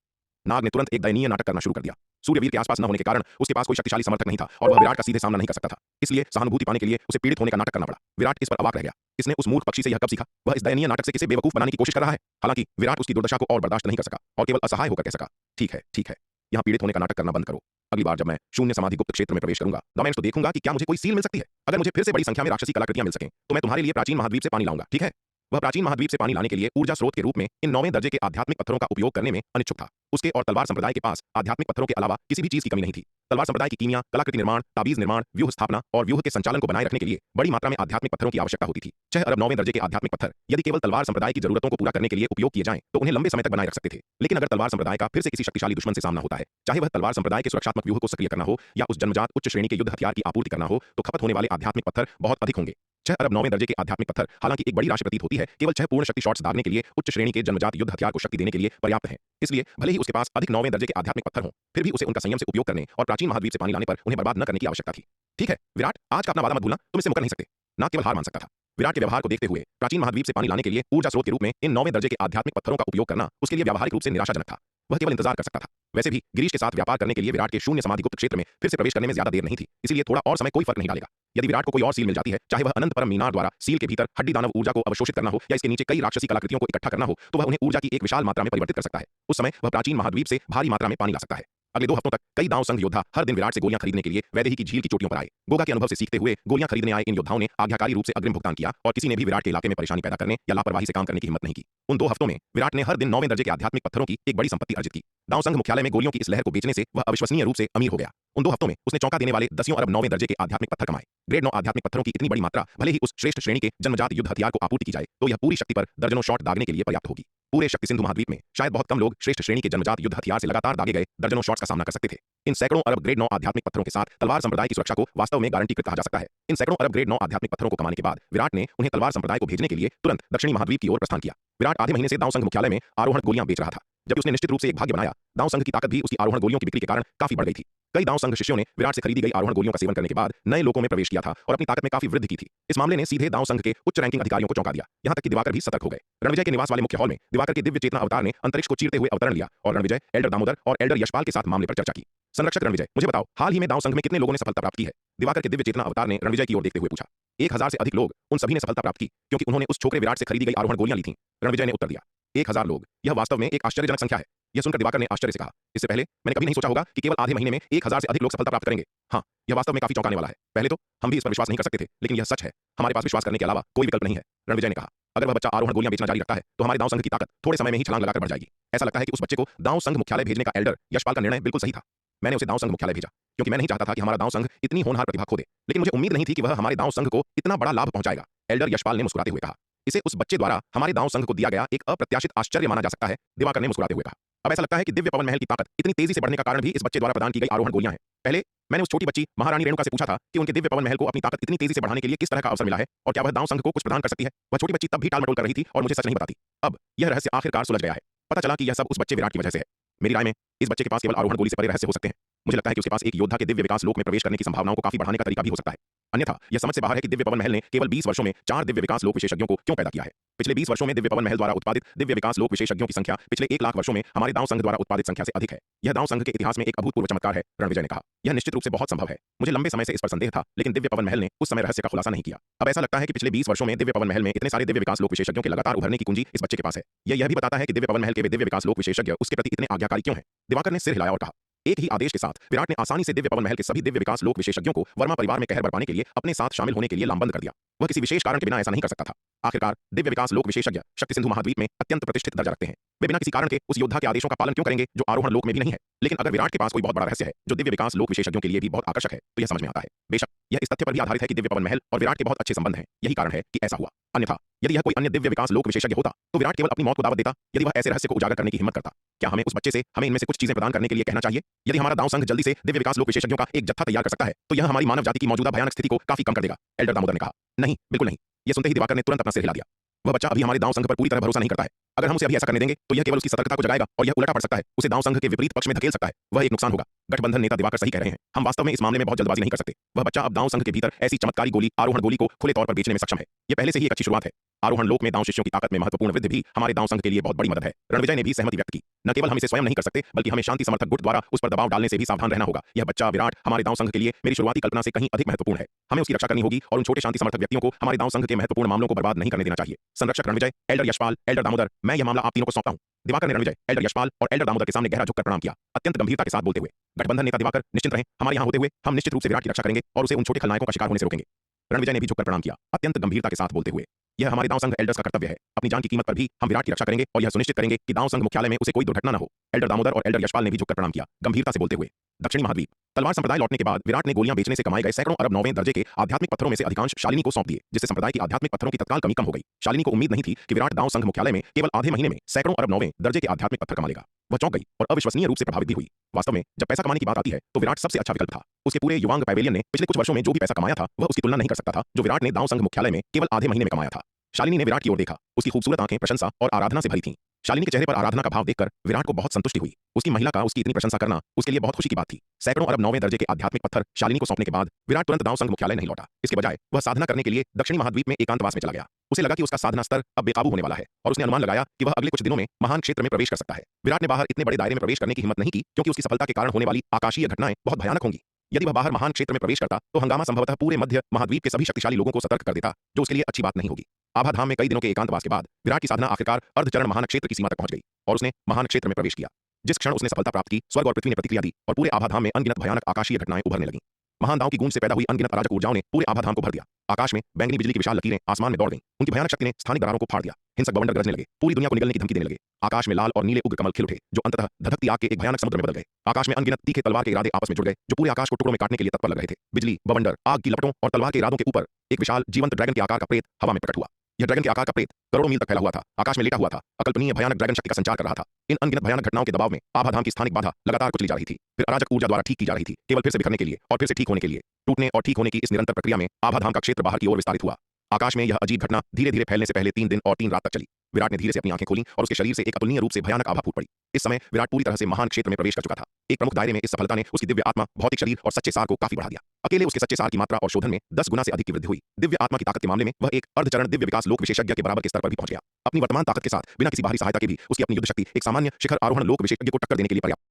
Speaker 1: नाग ने तुरंत एक दयनीय नाटक करना शुरू कर दिया। सूर्यवीर के आसपास न होने के कारण उसके पास कोई शक्तिशाली समर्थक नहीं था और वह विराट का सीधे सामना नहीं कर सकता था। इसलिए सहानुभूति पाने के लिए उसे पीड़ित होने का नाटक करना पड़ा। विराट इस पर अवाक रह गया। इसने उस मूर्ख पक्षी से यह कब सीखा? वह इस दयनीय नाटक से किसे बेवकूफ बनाने की कोशिश कर रहा है। हालांकि विराट उसकी दुर्दशा को और बर्दाश्त नहीं कर सका और केवल असहाय होकर कह सका, ठीक है, यहाँ पीड़ित होने का नाटक करना बंद करो। अगली बार जब मैं शून्य समाधि गुप्त क्षेत्र में प्रवेश करूंगा तो देखूंगा कि क्या मुझे कोई सील मिल सकती है। अगर मुझे फिर से बड़ी संख्या में राक्षसी कलाकृतियां मिल सकें तो मैं तुम्हारे लिए प्राचीन महाद्वीप से पानी लाऊंगा, ठीक है? वह प्राचीन महाद्वीप से पानी लाने के लिए ऊर्जा स्रोत के रूप में इन 9वें दर्जे के आध्यात्मिक पत्थरों का उपयोग करने में अनिच्छुक था। उसके और तलवार संप्रदाय के पास आध्यात्मिक पत्थरों के अलावा किसी भी चीज की कमी नहीं थी। तलवार संप्रदाय की कीमिया, कलाकृति निर्माण, ताबीज निर्माण, व्यूह स्थापना और व्यूह के संचालन को बनाए रखने के लिए बड़ी मात्रा में आध्यात्मिक पत्थरों की आवश्यकता होती थी। 6 अरब 9वें दर्जे के आध्यात्मिक पत्थर यदि केवल तलवार संप्रदाय की जरूरतों को पूरा करने के लिए उपयोग किए जाएं तो उन्हें लंबे समय तक बनाए रख सकते थे। लेकिन अगर तलवार संप्रदाय का फिर से किसी शक्तिशाली दुश्मन से सामना होता है, चाहे वह तलवार संप्रदाय के सुरक्षात्मक व्यूह को सक्रिय करना हो या उस जन्मजात उच्च श्रेणी के युद्ध हथियार की आपूर्ति करना हो, तो खपत होने वाले आध्यात्मिक पत्थर बहुत अधिक होंगे। 6 अरब 9वें दर्जे के आध्यात्मिक पत्थर हालांकि एक बड़ी राशि प्रतीत होती है, केवल 6 पूर्ण शक्ति शॉट्स दागने के लिए उच्च श्रेणी के जन्मजात युद्ध हथियार को शक्ति देने के लिए पर्याप्त है। इसलिए भले ही उसके पास अधिक 9वें दर्जे के आध्यात्मिक पत्थर हों, फिर भी उसे उनका संयम से उपयोग करने और प्राचीन महाद्वीप से पानी लाने पर उन्हें बर्बाद न करने की आवश्यकता थी। ठीक है विराट, आज का अपना वादा मत भूलना, तुम इससे मुकर नहीं सकते। ना केवल हार मान सकता था। विराट के व्यवहार को देखते हुए प्राचीन महाद्वीप से पानी लाने के लिए ऊर्जा स्रोत के रूप में इन 9वें दर्जे के आध्यात्मिक पत्थरों का उपयोग करना उसके लिए व्यावहारिक रूप से निराशाजनक था। वह केवल इंतजार कर सकता था। वैसे भी गिरीश के साथ व्यापार करने के लिए विराट के शून्य समाधि गुप्त क्षेत्र में फिर से प्रवेश करने में ज्यादा देर नहीं थी, इसलिए थोड़ा और समय कोई फर्क नहीं डालेगा। यदि विराट को कोई और सील मिल जाती है, चाहे वह अनंत परम मीनार द्वारा सील के भीतर हड्डी दानव ऊर्जा को अवशोषित करना हो या इसके नीचे कई राक्षसी कलाकृतियों को इकट्ठा करना हो, तो वह उन्हें ऊर्जा की एक विशाल मात्रा में परिवर्तित कर सकता है। उस समय वह प्राचीन महाद्वीप से भारी मात्रा में पानी ला सकता है। अगले 2 हफ्तों तक कई दांव संघ योद्धा हर दिन विराट से गोलियां खरीदने के लिए वैदेही की झील की चोटियों पर आए। गोगा के अनुभव से सीखते हुए गोलियां खरीदने आए इन योद्धाओं ने आज्ञाकारी रूप से अग्रिम भुगतान किया और किसी ने भी विराट के इलाके में परेशानी पैदा करने या लापरवाही से काम करने की हिम्मत नहीं की। उन 2 हफ्तों में विराट ने हर दिन 9वें दर्जे के आध्यात्मिक पत्थरों की एक बड़ी संपत्ति अर्जित की। दांव संघ मुख्यालय में गोलियों की इस लहर को बेचने से वह अविश्वसनीय रूप से अमीर हो गया। उन 2 हफ्तों में उसने चौंका देने वाले 10 अरब 9वें दर्जे के आध्यात्मिक पत्थर कमाए। ग्रेड 9 आध्यात्मिक पत्थरों की इतनी बड़ी मात्रा भले ही उस श्रेष्ठ श्रेणी के जन्मजात युद्ध हथियार को आपूर्ति की जाए तो यह पूरी शक्ति पर दर्जनों शॉट दागने के लिए पर्याप्त होगी। पूरे शक्ति सिंधु महाद्वीप में शायद बहुत कम लोग श्रेष्ठ श्रेणी के जन्मजात युद्ध हथियार से लगातार दागे गए दर्जनों शॉट्स का सामना कर सकते थे। इन सैकड़ों अरब ग्रेड 9 आध्यात्मिक पत्थरों के साथ तलवार संप्रदाय की सुरक्षा को वास्तव में गारंटीकृत कहा जा सकता है। इन सैकड़ों अरब ग्रेड 9 आध्यात्मिक पत्थरों को कमाने के बाद विराट ने उन्हें तलवार संप्रदाय को भेजने के लिए तुरंत दक्षिणी महाद्वीप की ओर प्रस्थान किया। विराट आधे महीने से दांव संघ मुख्यालय में आरोहण गोलियां बेच रहा था। जबकि उसने निश्चित रूप से एक भाग्य बनाया, दांव संघ की ताकत भी उसकी आरोहण गोलियों की बिक्री के कारण काफी बढ़ गई थी। कई दांव संघ शिष्यों ने विराट से खरीदी गई आरोहण गोलियों का सेवन करने के बाद नए लोकों में प्रवेश किया था और अपनी ताकत में काफी वृद्धि की थी। इस मामले ने सीधे दांव संघ के उच्च रैंकिंग अधिकारियों को चौंका दिया। यहाँ तक कि दिवाकर भी सतर्क हो गए। रणविजय के निवास वाले मुख्य हॉल में दिवाकर के दिव्य चेतना अवतार ने अंतरिक्ष को चीरते हुए अवतरण लिया और रणविजय, एल्डर दामोदर और एल्डर यशपाल के साथ मामले पर चर्चा की। संरक्षक रणविजय, मुझे बताओ, हाल ही में दांव संघ में कितने लोगों ने सफलता प्राप्त की है? दिवाकर के दिव्य चेतना अवतार ने रणविजय की ओर देखते हुए पूछा। 1000 से अधिक लोग, उन सभी ने सफलता प्राप्त की क्योंकि उन्होंने उस छोकरे विराट से खरीदी गई आरोहण गोलियां ली थीं। रणविजय ने उत्तर दिया। 1000 लोग, यह वास्तव में एक आश्चर्यजनक संख्या है। यह सुनकर दिवाकर ने आश्चर्य से कहा, इससे पहले मैंने कभी नहीं सोचा होगा कि केवल आधे महीने में 1000 से अधिक लोग सफलता प्राप्त करेंगे। हाँ, यह वास्तव में काफी चौंकाने वाला है। पहले तो हम भी इस पर विश्वास नहीं कर सकते थे, लेकिन यह सच है। हमारे पास विश्वास करने के अलावा कोई विकल्प नहीं है। रणविजय ने कहा, अगर वह बच्चा आरोहण गोलियां बेचना जारी रखता है तो हमारे दांव संघ की ताकत थोड़े समय में ही छलांग लगाकर बढ़ जाएगी। ऐसा लगता है कि उस बच्चे को दांव संघ मुख्यालय भेजने का एल्डर यशपाल का निर्णय बिल्कुल सही था। मैंने उसे दांव संघ मुख्यालय भेजा क्योंकि मैं नहीं चाहता था कि हमारा दांव संघ इतनी होनहार प्रतिभा खो दे, लेकिन मुझे उम्मीद नहीं थी कि वह हमारे दांव संघ को इतना बड़ा लाभ पहुंचाएगा। एल्डर यशपाल ने मुस्कुराते हुए कहा, इसे उस बच्चे द्वारा हमारे दांव संघ को दिया गया एक अप्रत्याशित आश्चर्य माना जा सकता है। दिवाकर ने मुस्कुराते हुए कहा, अब ऐसा लगता है कि दिव्य पवन महल की ताकत इतनी तेजी से बढ़ने का कारण भी इस बच्चे द्वारा प्रदान की गई आरोहण गोलियां हैं। पहले मैंने उस छोटी बच्ची महारानी रेणुका से पूछा था कि उनके दिव्य पवन महल को अपनी ताकत इतनी तेजी से बढ़ाने के लिए किस तरह का अवसर मिला है और क्या वह दांव संघ को कुछ प्रदान कर सकती है। वह छोटी बच्ची तब भी टाल-मटोल कर रही थी और मुझे सच नहीं बताती। अब यह रहस्य आखिरकार सुलझ गया है। पता चला कि यह सब उस बच्चे विराट की वजह से है। मेरी राय में इस बच्चे के पास केवल आरोहण गोली से परे रहस्य हो सकते हैं। मुझे लगता है कि उसके पास एक योद्धा के दिव्य विकास लोक में प्रवेश करने की संभावनाओं को काफी बढ़ाने का तरीका भी हो सकता है। अन्यथा यह समझ से बाहर है कि दिव्य पवन महल ने केवल 20 वर्षों में 4 दिव्य विकास लोक विशेषज्ञों को क्यों पैदा किया है। पिछले 20 वर्षों में दिव्य पवन महल द्वारा उत्पादित दिव्य विकास लोक विशेषज्ञों की संख्या पिछले 1 लाख वर्षों में हमारे दांव संघ द्वारा उत्पादित संख्या से अधिक है। यह दांव संघ के इतिहास में एक अभूतपूर्व चमत्कार है। रणविजय ने कहा, यह निश्चित रूप से बहुत संभव है। मुझे लंबे समय से इस पर संदेह था, लेकिन दिव्य पवन महल ने उस समय रहस्य का खुलासा नहीं किया। अब ऐसा लगता है कि पिछले 20 वर्षों में दिव्य पवन महल में इतने सारे दिव्य विकास लोक विशेषज्ञों के लगातार उभरने की कुंजी इस बच्चे के पास है। यह भी बताता है कि दिव्य पवन महल के वे दिव्य विकास लोक विशेषज्ञ उसके प्रति इतने आज्ञाकारी क्यों हैं। दिवाकर ने सिर हिलाया और कहा, एक ही आदेश के साथ विराट ने आसानी से दिव्य पवन महल के सभी दिव्य विकास लोक विशेषज्ञों को वर्मा परिवार में कहर बरपाने के लिए अपने साथ शामिल होने के लिए लामबंद कर दिया। वह किसी विशेष कारण के बिना ऐसा नहीं कर सकता था। आखिरकार दिव्य विकास लोक विशेषज्ञ शक्ति सिंधु महाद्वीप में अत्यंत प्रतिष्ठित दर्जा रखते हैं। वे बिना किसी कारण के उस योद्धा के आदेशों का पालन क्यों करेंगे जो आरोहण लोक में भी नहीं है। लेकिन अगर विराट के पास कोई बहुत बड़ा रहस्य है जो दिव्य विकास लोक विशेषज्ञों के लिए भी बहुत आकर्षक है तो यह समझ में आता है। बेशक यह इस तथ्य पर भी आधारित है कि दिव्य पवन महल और विराट के बहुत अच्छे संबंध हैं। यही कारण है कि ऐसा हुआ। अन्यथा यदि यह कोई अन्य दिव्य विकास लोक विशेषज्ञ होता तो विराट केवल अपनी मौत को दावत देता। यदि वह ऐसे रहस्य को उजागर करने की हिम्मत करता, क्या हमें उस बच्चे से हमें इनमें से कुछ चीजें प्रदान करने के लिए कहना चाहिए? यदि हमारा दांव संघ जल्दी से दिव्य विकास लोक विशेषज्ञों का एक जत्था तैयार कर सकता है तो यह हमारी मानव जाति की मौजूदा भयानक स्थिति को काफी कम कर देगा। एल्डर दामोदर ने कहा, नहीं, बिल्कुल नहीं। यह सुनते ही दिवाकर ने तुरंत अपना सिर हिला दिया। वह बच्चा अभी हमारे दांव संघ पर पूरी तरह भरोसा नहीं करता है। अगर हम उसे अभी ऐसा करने देंगे तो यह केवल उसकी सतर्कता को जगाएगा और यह उल्टा पड़ सकता है, उसे दांव संघ के विपरीत पक्ष में धकेल सकता है। वह एक नुकसान होगा। गठबंधन नेता दिवाकर सही कह रहे हैं। हम वास्तव में इस मामले में बहुत जल्दबाजी नहीं कर सकते। वह बच्चा अब दांव संघ के भीतर ऐसी चमत्कारी गोली आरोहण गोली को खुले तौर पर बेचने में सक्षम है। यह पहले से ही एक अच्छी शुरुआत है। आरोहण लोक में दांव शिष्यों की ताकत में महत्वपूर्ण वृद्धि भी हमारे दांव संघ के लिए बहुत बड़ी मदद है। रणविजय ने भी सहमति व्यक्त की। न केवल हम इसे स्वयं नहीं कर सकते बल्कि हमें शांति समर्थक गुट द्वारा उस पर दबाव डालने से भी सावधान रहना होगा। यह बच्चा विराट हमारे दांव संघ के लिए मेरी शुरुआती कल्पना से कहीं अधिक महत्वपूर्ण है। हमें उसकी रक्षा करनी होगी और उन छोटे शांति समर्थक व्यक्तियों को हमारे दांव संघ के महत्वपूर्ण मामलों को बर्बाद नहीं करने देना चाहिए। संरक्षक रणविजय, एल्डर यशपाल, एल्डर दामोदर, मैं यह मामला आप तीनों को सौंपता हूं। दिवाकर ने रणविजय, एल्डर यशपाल और एल्डर दामोदर के सामने गहरा झुककर प्रणाम किया, अत्यंत गंभीरता के साथ बोलते हुए, गठबंधन नेता दिवाकर, निश्चिंत रहें। हमारे यहां होते हुए हम निश्चित रूप से विराट की रक्षा करेंगे और उसे उन छोटे खलनायकों का शिकार होने से रोकेंगे। रणविजय ने भी झुककर प्रणाम किया, अत्यंत गंभीरता के साथ बोलते हुए, यह हमारे दांव संघ एल्डर्स का कर्तव्य है। अपनी जान की कीमत पर भी हम विराट की रक्षा करेंगे और यह सुनिश्चित करेंगे कि दांव संघ मुख्यालय में उसे कोई दुर्घटना न हो। एल्डर दामोदर और एल्डर यशपाल ने भी झुककर प्रणाम किया, गंभीरता से बोलते हुए, दक्षिणी महाद्वीप तलवार संप्रदाय लौटने के बाद विराट ने गोलियां बेचने से कमाए गए सैकड़ों अरब 9वें दर्जे के आध्यात्मिक पत्थरों में से अधिकांश शालिनी को सौंप दिए, जिससे संप्रदाय की आध्यात्मिक पत्थरों की तत्काल कमी कम हो गई। शालिनी को उम्मीद नहीं थी कि विराट दांव संघ मुख्यालय में केवल आधे महीने में सैकड़ों अरब 9वें दर्जे के आध्यात्मिक पत्थर कमा लेगा। वह चौंक गई और अविश्वसनीय रूप से प्रभावित भी हुई। वास्तव में जब पैसा कमाने की बात आती है तो विराट सबसे अच्छा विकल्प था। उसके पूरे युवांग पैवेलियन ने पिछले कुछ वर्षों में जो भी पैसा कमाया था वह उसकी तुलना नहीं कर सकता था जो विराट ने दांव संघ मुख्यालय में केवल आधे महीने में कमाया था। शालिनी ने विराट की ओर देखा। उसकी खूबसूरत आंखें प्रशंसा और आराधना से भरी थीं। शालिनी के चेहरे पर आराधना का भाव देखकर विराट को बहुत संतुष्टि हुई। उसकी महिला का उसकी इतनी प्रशंसा करना उसके लिए बहुत खुशी की बात थी। सैकड़ों अरब 9वें दर्जे के आध्यात्मिक पत्थर शालिनी को सौंपने के बाद विराट तुरंत दांव संघ मुख्यालय नहीं लौटा। इसके बजाय वह साधना करने के लिए दक्षिणी महाद्वीप में एकांतवास में चला गया। उसे लगा कि उसका साधना स्तर अब बेकाबू होने वाला है और उसने अनुमान लगाया कि वह अगले कुछ दिनों में महान क्षेत्र में प्रवेश कर सकता है। विराट ने बाहर इतने बड़े दायरे में प्रवेश करने की हिम्मत नहीं की क्योंकि उसकी सफलता के कारण होने वाली आकाशीय घटनाएं बहुत भयानक होंगी। यदि वह बाहर महान क्षेत्र में प्रवेश करता तो हंगामा संभवतः पूरे मध्य महाद्वीप के सभी शक्तिशाली लोगों को सतर्क कर देता, जो उसके लिए अच्छी बात नहीं होगी। आभाधाम में कई दिनों के एकांतवास के बाद विराट की साधना आखिरकार अर्धचरण महान क्षेत्र की सीमा तक पहुंच गई और उसने महान क्षेत्र में प्रवेश किया। जिस क्षण उसने सफलता प्राप्त की, स्वर्ग और पृथ्वी ने प्रतिक्रिया दी और पूरे आभाधाम में अनगिनत भयानक आकाशीय घटनाएं उभरने लगीं। महान दांव की गूंज से पैदा हुई अनगिनत अराजक ऊर्जाओं ने पूरे आभाधाम को भर दिया। आकाश में बैंगनी बिजली की विशाल लकीरें आसमान में दौड़ गईं। उनकी भयानक शक्ति ने स्थानिक दरारों को फाड़ दिया। हिंसक बवंडर गरजने लगे, पूरी दुनिया को निगलने की धमकी देने लगे। आकाश में लाल और नीले उग्र कमल खिल उठे जो अंततः धधकती आग के एक भयानक समुद्र में बदल गए। आकाश में अनगिनत तीखे तलवार के इरादे आपस में जुड़ गए जो पूरे आकाश को टुकड़ों में काटने के लिए तत्पर लग रहे थे। बिजली, बवंडर, आग की लपटों और तलवार के इरादों के ऊपर एक विशाल जीवंत ड्रैगन के आकार का प्रेत हवा में प्रकट हुआ। यह ड्रैगन के आकार का प्रेत करोड़ों मील तक फैला हुआ था, आकाश में लेटा हुआ था, अकल्पनीय भयानक ड्रैगन शक्ति का संचार कर रहा था। इन अनगिनत भयानक घटनाओं के दबाव में आभाधाम की स्थानिक बाधा लगातार कुचली जा रही थी, फिर अराजक ऊर्जा द्वारा ठीक की जा रही थी, केवल फिर से बिखरने के लिए और फिर से ठीक होने के लिए। टूटने और ठीक होने की इस निरंतर प्रक्रिया में आभाधाम का क्षेत्र बाहर की ओर विस्तारित हुआ। आकाश में यह अजीब घटना धीरे धीरे फैलने से पहले 3 दिन और 3 रात तक चली। विराट ने धीरे से अपनी आंखें खोलीं और उसके शरीर से एक अतुलनीय रूप से भयानक आभा फूट पड़ी। इस समय विराट पूरी तरह से महान क्षेत्र में प्रवेश कर चुका था। एक प्रमुख दायरे में इस सफलता ने उसकी दिव्य आत्मा, भौतिक शरीर और सच्चे सार को काफी बढ़ा दिया। अकेले उसके सच्चे सार की मात्रा और शोधन में 10 गुना से अधिक की वृद्धि हुई। दिव्य आत्मा की ताकत के मामले में वह एक अर्धचरण दिव्य विकास लोक विशेषज्ञ के बराबर के स्तर पर भी पहुंच गया। अपनी वर्तमान ताकत के साथ बिना किसी बाहरी सहायता के भी उसकी अपनी युद्ध शक्ति एक सामान्य शिखर आरोहण लोक विशेषज्ञ को टक्कर देने के लिए पर्याप्त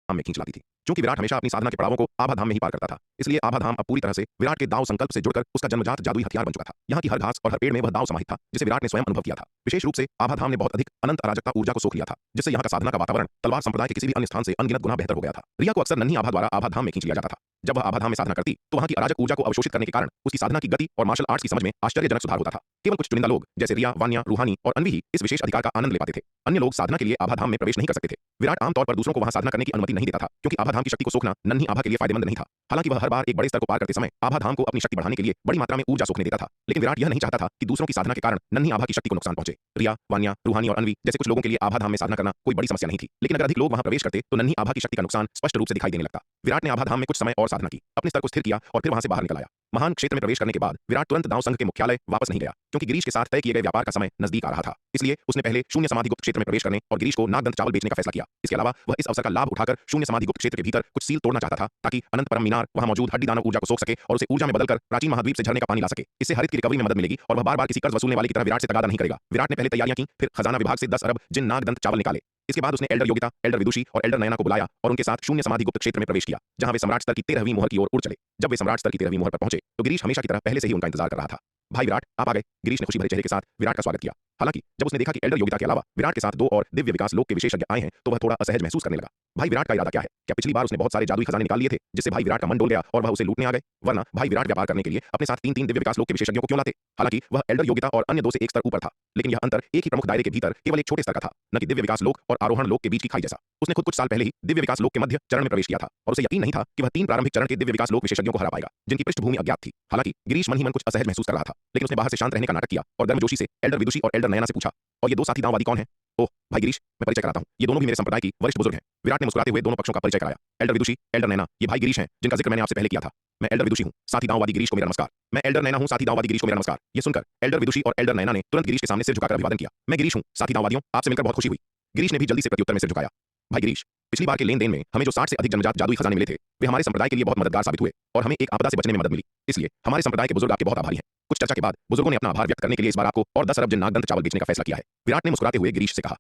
Speaker 1: में खींच लाती थी। क्योंकि विराट हमेशा अपनी साधना के पड़ावों को आभाधाम में ही पार करता था, इसलिए आभाधाम अब पूरी तरह से विराट के दाव संकल्प से जुड़कर उसका जन्मजात जादुई हथियार बन चुका था। यहाँ की हर घास और हर पेड़ में वह दाव समाहित था, जिसे विराट ने स्वयं अनुभव किया था। विशेष रूप से आभाधाम ने बहुत अधिक अनंत अराजकता ऊर्जा को सोख लिया था, जिससे यहाँ का साधना का वातावरण तलवार संप्रदाय के किसी भी अन्य स्थान से अनगिनत गुना बेहतर हो गया था। रिया को अक्सर नन्ही आभा द्वारा आभाधाम में खींच लिया जाता था। जब वह आभाधाम में साधना करती तो वहाँ की अराजक ऊर्जा को अवशोषित करने के कारण उसकी साधना की गति और मार्शल आर्ट्स की समझ में आश्चर्यजनक सुधार होता था। केवल कुछ चुनिंदा लोग जैसे रिया, वान्या, रूहानी और अनवी ही इस विशेष अधिकार का आनंद ले पाते थे। अन्य लोग साधना के लिए आभाधाम में प्रवेश नहीं कर सकते थे। विराट आमतौर पर दूसरों को वहां साधना करने की अनुमति नहीं देता था, क्योंकि आभाधाम की शक्ति को सोखना नन्ही आभा के लिए फायदेमंद नहीं था। हालांकि वह हर बार एक बड़े स्तर को पार करते समय आभाधाम को अपनी शक्ति बढ़ाने के लिए बड़ी मात्रा में ऊर्जा सोखने देता था, लेकिन विराट यह नहीं चाहता था कि दूसरों की साधना के कारण नन्ही आभा की शक्ति को नुकसान पहुंचे। रिया, वान्या, रूहानी और अनवी जैसे कुछ लोगों के लिए आभाधाम में साधना करना कोई बड़ी समस्या नहीं थी, लेकिन अगर अधिक लोग वहां प्रवेश करते तो नन्ही आभा की शक्ति का नुकसान स्पष्ट रूप से दिखाई देने लगता। विराट ने आभाधाम में कुछ समय और साधना की, अपने स्तर को स्थिर किया और फिर वहां से बाहर निकल आया। महान क्षेत्र में प्रवेश करने के बाद विराट तुरंत दाव संघ के मुख्यालय वापस नहीं गया, क्योंकि गिरीश के साथ तय किए गए व्यापार का समय नजदीक आ रहा था। इसलिए उसने पहले शून्य समाधि गुप्त क्षेत्र में प्रवेश करने और गिरीश को नागदंत चावल बेचने का फैसला किया। इसके अलावा वह इस अवसर का लाभ उठाकर शून्य समाधि गुप्त क्षेत्र के भीतर कुछ सील तोड़ना चाहता था, ताकि अनंत परम मीनार वहां मौजूद हड्डी दानव ऊर्जा को सोख सके और उसे ऊर्जा में बदलकर प्राचीन महाद्वीप से झरने का पानी ला सके। इससे हरित की रिकवरी में मदद मिलेगी और वह बार-बार किसी कर्ज वसूलने वाले की तरह विराट से तगादा नहीं करेगा। विराट ने पहले तैयारियां की, फिर खजाना विभाग से 10 अरब जिन नागदंत चावल निकाले। इसके बाद उसने एल्डर योगिता, एल्डर विदुषी और एल्डर नयना को बुलाया और उनके साथ शून्य समाधि गुप्त क्षेत्र में प्रवेश किया, जहां वे सम्राट स्तर की 13वीं मोहर की ओर उड़ चले। जब वे सम्राट स्तर की 13वीं मोहर पर पहुंचे तो गिरीश हमेशा की तरह पहले से ही उनका इंतजार कर रहा था। भाई विराट, आप आ गए। गिरीश ने खुशी भरे चेहरे के साथ विराट का स्वागत किया। हालांकि जब उसने देखा कि एल्डर योगिता के अलावा विराट के साथ 2 और दिव्य विकास लोक के विशेषज्ञ आए हैं, तो वह थोड़ा असहज महसूस करने लगा। भाई विराट का इरादा क्या है? क्या पिछली बार उसने बहुत सारे जादुई खजाने निकाल लिए थे, जिससे भाई विराट का मन डोल गया और वह उसे लूटने आ गए? वरना भाई विराट व्यापार करने के लिए अपने साथ 3-3 दिव्य विकास लोक के विशेषज्ञों को क्यों लाते? हालांकि वह एल्डर योगिता और अन्य 2 से एक स्तर ऊपर था, लेकिन यह अंतर एक ही प्रमुख दायरे के भीतर केवल एक छोटे स्तर का था, न कि दिव्य विकास लोक और आरोहण लोक के बीच की खाई जैसा। उसने खुद कुछ साल पहले ही दिव्य विकास लोक के मध्य चरण में प्रवेश किया था और उसे यकीन नहीं था कि वह 3 प्रारंभिक चरण के दिव्य विकास लोक विशेषज्ञों को हरा पाएगा, जिनकी पृष्ठभूमि अज्ञात थी। हालांकि गिरीश मन ही मन कुछ असहज महसूस कर रहा था, लेकिन उसने बाहर से शांत रहने का नाटक किया और गर्मजोशी से एल्डर विदुषी और एल्डर नयना से पूछा, और ये 2 साथी दांववादी कौन हैं? ओह भाई गिरीश, मैं परिचय कराता हूँ, ये दोनों भी मेरे संप्रदाय की वरिष्ठ बुजुर्ग हैं। विराट ने मुस्कुराते हुए दोनों पक्षों का परिचय कराया। एल्डर विदुषी, एल्डर नयना, ये भाई गिरीश हैं, जिनका जिक्र मैंने आपसे पहले किया था। मैं एल्डर विदुषी हूँ, साथी दांववादी गिरीश को मेरा नमस्कार। मैं एल्डर नयना हूँ, साथी दांववादी गिरीश को मेरा नमस्कार। ये सुनकर एल्डर विदुषी और एल्डर नयना ने तुरंत गिरीश के सामने सिर झुकाकर अभिवादन किया। मैं गिरीश हूँ, साथी दांववादियों, आपसे मिलकर बहुत खुशी हुई। गिरीश ने भी जल्दी से प्रत्युत्तर में सिर झुकाया। भाई गिरीश, पिछली बार के लेन देन में हमें जो 60 से अधिक जन्मजात जादुई खजाने मिले थे, वे हमारे संप्रदाय के लिए बहुत मददगार साबित हुए और हमें एक आपदा से बचने में मदद मिली। इसलिए हमारे संप्रदाय के बुजुर्ग आपके बहुत आभारी हैं। कुछ चर्चा के बाद बुजुर्गों ने अपना आभार व्यक्त करने के लिए इस बार आपको और 10 अरब जिन नागदंत चावल बेचने का फैसला किया है। विराट ने मुस्कुराते हुए गिरीश से कहा,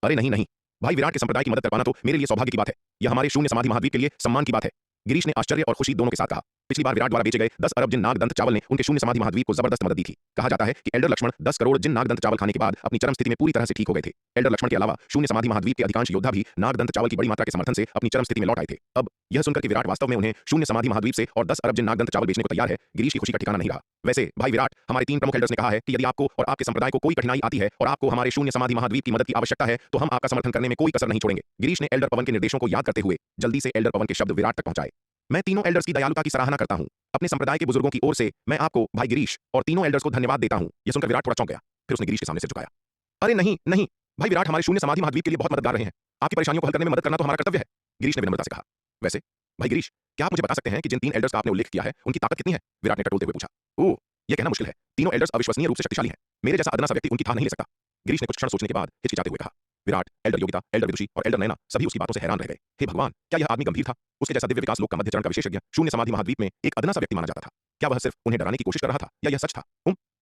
Speaker 1: अरे नहीं नहीं भाई, विराट के संप्रदाय की मदद कर पाना तो मेरे लिए सौभाग्य की बात है। यह हमारे शून्य समाधि महाद्वीप के लिए सम्मान की बात है। गिरीश ने आश्चर्य और खुशी दोनों के साथ कहा। पिछली बार विराट द्वारा बेचे गए 10 अरब जिन नागदंत चावल ने उनके शून्य समाधि महाद्वीप को जबरदस्त मदद दी थी। कहा जाता है कि एल्डर लक्ष्मण 10 करोड़ जिन नागदंत चावल खाने के बाद अपनी चरम स्थिति में पूरी तरह से ठीक हो गए थे। एल्डर लक्ष्मण के अलावा शून्य समाधि महाद्वीप के अधिकांश योद्धा भी नागदंत चावल की बड़ी मात्रा के समर्थन से अपनी चरम स्थिति में लौट आए थे। अब यह सुनकर कि विराट वास्तव में उन्हें शून्य समाधि महाद्वीप से और 10 अरब जिन नागदंत चावल बेचने को तैयार है, गिरीश की खुशी का ठिकाना नहीं रहा। वैसे भाई विराट, हमारे 3 प्रमुख एल्डर्स ने कहा है कि यदि आपको और आपके संप्रदाय को कोई कठिनाई आती है और आपको हमारे शून्य समाधि महाद्वीप की मदद की आवश्यकता है, तो हम आपका समर्थन करने में कोई कसर नहीं छोड़ेंगे। गिरीश ने एल्डर पवन के निर्देशों को याद करते हुए जल्दी से एल्डर पवन के शब्द विराट तक पहुंचाए। मैं तीनों एल्डर्स की दयालुता की सराहना करता हूं। अपने संप्रदाय के बुजुर्गों की ओर से मैं आपको, भाई गिरीश, और तीनों एल्डर्स को धन्यवाद देता हूं। यह सुनकर विराट थोड़ा चौंक गया। फिर उसने गिरीश के सामने सिर झुकाया। अरे नहीं नहीं भाई विराट, हमारे शून्य समाधि महाद्वीप के लिए बहुत मददगार रहे हैं। आपकी परेशानियों को हल करने में मदद करना तो हमारा कर्तव्य है। गिरीश ने विनम्रता से कहा। वैसे भाई गिरीश, क्या आप मुझे बता सकते हैं कि जिन 3 एल्डर्स का आपने उल्लेख किया है, उनकी ताकत कितनी है? विराट ने टटोलते हुए पूछा। ओह, यह कहना मुश्किल है। तीनों एल्डर्स अविश्वसनीय रूप से शक्तिशाली हैं। मेरे जैसा अदना सा व्यक्ति उनकी था नहीं ले सकता। गिरीश ने कुछ क्षण सोचने के बाद हिचकिचाते हुए कहा। विराट, एल्डर योगिता, एल्डर विदुषी और एल्डर नयना सभी उसकी बातों से हैरान रह गए। हे भगवान, क्या यह आदमी गंभीर था? उसके जैसा दिव्य विकास लोक का मध्य चरण का विशेषज्ञ शून्य समाधि महाद्वीप में एक अदना सा व्यक्ति माना जाता था। क्या वह सिर्फ उन्हें डराने की कोशिश कर रहा था या यह सच था?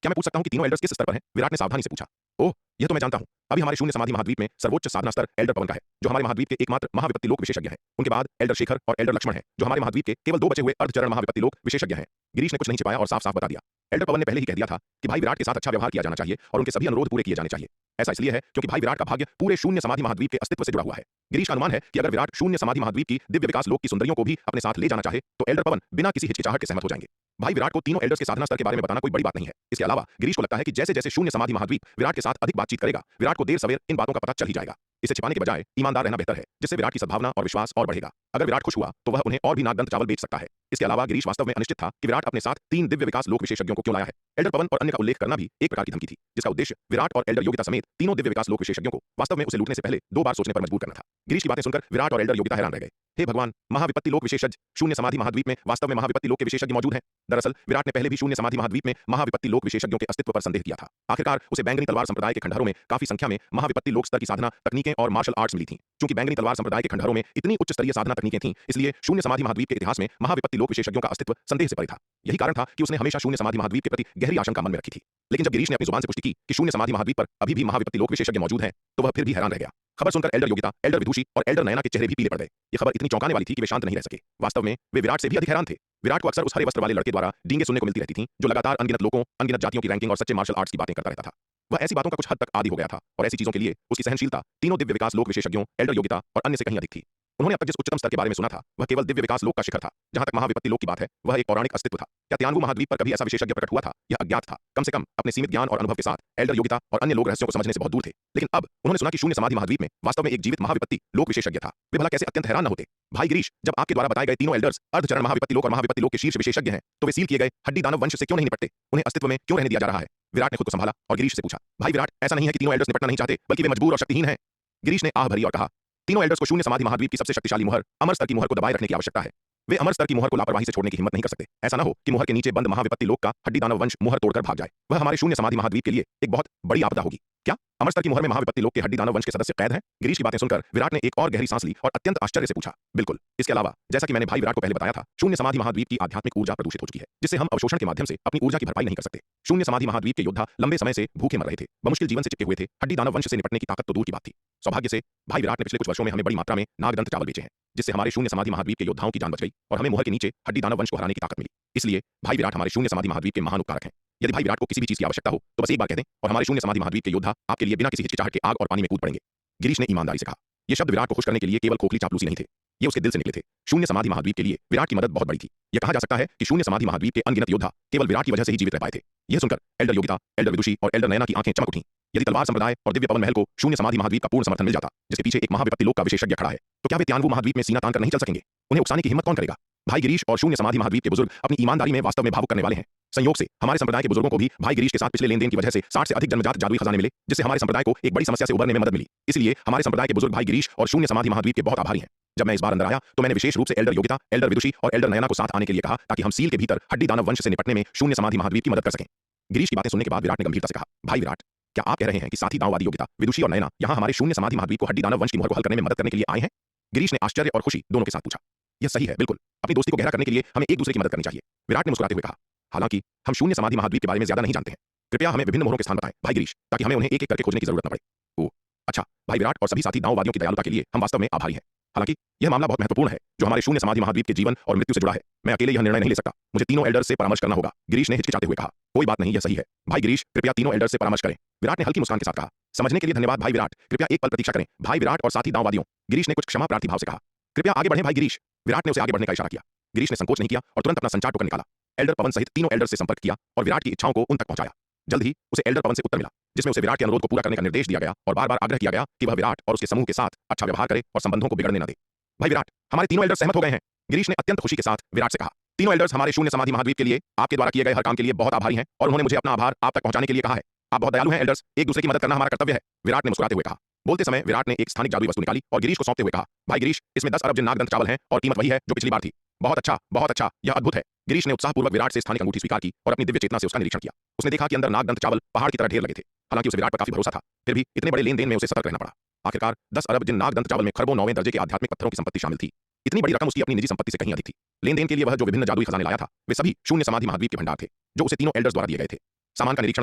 Speaker 1: क्या मैं पूछ सकता हूं कि तीनों एल्डर्स किस स्तर पर हैं? विराट ने सावधानी से पूछा। ओह, यह तो मैं जानता हूं। अभी हमारे शून्य समाधि महाद्वीप में सर्वोच्च साधना स्तर एल्डर पवन का है, जो हमारे महाद्वीप के एकमात्र महाविपत्ति लोक विशेषज्ञ हैं। उनके बाद एल्डर शेखर और एल्डर लक्ष्मण हैं, जो हमारे महाद्वीप के केवल 2 बचे हुए अर्धचरण महाविपत्ति लोक विशेषज्ञ हैं। गिरीश ने कुछ नहीं छिपाया और साफ-साफ बता दिया। एल्डर पवन ने पहले ही कह दिया था कि भाई विराट के साथ अच्छा व्यवहार किया जाना चाहिए और उनके सभी अनुरोध पूरे किए जाने चाहिए। ऐसा इसलिए है क्योंकि भाई विराट का भाग्य पूरे शून्य समाधि महाद्वीप के अस्तित्व से जुड़ा हुआ है। गिरीश का अनुमान है कि अगर विराट शून्य समाधि महाद्वीप की दिव्य विकास लोक की सुंदरियों को भी अपने साथ ले जाना चाहे, तो एल्डर पवन बिना किसी हिचकिचाहट के सहमत हो जाएंगे। भाई विराट को तीनों एल्डर्स के साधना स्तर के बारे में बताना कोई बड़ी बात नहीं है। इसके अलावा गिरीश को लगता है कि जैसे जैसे शून्य समाधि महाद्वीप विराट के साथ अधिक बातचीत करेगा, विराट को देर सवेर इन बातों का पता चल ही जाएगा। इसे छिपाने के बजाय ईमानदार रहना बेहतर है, जिससे विराट की सद्भावना और विश्वास और बढ़ेगा। अगर विराट खुश हुआ तो वह उन्हें और भी नागदंत चावल बेच सकता है। इसके अलावा गिरीश वास्तव में अनिश्चित था कि विराट अपने साथ 3 दिव्य विकास लोक विशेषज्ञों को क्यों लाया है। एल्डर पवन और अन्य का उल्लेख करना भी एक प्रकार की धमकी थी, जिसका उद्देश्य विराट और एल्डर योगिता समेत तीनों दिव्य विकास लोक विशेषज्ञों को वास्तव में उसे लूटने से पहले 2 बार सोचने पर मजबूर करना था। गिरीश की बातें सुनकर विराट और एल्डर योगिता हैरान रह गए। हे भगवान, महाविपत्ति लोक विशेषज्ञ शून्य समाधि महाद्वीप में वास्तव में महाविपत्ति लोक के विशेषज्ञ मौजूद हैं। दरअसल विराट ने पहले भी शून्य समाधि महाद्वीप में महाविपत्ति लोक विशेषज्ञों के अस्तित्व पर संदेह किया था। आखिरकार उसे बैंगनी तलवार संप्रदाय के खंडहरों में काफी संख्या में महाविपत्ति लोक स्तर की साधना तकनीकें और मार्शल आर्ट्स मिली थीं। क्योंकि बैंगनी तलवार संप्रदाय के खंडहरों में इतनी उच्च स्तरीय साधना तकनीकें थीं, इसलिए शून्य समाधि महाद्वीप के इतिहास में महाविपत्ति लोक विशेषज्ञों का अस्तित्व संदेह से परे था। यही कारण था कि उसने हमेशा शून्य समाधि महाद्वीप के प्रति गहरी आशंका मन में रखी थी। लेकिन जब गिरीश ने अपनी जुबान से पुष्टि की कि शून्य समाधि महाद्वीप पर अभी भी महाविपत्ति लोक विशेषज्ञ मौजूद हैं, तो वह फिर भी हैरान रह गया। खबर सुनकर एल्डर योगिता, एल्डर विदुषी और एल्डर नयना के चेहरे भी पीले पड़ गए। ये खबर इतनी चौंकाने वाली थी कि वे शांत नहीं रह सके। वास्तव में वे विराट से भी अधिक हैरान थे। विराट को अक्सर उस हरे वस्त्र वाले लड़के द्वारा डींगे सुनने को मिलती रहती थीं, जो लगातार अनगिनत लोगों, अनगिनत जातियों की रैंकिंग और सच्चे मार्शल आर्ट्स की बातें करता रहता था। वह ऐसी बातों का कुछ हद तक आदी हो गया था और ऐसी चीजों के लिए उसकी सहनशीलता तीनों दिव्य विकास लोक विशेषज्ञों, एल्डर योगिता और अन्य से कहीं अधिक थी। उन्होंने अब तक जिस उच्चतम स्तर के बारे में सुना था, वह केवल दिव्य विकास लोक का शिखर था। जहां तक महाविपत्ति लोक की बात है, वह एक पौराणिक अस्तित्व था। क्या तियानवु महाद्वीप पर कभी ऐसा विशेषज्ञ प्रकट हुआ था? यह अज्ञात था। कम से कम अपने सीमित ज्ञान और अनुभव के साथ एल्डर योगिता और अन्य लोग रहस्यों को समझने से बहुत दूर थे। लेकिन अब उन्होंने सुना कि शून्य समाधि महाद्वीप में वास्तव में एक जीवित महाविपत्ति लोक विशेषज्ञ था। वे भला कैसे अत्यंत हैरान न होते। भाई गिरीश, जब आपके द्वारा बताए गए तीनों एल्डर्स अर्धचरण महाविपत्ति लोक और महाविपत्ति लोक के शीर्ष विशेषज्ञ हैं, तो वे सील किए गए हड्डी दानव वंश से क्यों नहीं निपटते? उन्हें अस्तित्व में क्यों रहने दिया जा रहा है? विराट ने खुद को संभाला और गिरीश से पूछा, भाई विराट, ऐसा नहीं है कि तीनों एल्डर्स निपटना नहीं चाहते, बल्कि वे मजबूर और शक्तिहीन हैं। गिरीश ने आह भरी और कहा, तीनों एल्डर्स को शून्य समाधि महाद्वीप की सबसे शक्तिशाली मुहर, अमर स्तर की मुहर को दबाए रखने की आवश्यकता है। वे अमर स्तर की मुहर को लापरवाही से छोड़ने की हिम्मत नहीं कर सकते। ऐसा न हो कि मुहर के नीचे बंद महाविपत्ति लोक का हड्डी दानव वंश मुहर तोड़कर भाग जाए। वह हमारे शून्य समाधि महाद्वीप के लिए एक बहुत बड़ी आपदा होगी। क्या अमर स्तर की मुहर में महाविपत्ति लोक के हड्डी दानव वंश के सदस्य कैद हैं? गिरीश की बातें सुनकर विराट ने एक और गहरी सांस ली और अत्यंत आश्चर्य से पूछा, बिल्कुल। इसके अलावा, जैसा कि मैंने भाई विराट को पहले बताया था, शून्य समाधि महाद्वीप की आध्यात्मिक ऊर्जा प्रदूषित हो चुकी है, जिससे हम अवशोषण के माध्यम से अपनी ऊर्जा की भरपाई नहीं कर सकते। शून्य समाधि महाद्वीप के योद्धा लंबे समय से भूखे मर रहे थे, बमुश्किल जीवन से चिपके हुए थे। हड्डी दानव वंश से निपटने की ताकत तो दूर की बात थी। सौभाग्य से भाई विराट ने पिछले कुछ वर्षों में हमें बड़ी मात्रा में नागदंत चावल बेचे हैं, जिससे हमारे शून्य समाधि महाद्वीप के योद्धाओं की जान बच गई और हमें मुहर के नीचे हड्डी दानव वंश को हराने की ताकत मिली। इसलिए भाई विराट हमारे शून्य समाधि महाद्वीप के महान उपकारक हैं। यदि भाई विराट को किसी भी चीज की आवश्यकता हो, तो बस एक बार कह दें और हमारे शून्य समाधि महाद्वीप के योद्धा आपके लिए बिना किसी हिचकिचाहट के आग और पानी में कूद पड़ेंगे। गिरीश ने ईमानदारी से कहा। ये शब्द विराट को खुश करने के लिए केवल खोखली चापलूसी नहीं थे, ये उसके दिल से निकले थे। शून्य समाधि महाद्वीप के लिए विराट की मदद बहुत बड़ी थी। यह कहा जा सकता है कि शून्य समाधि महाद्वीप के अनगिनत योद्धा केवल विराट की वजह से ही जीवित रह पाए थे। यह सुनकर एल्डर योगिता, एल्डर विदुषी और एल्डर नयना की आंखें चमक उठीं। यदि तलवार संप्रदाय और दिव्य पवन महल को शून्य समाधि महाद्वीप का पूर्ण समर्थन मिल जाता, जिसके पीछे एक महाविपत्ति लोक का विशेषज्ञ खड़ा है, तो क्या वे तियानवु महाद्वीप में सीना तान कर नहीं चल सकेंगे? उन्हें उकसाने की हिम्मत कौन करेगा? भाई गिरीश और शून्य समाधि महाद्वीप के बुजुर्ग अपनी ईमानदारी में वास्तव में भावुक करने वाले हैं। संयोग से हमारे संप्रदाय के बुजुर्गों को भी भाई गिरीश के साथ पिछले लेन-देन की वजह से 60 से अधिक जन्मजात जादुई खजाने मिले, जिससे हमारे संप्रदाय को एक बड़ी समस्या से उबरने में मदद मिली। इसलिए हमारे संप्रदाय के बुजुर्ग भाई गिरीश और शून्य समाधि महाद्वीप के बहुत आभारी हैं। जब मैं इस बार अंदर आया, तो मैंने विशेष रूप से एल्डर योगिता, एल्डर विदुषी और एल्डर नयना को साथ आने के लिए कहा, ताकि हम सील के भीतर हड्डी दानव वंश से निपटने में शून्य समाधि महाद्वीप की मदद कर सकें। गिरीश की बातें सुनने के बाद विराट ने गंभीरता से कहा, भाई विराट, क्या आप कह रहे हैं कि साथी दांववादी योगिता, विदुषी और नयना यहाँ हमारे शून्य समाधि महाद्वीप को हड्डी दानव वंश की मुहर को हल करने में मदद करने के लिए आए हैं? गिरीश ने आश्चर्य और खुशी दोनों के साथ पूछा। यह सही है, बिल्कुल। अपनी दोस्ती को गहरा करने के लिए हमें एक दूसरे की मदद करनी चाहिए, विराट ने मुस्कुराते हुए कहा। हालांकि हम शून्य समाधि महाद्वीप के बारे में ज्यादा नहीं जानते हैं। कृपया हमें विभिन्न मोहरों के स्थान बताएं, भाई गिरीश, ताकि हमें उन्हें एक एक करके खोजने की जरूरत न पड़े। ओह, अच्छा। भाई विराट और सभी साथी दांववादियों की दयालुता के लिए हम वास्तव में आभारी हैं। हालांकि यह मामला बहुत महत्वपूर्ण है, जो हमारे शून्य समाधि महाद्वीप के जीवन और मृत्यु से जुड़ा है। मैं अकेले यह निर्णय नहीं ले सकता, मुझे तीनों एल्डर्स से परामर्श करना होगा, गिरीश ने हिचकिचाते हुए कहा। कोई बात नहीं, यह सही है। भाई गिरीश, कृपया तीनों एल्डर्स से परामर्श करें, विराट ने हल्की मुस्कान के साथ कहा। समझने के लिए धन्यवाद भाई विराट, कृपया एक पल प्रतीक्षा करें। भाई विराट और साथी दांववादियों, गिरीश ने कुछ क्षमा प्रार्थी भाव से कहा। कृपया आगे बढ़ें भाई गिरीश, विराट ने उसे आगे बढ़ने का इशारा किया। गिरीश ने संकोच नहीं किया और तुरंत अपना संचार टोकन निकाला। एल्डर पवन सहित तीनों एल्डर्स से संपर्क किया और विराट की इच्छाओं को उन तक पहुंचाया। जल्द ही उसे एल्डर पवन से उत्तर मिला, जिसमें उसे विराट के अनुरोध को पूरा करने का निर्देश दिया गया और बार-बार आग्रह किया गया कि वह विराट और उसके समूह के साथ अच्छा व्यवहार करे और संबंधों को बिगड़ने न दे। भाई विराट, हमारे तीनों एल्डर्स सहमत हो गए हैं, गिरीश ने अत्यंत खुशी के साथ विराट से कहा। तीनों एल्डर्स हमारे शून्य समाधि महाद्वीप के लिए आपके द्वारा किए गए हर काम के लिए बहुत आभारी हैं और उन्होंने मुझे अपना आभार आप तक पहुंचाने के लिए कहा है। आप बहुत दयालु हैं एल्डर्स, एक दूसरे की मदद करना हमारा कर्तव्य है, विराट ने मुस्कुराते हुए कहा। बोलते समय विराट ने एक स्थानिक जादुई वस्तु निकाली और गिरीश को सौंपते हुए कहा, भाई गिरीश, इसमें 10 अरब जिन नागदंत चावल हैं और कीमत वही है जो पिछली बार थी। बहुत अच्छा, यह अद्भुत है। गिरीश ने उत्साहपूर्वक विराट से स्थानिक अंगूठी स्वीकार की और अपनी दिव्य चेतना से उसका निरीक्षण किया। उसने देखा कि अंदर नागदंत चावल पहाड़ की तरह ढेर लगे थे। हालांकि उसे विराट पर काफी भरोसा था, फिर भी इतने बड़े लेन-देन में उसे सतर्क रहना पड़ा। आखिरकार 10 अरब जिन नागदंत चावल में खरबों 9वें दर्जे के आध्यात्मिक पत्थरों की संपत्ति शामिल थी। इतनी बड़ी रकम उसकी अपनी निजी संपत्ति से कहीं अधिक थी। लेन-देन के लिए वह जो विभिन्न जादुई खजाने लाया था, वे सभी शून्य समाधि महाद्वीप के भंडार थे, जो उसे तीनों एल्डर्स द्वारा दिए गए थे। सामान का निरीक्षण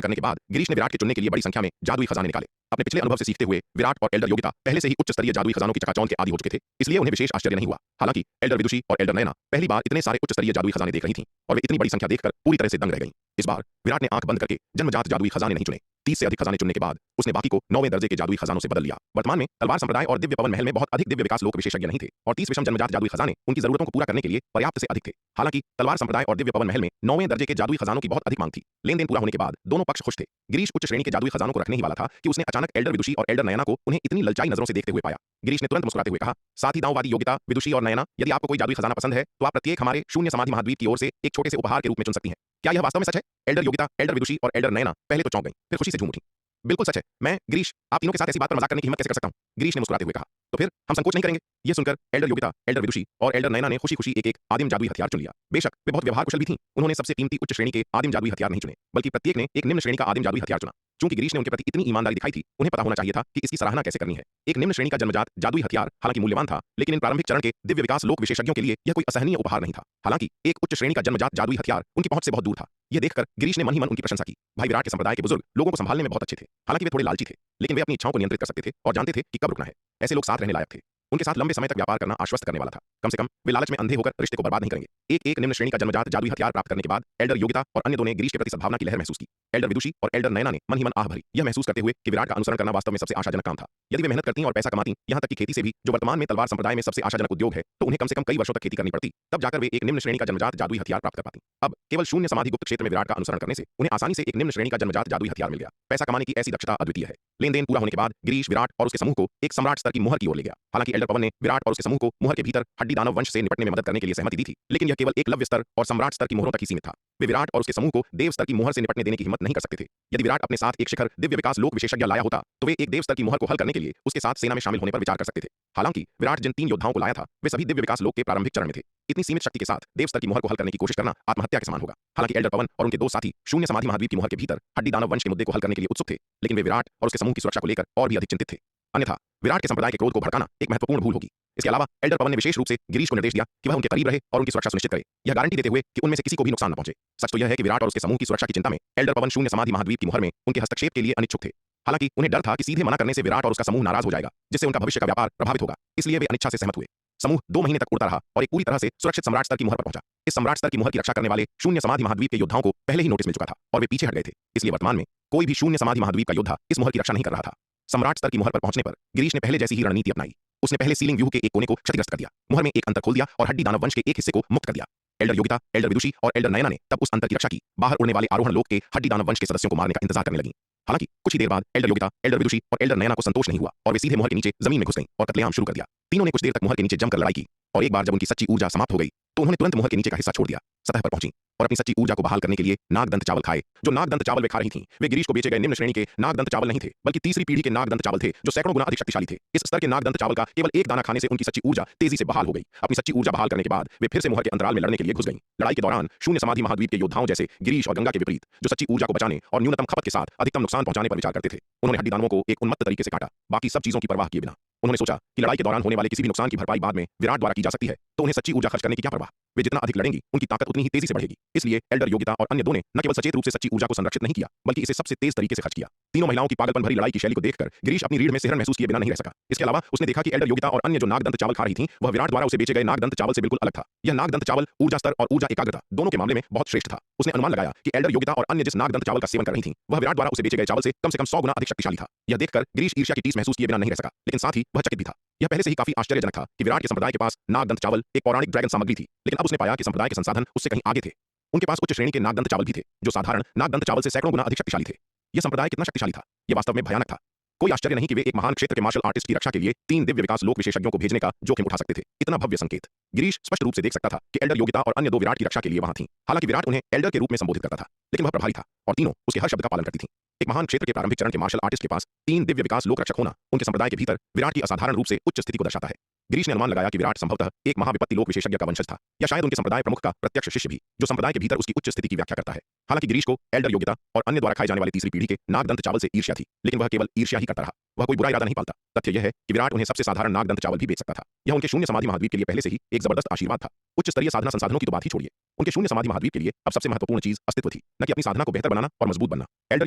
Speaker 1: करने के बाद गिरीश ने विराट के चुनने के लिए बड़ी संख्या में जादुई खजाने निकाले। अपने पिछले अनुभव से सीखते हुए विराट और एल्डर योगिता पहले से ही उच्च स्तरीय जादुई खजानों की चकाचौंध के आदी हो चुके थे, इसलिए उन्हें विशेष आश्चर्य नहीं हुआ। हालांकि एल्डर विदुषी और एल्डर नयना पहली बार इतने सारे उच्च स्तरीय जादुई खजाने देख रही थीं और वे इतनी बड़ी संख्या देखकर पूरी तरह से दंग रह गईं। इस बार विराट ने आंख बंद करके जन्मजात जादुई खजाने नहीं चुने। 30 से अधिक खजाने चुनने के बाद उसने बाकी को 9वें दर्जे के जादुई खजानों से बदल लिया। वर्तमान में तलवार संप्रदाय और दिव्य पवन महल में बहुत अधिक दिव्य विकास लोक विशेषज्ञ नहीं थे और 30 विषम जन्मजात जादुई खजाने उनकी जरूरतों को पूरा करने के लिए पर्याप्त से अधिक थे। हालांकि तलवार संप्रदाय और दिव्य पवन महल में 9वें दर्जे के जादुई खजानों की बहुत अधिक मांग थी। लेन-देन पूरा होने के बाद दोनों पक्ष खुश थे। गिरीश उच्च श्रेणी के जादुई खजानों को रखने ही वाला था कि उसने अचानक एल्डर विदुषी और एल्डर नयना को उन्हें इतनी ललचाई नजरों से देखते हुए पाया। गिरीश ने तुरंत मुस्कुराते हुए कहा, साथी दांववादी योगिता, विदुषी और नयना, यदि आपको कोई जादुई खजाना पसंद है तो आप प्रत्येक हमारे शून्य समाधि महाद्वीप की ओर से एक छोटे से उपहार के रूप में चुन सकती हैं। क्या यह वास्तव में सच है? एल्डर योगिता, एल्डर विदुषी और एल्डर नयना पहले तो चौंक गईं, फिर खुशी से झूम उठीं। बिल्कुल सच है। मैं गिरीश, आप तीनों के साथ ऐसी बात पर मजाक करने की हिम्मत कैसे कर सकता हूं? गिरीश ने मुस्कुराते हुए कहा। तो फिर हम संकोच नहीं करेंगे। यह सुनकर एल्डर योगिता, एल्डर विदुषी और एल्डर नयना ने खुशी-खुशी एक-एक आदिम जादुई हथियार चुन लिया। बेशक वे बहुत व्यवहार कुशल भी थीं। उन्होंने सबसे कीमती उच्च श्रेणी के आदिम जादुई हथियार नहीं चुने, बल्कि प्रत्येक ने एक निम्न श्रेणी का आदिम जादुई हथियार चुना। चूंकि गिरीश ने उनके प्रति इतनी ईमानदारी दिखाई थी, उन्हें पता होना चाहिए था कि इसकी सराहना कैसे करनी है। एक निम्न श्रेणी का जन्मजात जादुई हथियार हालांकि मूल्यवान था, लेकिन इन प्रारंभिक चरण के दिव्य विकास लोक विशेषज्ञों के लिए यह कोई असहनीय उपहार नहीं था। हालांकि एक उच्च श्रेणी का जन्मजात जादुई हथियार उनकी पहुंच से बहुत दूर था। यह देखकर गिरीश ने मन ही मन उनकी प्रशंसा की। भाई विराट के संप्रदाय के बुजुर्ग लोगों को संभालने में बहुत अच्छे थे। हालांकि वे थोड़े लालची थे, लेकिन वे अपनी इच्छाओं को नियंत्रित कर सकते थे और जानते थे कि कब रुकना है। ऐसे लोग साथ रहने लायक थे। उनके साथ लंबे समय तक व्यापार करना आश्वस्त करने वाला था। कम से कम वे लालच में अंधे होकर रिश्ते को बर्बाद नहीं करेंगे। एक निम्न श्रेणी का जन्मजात जादुई हथियार प्राप्त करने के बाद एल्डर योगिता और अन्य दो ने गिरीश के प्रति सद्भावना की लहर महसूस की। एल्डर विदुषी और एल्डर नयना ने मन ही मन आह भरी, यह महसूस करते हुए कि विराट का अनुसरण करना वास्तव में सबसे आशाजनक काम था। यदि वे मेहनत करती और पैसा कमाती, यहां तक कि खेती से भी, जो वर्तमान में तलवार संप्रदाय में सबसे आशाजनक उद्योग है, तो उन्हें कम से कम कई वर्षों तक खेती करनी पड़ती। तब जाकर वे एक निम्न श्रेणी का जन्मजात जादुई हथियार प्राप्त कर पाती। अब केवल शून्य समाधि गुप्त क्षेत्र में विराट का अनुसरण करने से उन्हें आसानी से एक निम्न श्रेणी का जन्मजात जादुई हथियार मिल गया। पैसा कमाने की ऐसी दक्षता अद्वितीय है। लेन देन पूरा होने के बाद गिरीश विराट और उसके समूह को एक सम्राट स्तर की मोहर की ओर ले गया। हालांकि एल्डर पवन ने विराट और उसके समूह को मोहर के भीतर हड्डी दानव वंश से निपटने में मदद करने के लिए सहमति दी थी, लेकिन यह केवल एकलव्य स्तर और सम्राट स्तर की मोहरों तक ही सीमित था। वे विराट और उसके समूह को देव स्तर की मोहर से निपटने देने की हिम्मत नहीं कर सकते थे। यदि विराट अपने साथ एक शिखर दिव्य विकास लोक विशेषज्ञ लाया होता, तो वे एक देव स्तर की मोहर को हल करने के लिए उसके साथ सेना में शामिल होने पर विचार कर सकते थे। हालांकि विराट जिन 3 योद्धाओं को लाया था, वे सभी दिव्य विकास लोक के प्रारंभिक चरण में थे। इतनी सीमित शक्ति के साथ देव स्तर की मोहर को हल करने की कोशिश करना आत्महत्या के समान होगा। हालांकि एल्डर पवन और उनके 2 साथी शून्य समाधि महाद्वीप की मोहर के भीतर हड्डी दानव वंश के मुद्दे को हल करने के लिए उत्सुक थे, लेकिन वे विराट और उसके समूह की सुरक्षा को लेकर और भी अधिक चिंतित थे। अन्यथा विराट के संप्रदाय के क्रोध को भड़काना एक महत्वपूर्ण भूल होगी। इसके अलावा एल्डर पवन ने विशेष रूप से गिरीश को निर्देश दिया कि वह उनके करीब रहे और उनकी सुरक्षा सुनिश्चित करे, यह गारंटी देते हुए कि उनमें से किसी को भी नुकसान न पहुंचे। सच तो यह है कि विराट और उसके समूह की सुरक्षा की चिंता में एल्डर पवन शून्य समाधि महाद्वीप की मोहर में उनके हस्तक्षेप के लिए अनिच्छुक थे। हालांकि उन्हें डर था कि सीधे मना करने से विराट और उसका समूह नाराज हो जाएगा, जिससे उनका भविष्य का व्यापार प्रभावित होगा। इसलिए वे अनिच्छा से सहमत हुए। समूह 2 महीने तक उड़ता रहा और एक पूरी तरह से सुरक्षित सम्राट स्तर की मोहर पर पहुंचा। इस सम्राट स्तर की मोहर की रक्षा करने वाले शून्य समाधि महाद्वीप के योद्धाओं को पहले ही नोटिस मिल चुका था और वे पीछे हट गए थे। इसलिए वर्तमान में कोई भी शून्य समाधि महाद्वीप का योद्धा इस मोहर की रक्षा नहीं कर रहा था। सम्राट स्तर की मोहर पर पहुंचने पर गिरीश ने पहले जैसी ही रणनीति अपनाई। उसने पहले सीलिंग व्यूह के एक कोने को क्षतिग्रस्त कर दिया, मोहर में एक अंतर खोल दिया और हड्डी दानव वंश के एक हिस्से को मुक्त कर दिया। एल्डर योगिता, एल्डर विदुषी और एल्डर नयना ने तब उस अंतर की रक्षा की। बाहर उड़ने वाले आरोहण लोक के हड्डी दानव वंश के सदस्यों को मारने का इंतजार करने लगी। हालांकि कुछ ही देर बाद एल्डर योगिता, एल्डर विदुषी और एल्डर नयना को संतोष नहीं हुआ और वे सीधे मोहर के नीचे जमीन में घुस गईं और कत्लेआम शुरू कर दिया। तीनों ने कुछ देर तक मोहर के नीचे जमकर लड़ाई की और एक बार जब उनकी सच्ची ऊर्जा समाप्त हो गई, तो उन्होंने तुरंत मोहर के नीचे का हिस्सा छोड़ दिया, सतह पर पहुंची और अपनी सच्ची ऊर्जा को बहाल करने के लिए नागदंत चावल खाए। जो नागदंत चावल वे खा रही थीं, वे गिरीश को बेचे गए निम्न श्रेणी के नागदंत चावल नहीं थे, बल्कि तीसरी पीढ़ी के नागदंत चावल थे, जो सैकड़ों गुना अधिक शक्तिशाली थे। इस स्तर के नागदंत चावल का केवल एक दाना खाने से उनकी सच्ची ऊर्जा तेजी से बहाल हो गई। अपनी सच्ची ऊर्जा बहाल करने के बाद वे फिर से मोहर के अंतराल में लड़ने के लिए घुस गईं। लड़ाई के दौरान शून्य समाधि महाद्वीप के योद्धाओं जैसे गिरीश और गंगा के विपरीत, जो सच्ची ऊर्जा को बचाने और न्यूनतम खपत के साथ अधिकतम नुकसान पहुंचाने पर विचार करते थे, उन्होंने हड्डी दानवों को एक उन्मत्त तरीके से काटा, बाकी सब चीजों की परवाह किए बिना। उन्होंने सोचा कि लड़ाई के दौरान होने वाले किसी भी नुकसान की भरपाई बाद में विराट द्वारा की जा सकती है, तो उन्हें सच्ची ऊर्जा खर्च करने की क्या परवाह। वे जितना अधिक लड़ेंगी, उनकी ताकत उतनी ही तेजी से बढ़ेगी। इसलिए एल्डर योगिता और अन्य 2 ने न केवल सचेत रूप से सच्ची ऊर्जा को संरक्षित नहीं किया, बल्कि इसे सबसे तेज तरीके से खर्च किया। तीनों महिलाओं की पागलपन भरी लड़ाई की शैली को देखकर गिरीश अपनी रीढ़ में सिहरन महसूस किए बिना नहीं रह सका। इसके अलावा उसने देखा कि एल्डर योगिता और अन्य जो नागदंत चावल खा रही थीं, वह विराट द्वारा उसे बेचे गए नागदंत चावल से बिल्कुल अलग था। यह नागदंत चावल ऊर्जा स्तर और ऊर्जा एकाग्रता दोनों के मामले में बहुत श्रेष्ठ था। उसने अनुमान लगाया कि एल्डर योगिता और अन्य जिस नागदंत चावल का सेवन कर रही थीं, वह विराट द्वारा उसे बेचे गए चावल से कम 100 गुना अधिक शक्तिशाली था। यह देखकर गिरीश ईर्ष्या की टीस महसूस किए बिना नहीं रह सका, लेकिन साथ ही वह चकित भी था। यह पहले से ही काफी आश्चर्यजनक था कि विराट के संप्रदाय के पास नागदंत चावल एक पौराणिक ड्रैगन सामग्री थी, लेकिन अब उसने पाया कि संप्रदाय के संसाधन उससे कहीं आगे थे। उनके पास उच्च श्रेणी के नागदंत चावल भी थे, जो साधारण नागदंत चावल से सैकड़ों गुना अधिक शक्तिशाली थे। यह संप्रदाय कितना शक्तिशाली था, यह वास्तव में भयानक था। कोई आश्चर्य नहीं कि वे एक महान क्षेत्र के मार्शल आर्टिस्ट की रक्षा के लिए 3 दिव्य विकास लोक विशेषज्ञों को भेजने का जोखिम उठा सकते थे। इतना भव्य संकेत गिरीश स्पष्ट रूप से देख सकता था कि एल्डर योगिता और अन्य 2 विराट की रक्षा के लिए वहां थीं। हालांकि विराट उन्हें एल्डर के रूप में संबोधित करता था, लेकिन वह प्रभारी था और तीनों उसके हर शब्द का पालन करती थीं। एक महान क्षेत्र के प्रारंभिक चरण के मार्शल आर्टिस्ट के पास 3 दिव्य विकास लोक रक्षक होना उनके संप्रदाय के भीतर विराट की असाधारण रूप से उच्च स्थिति को दर्शाता है। गिरीश ने अनुमान लगाया कि विराट संभवतः एक महाविपत्ति लोक विशेषज्ञ का वंशज था, या शायद उनके संप्रदाय प्रमुख का प्रत्यक्ष शिष्य भी, जो संप्रदाय के भीतर उसकी उच्च स्थिति की व्याख्या करता है। हालांकि गिरीश को एल्डर योगिता और अन्य द्वारा खाए जाने वाले तीसरी पीढ़ी के नागदंत चावल से ईर्ष्या थी, लेकिन वह केवल ईर्ष्या ही करता रहा। वह कोई बुरा इरादा नहीं पालता। तथ्य यह है कि विराट उन्हें सबसे साधारण नागदंत चावल भी बेच सकता था। यह उनके शून्य समाधि महाद्वीप के लिए पहले से ही एक जबरदस्त आशीर्वाद था। उच्च स्तरीय साधना संसाधनों की तो बात ही छोड़िए, उनके शून्य समाधि महाद्वीप के लिए अब सबसे महत्वपूर्ण चीज अस्तित्व थी, न कि अपनी साधना को बेहतर बनाना और मजबूत बनना। एल्डर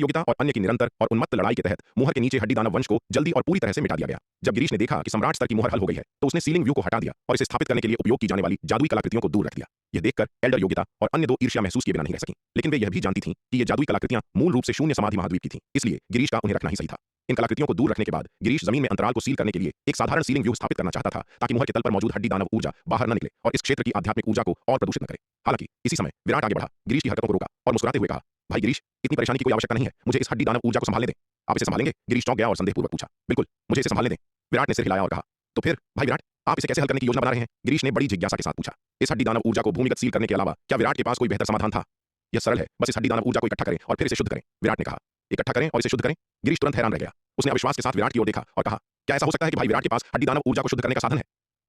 Speaker 1: योगिता और अन्य की निरंतर और उन्मत्त लड़ाई के तहत मोहर के नीचे हड्डी दानव वंश को जल्दी और पूरी तरह से मिटा दिया गया। जब गिरीश ने देखा कि सम्राट स्तर की मोहर हल हो गई है, तो उसने सीलिंग व्यू को हटा दिया और इसे स्थापित करने के लिए उपयोग की जाने वाली जादुई कलाकृतियों को दूर रख दिया। यह देखकर एल्डर योगिता और अन्य 2 ईर्ष्या महसूस किए बिना नहीं रह सकी, लेकिन वे यह भी जानती थीं कि ये जादुई कलाकृतियां मूल रूप से शून्य समाधि महाद्वीप की थीं, इसलिए गिरीश का उन्हें रखना ही सही था। इन कलाकृतियों को दूर रखने के बाद गिरीश जमीन में अंतराल को सील करने के लिए एक साधारण सीलिंग व्यू स्थापित करना चाहता था, ताकि मोहर के तल पर मौजूद हड्डी दानव ऊर्जा बाहर न निकले और इस क्षेत्र की आध्यात्मिक ऊर्जा को और प्रदूषित न करे। हालांकि इसी समय विराट आगे बढ़ा, गिरीश की हरकतों को रोका और मुस्कुराते हुए कहा, भाई गिरीश, इतनी परेशानी की कोई आवश्यकता नहीं है। मुझे इस हड्डी दानव ऊर्जा को संभालने दें। आप इसे संभालेंगे? गिरीश चौंक गया और संदेहपूर्वक पूछा। बिल्कुल, मुझे इसे संभालने दें। विराट ने सिर हिलाया और कहा, तो फिर भाई विराट, आप इसे कैसे हल करने की योजना बना रहे हैं? गिरीश ने बड़ी जिज्ञासा के साथ पूछा। इस हड्डी दानव ऊर्जा को भूमिगत सील करने के अलावा क्या विराट के पास कोई बेहतर समाधान था? यह सरल है, बस इस हड्डी दानव ऊर्जा को इकट्ठा करें और फिर इसे शुद्ध करें। विराट ने कहा। इकट्ठा करें और इसे शुद्ध करें? गिरीश तुरंत हैरान रह गया। उसने अविश्वास के साथ विराट की ओर देखा और कहा, क्या ऐसा हो सकता है कि भाई विराट के पास हड्डी दानव ऊर्जा को शुद्ध करने का साधन है?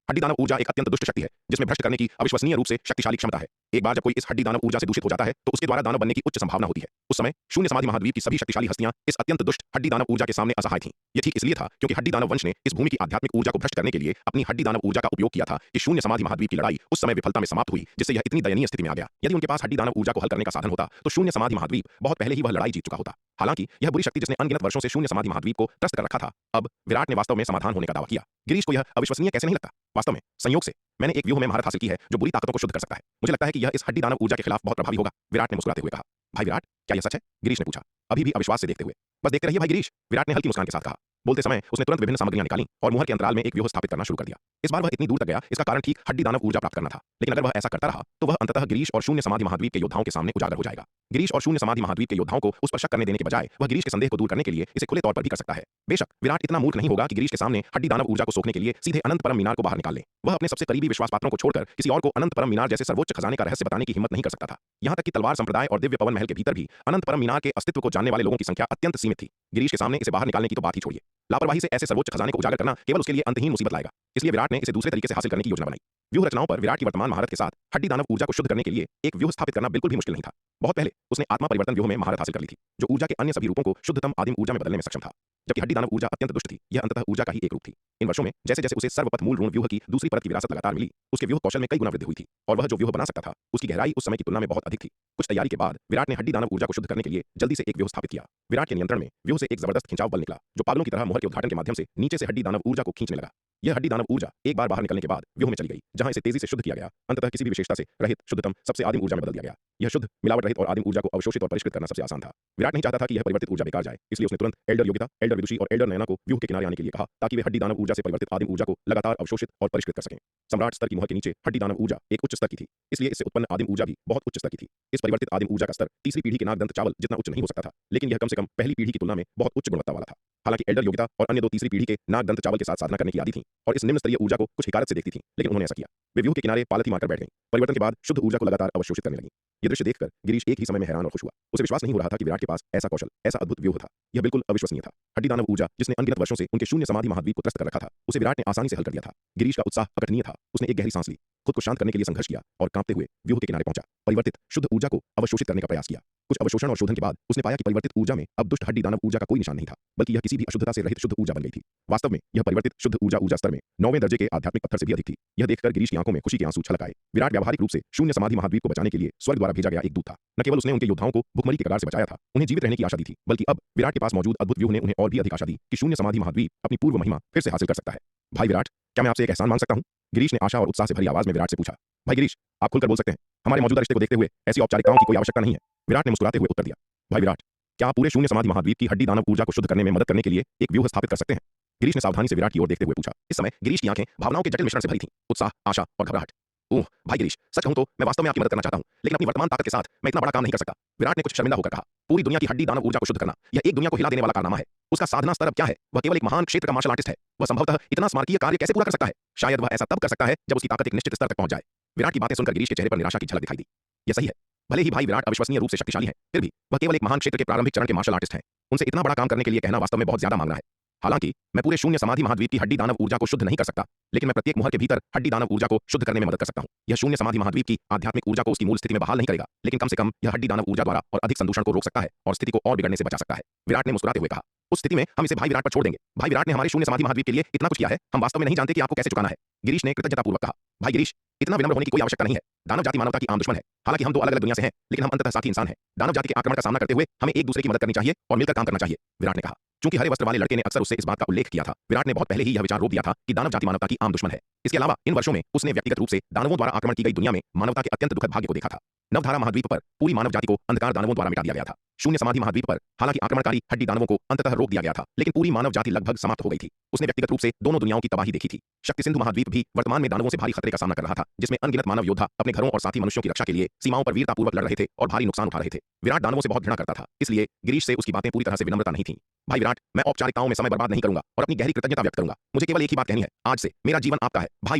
Speaker 1: हड्डी दानव ऊर्जा एक अत्यंत दुष्ट शक्ति है जिसमें भ्रष्ट करने की अविश्वसनीय रूप से शक्तिशाली क्षमता है। एक बार जब कोई इस हड्डी दानव ऊर्जा से दूषित हो जाता है तो उसके द्वारा दानव बनने की उच्च संभावना होती है। उस समय शून्य समाधि महाद्वीप की सभी शक्तिशाली हस्तियां इस अत्यंत दुष्ट हड्डी दानव ऊर्जा के सामने असहाय थीं। यह ठीक इसलिए था क्योंकि हड्डी दानव वंश ने इस भूमि की आध्यात्मिक ऊर्जा को भ्रष्ट करने के लिए अपनी हड्डी दानव ऊर्जा का उपयोग किया था कि शून्य समाधि महाद्वीप की लड़ाई उस समय विफलता में समाप्त हुई, जिससे यह इतनी दयनीय स्थिति में आ गया। यदि उनके पास हड्डी दानव ऊर्जा को हल करने का साधन होता तो शून्य समाधि महाद्वीप बहुत पहले ही वह लड़ाई जीत चुका होता। हालांकि यह बुरी शक्ति जिसने अनगिनत वर्षों से शून्य समाधि महाद्वीप को त्रस्त कर रखा था, अब विराट ने वास्तव में समाधान होने का दावा किया। गिरीश को यह अविश्वसनीय कैसे नहीं लगता? वास्तव में संयोग से मैंने एक व्यूह में महारत हासिल की है जो बुरी ताकतों को शुद्ध कर सकता है। मुझे लगता है कि यह इस हड्डी दानव ऊर्जा के खिलाफ बहुत प्रभावी होगा। विराट ने मुस्कुराते हुए कहा। भाई विराट, क्या यह सच है? गिरीश ने पूछा, अभी भी अविश्वास से देखते हुए। बस देखते रहिए भाई गिरीश, विराट ने हल्की मुस्कान के साथ कहा। बोलते समय उसने तुरंत विभिन्न सामग्रियां निकाली और मुहर के अंतराल में एक व्यूह स्थापित करना शुरू कर दिया। इस बार वह इतनी दूर तक गया, इसका कारण ठीक हड्डी दानव ऊर्जा प्राप्त करना था। लेकिन अगर वह ऐसा करता रहा तो वह अंततः गिरीश और शून्य समाधि महाद्वीप के योद्धाओं के सामने उजागर हो जाएगा। गिरीश और शून्य समाधि महाद्वीप के योद्धाओं को उस पर शक करने देने के बजाय वह गिरीश के संदेह को दूर करने के लिए इसे खुले तौर पर भी कर सकता है। बेशक विराट इतना मूर्ख नहीं होगा कि गिरीश के सामने हड्डी दानव ऊर्जा को सोखने के लिए सीधे अनंत परम मीनार को बाहर निकाल ले। वह अपने सबसे करीबी विश्वास पात्रों को छोड़कर किसी और को अनंत परम मीनार जैसे सर्वोच्च खजाने का रहस्य बताने की हिम्मत नहीं कर सकता था। यहाँ तक कि तलवार संप्रदाय और दिव्य पवन महल के भीतर भी अनंत परम मीनार के अस्तित्व को जानने वाले लोगों की संख्या अत्यंत सीमित थी। गिरीश के सामने इसे बाहर निकालने की तो बात ही छोड़िए, लापरवाही से ऐसे सर्वोच्च खजाने को उजागर करना केवल उसके लिए अंतहीन मुसीबत लाएगा। इसलिए विराट ने इसे दूसरे तरीके से हासिल करने की योजना बनाई। व्यूह रचनाओं पर विराट की वर्तमान महारत के साथ हड्डी दानव ऊर्जा को शुद्ध करने के लिए एक व्यूह स्थापित करना बिल्कुल भी मुश्किल नहीं था। बहुत पहले उसने आत्मा परिवर्तन व्यूह में महारत हासिल कर ली थी, जो ऊर्जा के अन्य सभी रूपों को शुद्धतम आदिम ऊर्जा में बदलने में सक्षम था। जबकि हड्डी दानव ऊर्जा अत्यंत दुष्ट थी, यह अंततः ऊर्जा का ही एक रूप थी। इन वर्षों में जैसे जैसे उसे सर्वपथ मूल ऋण व्यूह की दूसरी परत की विरासत लगातार मिली, उसके व्यूह कौशल में कई गुना वृद्धि हुई थी और वह जो व्यूह बना सकता था उसकी गहराई उस समय की तुलना में बहुत अधिक थी। कुछ तैयारी के बाद विराट ने हड्डी दानव ऊर्जा को शुद्ध करने के लिए जल्दी से एक व्यूह स्थापित किया। विराट के नियंत्रण में व्यूह से एक जबरदस्त खिंचाव बल निकला जो पागलों की तरह मुहर के उद्घाटन के माध्यम से नीचे से हड्डी दानव ऊर्जा को खींचने लगा। यह हड्डी दानव ऊर्जा एक बार बाहर निकलने के बाद व्यूह में चली गई, जहां इसे तेजी से शुद्ध किया गया। अंततः किसी भी विशेषता से रहित शुद्धतम सबसे आदिम ऊर्जा में बदल दिया गया। यह शुद्ध मिलावट रहित और आदिम ऊर्जा को अवशोषित और परिष्कृत करना सबसे आसान था। विराट नहीं चाहता था कि यह परिवर्तित ऊर्जा बेकार जाए, इसलिए उसने तुरंत एल्डर योगिता, एल्डर विदुषी और एल्डर नयना को व्यूह के किनारे आने के लिए कहा ताकि वे हड्डी दानव ऊर्जा से परिवर्तित आदिम ऊर्जा को लगातार अवशोषित और परिष्कृत कर सकें। सम्राट स्तर की मुहर के नीचे हड्डी दानव ऊर्जा एक उच्च स्तर की थी, इसलिए इससे उत्पन्न आदिम ऊर्जा भी बहुत उच्च स्तर की थी। इस परिवर्तित आदिम ऊर्जा का स्तर तीसरी पीढ़ी के नागदंत चावल जितना उच्च नहीं हो सकता था, लेकिन यह कम से कम पहली पीढ़ी की तुलना में बहुत उच्च गुणवत्ता वाला था। हालांकि एल्डर योगिता और अन्य दो तीसरी पीढ़ी के नागदंत चावल के साथ साधना करने की आदी थी और इस निम्न स्तरीय ऊर्जा को कुछ हिकारत से देखती थी, लेकिन उन्होंने ऐसा किया। वे व्यूह के किनारे पालथी मारकर बैठ गईं। परिवर्तन के बाद शुद्ध ऊर्जा को लगातार अवशोषित करने लगी। यह दृश्य देखकर गिरीश एक ही समय में हैरान और खुश हुआ। उसे विश्वास नहीं हो रहा था कि विराट के पास ऐसा कौशल, ऐसा अद्भुत व्यूह था। यह बिल्कुल अविश्वसनीय था। हड्डी दानव ऊर्जा जिसने अनगिनत वर्षों से उनके शून्य समाधि महाद्वीप को त्रस्त कर रखा था, उसे विराट ने आसानी से हल कर दिया था। गिरीश का उत्साह अकथनीय था। उसने एक गहरी सांस ली, खुद को शांत करने के लिए संघर्ष किया और कांपते हुए व्यूह के किनारे पहुंचा। परिवर्तित शुद्ध ऊर्जा को अवशोषित करने का प्रयास किया। कुछ अवशोषण और शोधन के बाद उसने पाया कि परिवर्तित ऊर्जा में अब दुष्ट हड्डी दानव ऊर्जा का कोई निशान नहीं था, बल्कि यह किसी भी अशुद्धता से रहित शुद्ध ऊर्जा बन गई थी। वास्तव में यह परिवर्तित शुद्ध ऊर्जा स्तर में 9वें दर्जे के आध्यात्मिक पत्थर से भी अधिक थी। यह देखकर गिरीश की आंखों में खुशी के आंसू छलक आए। विराट व्यावहारिक रूप से शून्य समाधि महाद्वीप को बचाने के लिए स्वर्ग द्वारा भेजा गया एक दूत था। न केवल उसने उनके योद्धाओं को भुखमरी की कगार से बचाया था, उन्हें जीवित रहने की आशा दी थी, बल्कि अब विराट के पास मौजूद अद्भुत व्यूह ने उन्हें और भी अधिक आशा दी कि शून्य समाधि महाद्वीप अपनी पूर्व महिमा फिर से हासिल कर सकता है। भाई विराट, क्या मैं आपसे एक एहसान मांग सकता हूं? गिरीश ने आशा और उत्साह से भरी आवाज में विराट से पूछा। भाई गिरीश, आप खुलकर बोल सकते हैं। हमारे मौजूदा रिश्ते को देखते हुए ऐसी औपचारिकताओं की कोई आवश्यकता नहीं है। विराट ने मुस्कुराते हुए उत्तर दिया। भाई विराट, क्या आप पूरे शून्य समाधि महाद्वीप की हड्डी दानव ऊर्जा को शुद्ध करने में मदद करने के लिए एक व्यूह स्थापित कर सकते हैं? गिरीश ने सावधानी से विराट की ओर देखते हुए पूछा। इस समय गिरीश की आंखें भावनाओं के जटिल मिश्रण से भरी थीं, उत्साह, आशा और घबराहट। ओह भाई गिरीश, सच कहूं तो मैं वास्तव में आपकी मदद करना चाहता हूं, लेकिन अपनी वर्तमान ताकत के साथ मैं इतना बड़ा काम नहीं कर सकता। विराट ने कुछ शर्मिंदा होकर कहा। पूरी दुनिया की हड्डी दानव ऊर्जा को शुद्ध करना, यह एक दुनिया को हिला देने वाला कारनामा है। उसका साधना स्तर अब क्या है? वह केवल एक महान क्षेत्र का मार्शल आर्टिस्ट है। वह संभवतः इतना स्मारकीय कार्य कैसे पूरा कर सकता है? शायद वह ऐसा तब कर सकता है जब उसकी ताकत एक निश्चित स्तर तक पहुंच जाए। विराट की बातें सुनकर गिरीश के चेहरे पर निराशा की झलक दिखाई दी। यह सही है, भले ही भाई विराट अविश्वसनीय रूप से शक्तिशाली है, फिर भी वह केवल एक महान क्षेत्र के प्रारंभिक चरण के मार्शल आर्टिस्ट हैं। उनसे इतना बड़ा काम करने के लिए कहना वास्तव में बहुत ज्यादा मांगना है। हालांकि मैं पूरे शून्य समाधि महाद्वीप की हड्डी दानव ऊर्जा को शुद्ध नहीं कर सकता, लेकिन मैं प्रत्येक मुहर के भीतर हड्डी दानव ऊर्जा को शुद्ध करने में मदद कर सकता हूं। यह शून्य समाधि महाद्वीप की आध्यात्मिक ऊर्जा को उसकी मूल स्थिति में बहाल नहीं करेगा, लेकिन कम से कम यह हड्डी दानव ऊर्जा द्वारा और अधिक संदूषण को रोक सकता है और स्थिति को और बिगड़ने से बचा सकता है। विराट ने मुस्कुराते हुए कहा। उस स्थिति में हम इसे भाई विराट पर छोड़ देंगे। भाई विराट ने हमारे शून्य समाधि महाद्वीप के लिए इतना कुछ किया है, हम वास्तव में नहीं जानते कि आपको कैसे चुकाना है। गिरीश ने कृतज्ञतापूर्वक कहा। भाई गिरीश, इतना विनम्र होने की कोई आवश्यकता नहीं है। दानव जाति मानवता की आम दुश्मन है। हालांकि हम दो अलग अलग दुनिया से हैं, लेकिन हम अंततः साथी इंसान हैं। दानव जाति के आक्रमण का सामना करते हुए हमें एक दूसरे की मदद करनी चाहिए और मिलकर काम करना चाहिए, विराट ने कहा। चूंकि हरे वस्त्र वाले लड़के ने अक्सर उससे इस बात का उल्लेख किया था, विराट ने बहुत पहले ही यह विचार रोक दिया था कि दानव जाति मानवता की आम दुश्मन है। इसके अलावा इन वर्षों में उसने व्यक्तिगत रूप से दानवों द्वारा आक्रमण की गई दुनिया में मानवता के अत्यंत दुखद भाग्य को देखा था। नवधारा महाद्वीप पर पूरी मानव जाति को अंधकार दानवों द्वारा मिटा दिया गया था। शून्य समाधि महाद्वीप पर हालांकि आक्रमणकारी हड्डी दानवों को अंततः रोक दिया गया था, लेकिन पूरी मानव जाति लगभग समाप्त हो गई थी। उसने व्यक्तिगत रूप से दोनों दुनियाओं की तबाही देखी थी। शक्ति सिंधु महाद्वीप भी वर्तमान में दानवों से भारी खतरे का सामना कर रहा था, जिसमें अनगिनत मानव योद्धा अपने घरों और साथी मनुष्यों की रक्षा के लिए सीमाओं पर वीरतापूर्वक लड़ रहे थे और भारी नुकसान उठा रहे थे। विराट दानवों से बहुत घृणा करता था, इसलिए गिरीश से उसकी बातें पूरी तरह से विनम्रता नहीं थी। भाई विराट, मैं औपचारिकताओं में समय बर्बाद नहीं करूंगा और अपनी गहरी कृतज्ञता व्यक्त करूंगा। मुझे केवल एक ही बात कहनी है, आज से मेरा जीवन आपका है। भाई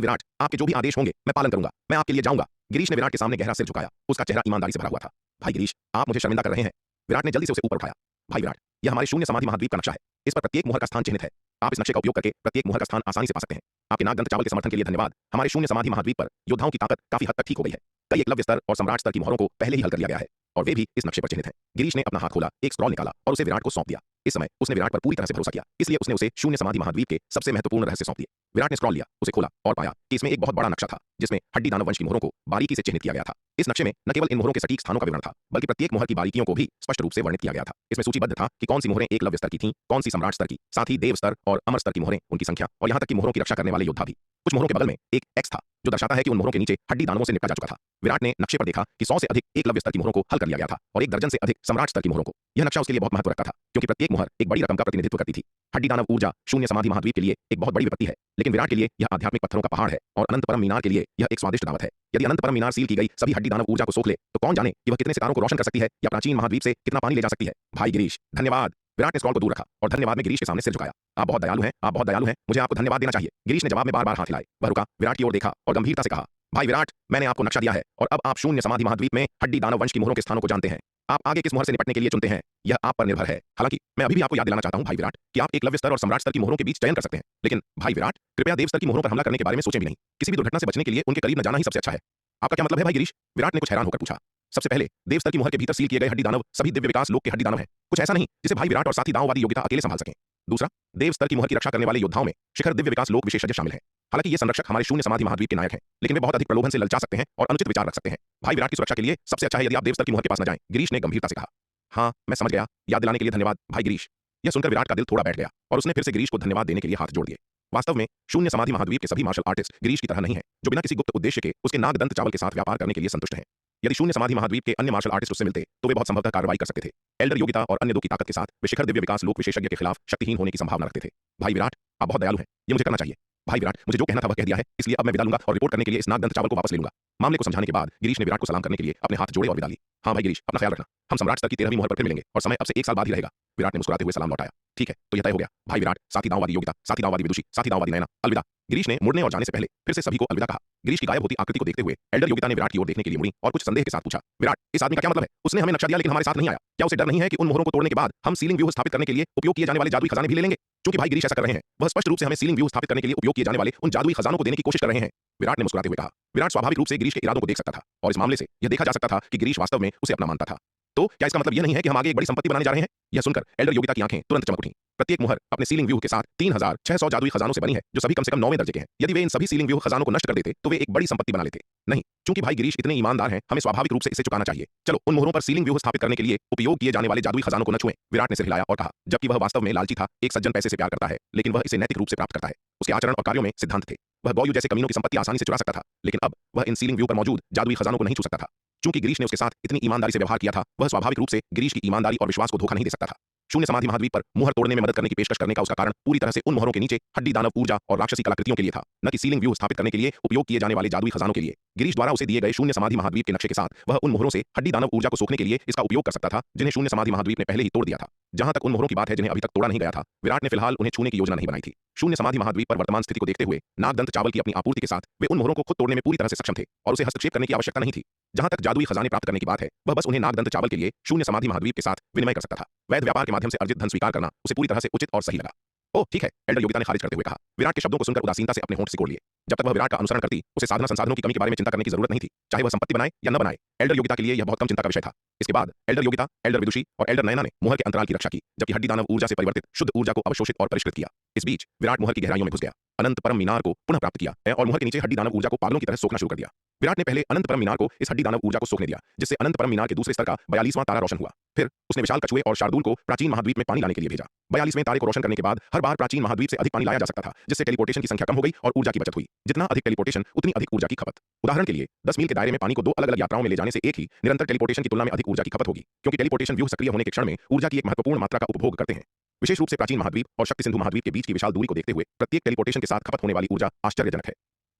Speaker 1: विराट, आपके जो भी आदेश होंगे मैं पालन करूंगा। मैं आपके लिए जाऊंगा। गिरीश ने विराट के सामने गहरा सिर झुकाया। उसका चेहरा ईमानदारी से भरा हुआ था। भाई गिरीश, आप मुझे शर्मिंदा कर रहे हैं। विराट ने जल्दी से उसे ऊपर उठाया। भाई विराट, यह हमारे शून्य समाधि महाद्वीप का नक्शा है। इस पर प्रत्येक मोहर का स्थान चिन्हित है। आप इस नक्शे का उपयोग करके प्रत्येक मोहर का स्थान आसानी से पा सकते हैं। आपके नागदंत चावल के समर्थन के लिए धन्यवाद। हमारे शून्य समाधि महाद्वीप पर योद्धाओं की ताकत काफी हद तक ठीक हो गई है। कई एकलव्य स्तर और सम्राट स्तर की मोहरों को पहले ही हल कर लिया गया है और वे भी इस नक्शे पर चिन्हित हैं। गिरीश ने अपना हाथ खोला, एक स्क्रॉल निकाला और उसे विराट को सौंप दिया। इस समय उसने विराट पर पूरी तरह से भरोसा किया, इसलिए उसने उसे शून्य समाधि महाद्वीप के सबसे महत्वपूर्ण रहस्य सौंप दिए। विराट ने स्क्रॉल लिया, उसे खोला और पाया कि इसमें एक बहुत बड़ा नक्शा था जिसमें हड्डी दानव वंश की मोहरों को बारीकी से चिन्हित किया गया था। इस नक्शे में न केवल इन मोहरों के सटीक स्थानों का विवरण था, बल्कि प्रत्येक मोहर की बारीकियों को भी स्पष्ट रूप से वर्णित किया गया था। इसमें सूचीबद्ध था कि कौन सी मोहरें एकलव्य स्तर की थीं, कौन सी सम्राट स्तर की, साथ ही देव स्तर और अमर स्तर की मोहरें, उनकी संख्या और यहाँ तक कि मोहरों की रक्षा करने वाले योद्धा भी। कुछ मोहरों के बगल में एक एक्स था जो दर्शाता है कि उन मोहरों के नीचे हड्डी दानवों से निपटा जा चुका था। विराट ने नक्शे पर देखा कि 100 से अधिक एकलव्य स्तर की मोहरों को हल कर लिया गया था और 1 दर्जन से अधिक सम्राट स्तर की मोहरों को। यह नक्शा उसके लिए बहुत महत्व रखता था क्योंकि प्रत्येक मोहर एक बड़ी रकम का प्रतिनिधित्व करती थी। हड्डी दानव ऊर्जा शून्य समाधि महाद्वीप के लिए एक बहुत बड़ी विपत्ति है, लेकिन विराट के लिए यह आध्यात्मिक पत्थरों का पहाड़ है और अनंत परम मीनार के लिए यह एक स्वादिष्ट दावत है। यदि अनंत परम मीनार सील की गई सभी हड्डी दानव ऊर्जा को सोख ले तो कौन जाने कि वह कितने सितारों को रोशन कर सकती है या प्राचीन महाद्वीप से कितना पानी ले जा सकती है। भाई गिरीश, धन्यवाद। विराट ने स्क्रॉल को दूर रखा और धन्यवाद में गिरीश के सामने सिर झुकाया। आप बहुत दयालु हैं, आप बहुत दयालु हैं, मुझे आपको धन्यवाद देना चाहिए। गिरीश ने जवाब में बार-बार हाथ हिलाए। वह रुका, विराट की ओर देखा और गंभीरता से कहा, भाई विराट, मैंने आपको नक्शा दिया है और अब आप शून्य समाधि महाद्वीप में हड्डी दानव वंश की मोहरों के स्थानों को जानते हैं। आप आगे किस मोहर से निपटने के लिए चुनते हैं यह आप पर निर्भर है। हालांकि मैं अभी भी आपको याद दिलाना चाहता हूं भाई विराट कि आप एकलव्य स्तर और सम्राट स्तर की मोहरों के बीच चयन कर सकते हैं, लेकिन भाई विराट, कृपया देव स्तर की मोहरों पर हमला करने के बारे में सोचें भी नहीं। किसी भी दुर्घटना से बचने के लिए उनके करीब न जाना ही सबसे अच्छा है। आपका क्या मतलब है भाई गिरीश? विराट ने कुछ हैरान होकर पूछा। सबसे पहले, देव स्तर की मोहर के भीतर सील किए गए हड्डी दानव सभी दिव्य विकास लोक के हड्डी दानव हैं। कुछ ऐसा नहीं जिसे भाई विराट और साथी दांववादी योग्यता अकेले संभाल सकें। दूसरा, देव स्तर की मोहर की रक्षा करने वाले योद्धाओं में शिखर दिव्य विकास लोक विशेषज्ञ शामिल हैं। हालांकि ये संरक्षक हमारे शून्य समाधि महाद्वीप के नायक हैं, लेकिन वे बहुत अधिक प्रलोभन से ललचा सकते हैं और अनुचित विचार रख सकते हैं। भाई विराट की सुरक्षा के लिए सबसे अच्छा है यदि आप देव स्तर की मोहर के पास न जाएं। गिरीश ने गंभीरता से कहा। हाँ, मैं समझ गया। याद दिलाने के लिए धन्यवाद भाई गिरीश। यह सुनकर विराट का दिल थोड़ा बैठ गया और उसने फिर से गिरीश को धन्यवाद देने के लिए हाथ जोड़ दिए। वास्तव में शून्य समाधि महाद्वीप के सभी मार्शल आर्टिस्ट गिरीश की तरह नहीं है, जो बिना किसी गुप्त उद्देश्य के उसके नागदंत चावल के साथ व्यापार करने के लिए संतुष्ट हैं। यदि शून्य समाधि महाद्वीप के अन्य मार्शल आर्टिस्ट उससे मिलते तो वे बहुत संभवतः कार्रवाई कर सकते थे। एल्डर योग्यता और अन्य दो की ताकत के साथ वे शिखर दिव्य विकास लोक विशेषज्ञ के खिलाफ शक्तिहीन होने की संभावना रखते थे। भाई विराट, आप बहुत दयालु हैं, ये मुझे करना चाहिए। भाई विराट, मुझे जो कहना था वह कह दिया है, इसलिए अब मैं विदा लूंगा और रिपोर्ट करने के लिए इस नागदंत चावल को वापस ले लूंगा। मामले को समझाने के बाद गिरीश ने विराट को सलाम करने के लिए अपने हाथ जोड़े और विदा ली। हाँ भाई गिरीश, अपना ख्याल रखना। हम सम्राट स्तर की 13वीं मोहर पर फिर मिलेंगे और समय अब से 1 साल बाद ही रहेगा। विराट ने मुस्कुराते हुए सलाम लौटाया। ठीक है, तो यह तय हो गया। भाई विराट, साथी दांववादी योग्यता, साथी दांववादी विदुषी, साथी दांववादी नैना, अलविदा। गिरीश ने मुड़ने और जाने से पहले फिर से सभी को अलविदा कहा। गिरीश की गायब होती आकृति को देखते हुए एल्डर योग्यता ने विराट की ओर देखने के लिए मुड़ी और कुछ संदेह के साथ पूछा, विराट, इस आदमी का क्या मतलब है? उसने हमें नक्शा दिया लेकिन हमारे साथ नहीं आया। क्या उसे डर नहीं है कि उन मोहरों को तोड़ने के बाद हम सीलिंग व्यू स्थापित करने के लिए उपयोग किए जाने वाले जादुई खजाने भी ले लेंगे? क्योंकि भाई गिरीश ऐसा कर रहे हैं, वह स्पष्ट रूप से हमें सीलिंग व्यू स्थापित करने के लिए उपयोग किए जाने वाले उन जादुई खजानों को देने की कोशिश कर रहे हैं। विराट ने मुस्कुराते हुए कहा। विराट स्वाभाविक रूप से गिरीश के इरादों को देख सकता था और इस मामले से यह देखा जा सकता था कि गिरीश वास्तव में उसे अपना मानता था। तो क्या इसका मतलब यह नहीं है कि हम आगे एक बड़ी संपत्ति बनाने जा रहे हैं? यह सुनकर एल्डर योग्यता की आंखें तुरंत चमक उठीं। प्रत्येक मोहर अपने सीलिंग व्यू के साथ 3600 जादुई खजानों से बनी है, जो सभी कम से कम 9वें दर्जे के हैं। यदि वे इन सभी सीलिंग व्यू खजानों को नष्ट कर देते तो वे एक बड़ी संपत्ति बना लेते। नहीं, क्योंकि भाई गिरीश इतने ईमानदार हैं, हमें स्वाभाविक रूप से इसे चुकाना चाहिए। चलो उन मोहरों पर सीलिंग व्यू स्थापित करने के लिए उपयोग किए जाने वाले जादुई खजानों को न छुएं। विराट ने सिर हिलाया और कहा, जबकि वह वास्तव में लालची था। एक सज्जन पैसे से प्यार करता है, लेकिन वह इसे नैतिक रूप से प्राप्त करता है। उसके आचरण और कार्यों में सिद्धांत थे। वह गौयू जैसे कमीनों की संपत्ति आसानी से चुरा सकता था, लेकिन अब वह इन सीलिंग व्यू पर मौजूद जादुई खजानों को नहीं छू सकता था। चूंकि गिरीश ने उसके साथ इतनी ईमानदारी से व्यवहार किया था, वह स्वाभाविक रूप से गिरीश की ईमानदारी और विश्वास को धोखा नहीं दे सकता था। शून्य समाधि महाद्वीप पर मोहर तोड़ने में मदद करने की पेशकश करने का उसका कारण पूरी तरह से उन मोहरों के नीचे हड्डी दानव ऊर्जा और राक्षसी कलाकृतियों के लिए था, न कि सीलिंग व्यू स्थापित करने के लिए उपयोग किए जाने वाले जादुई खजानों के लिए। गिरीश द्वारा उसे दिए गए शून्य समाधि महाद्वीप के नक्शे के साथ वह उन मोहरों से हड्डी दानव ऊर्जा को सोखने के लिए इसका उपयोग कर सकता था, जिन्हें शून्य समाधि महाद्वीप ने पहले ही तोड़ दिया था। जहां तक उन मोहरों की बात है जिन्हें अभी तक तोड़ा नहीं गया था, विराट ने फिलहाल उन्हें छूने की योजना नहीं बनाई थी। शून्य समाधि महाद्वीप पर वर्तमान स्थिति को देखते हुए नागदंत चावल की अपनी आपूर्ति के साथ वे उन मोहरों को खुद तोड़ने में पूरी तरह से सक्षम थे और उसे हस्तक्षेप करने की आवश्यकता नहीं थी। जहां तक जादुई खजाने प्राप्त करने की बात है, वह बस उन्हें नागदंत चावल के लिए शून्य समाधि महाद्वीप के साथ विनिमय कर सकता था। वैध व्यापार के माध्यम से अर्जित धन स्वीकार करना उसे पूरी तरह से उचित और सही लगा। ओह ठीक है, एल्डर योगिता ने खारिज करते हुए कहा। विराट के शब्दों को सुनकर उदासीनता से अपने होंठ सिकोड़ लिए। जब तक वह विराट का अनुसरण करती, उसे साधना संसाधनों की कमी के बारे में चिंता करने की जरूरत नहीं थी, चाहे वह संपत्ति बनाए या न बनाए। एल्डर योगिता के लिए यह बहुत कम चिंता का विषय था। इसके बाद एल्डर योगिता, एल्डर विदुषी और एल्डर नयना ने मोहर के अंतराल की रक्षा की, जबकि हड्डी दानव ऊर्जा से परिवर्तित शुद्ध ऊर्जा को अवशोषित और परिष्कृत किया। इस बीच विराट मोहर की गहराइयों में घुस गया, अनंत परम मीनार को पुनः प्राप्त किया और मोहर के नीचे हड्डी दानव ऊर्जा को पागलों की तरह सोखना शुरू कर दिया। विराट ने पहले अनंत परम मीनार को इस हड्डी दानव ऊर्जा को सोखने दिया, जिससे अनंत परम मीनार के दूसरे स्तर का 42वां तारा रोशन हुआ। फिर उसने विशाल कछुए और शार्दूल को प्राचीन महाद्वीप में पानी लाने के लिए भेजा। 42वें तारे को रोशन करने के बाद हर बार प्राचीन महाद्वीप से अधिक पानी लाया जा सकता था, जिससे टेलीपोर्टेशन की संख्या कम हो गई और ऊर्जा की बचत हुई। जितना अधिक टेलीपोर्टेशन, उतनी अधिक ऊर्जा की खपत। उदाहरण के लिए 10 मील के दायरे में पानी को 2 अलग-अलग यात्राओं में ले जाने से एक ही निरंतर टेलीपोर्टेशन की तुलना में अधिक ऊर्जा की खपत होगी, क्योंकि टेलीपोर्टेशन व्यूह सक्रिय होने के क्षण में ऊर्जा की एक महत्वपूर्ण मात्रा का उपभोग करते हैं। विशेष रूप से प्राचीन महाद्वीप और शक्ति सिंधु महाद्वीप के बीच की विशाल दूरी को देखते हुए प्रत्येक टेलीपोर्टेशन के साथ खपत होने वाली ऊर्जा आश्चर्यजनक है।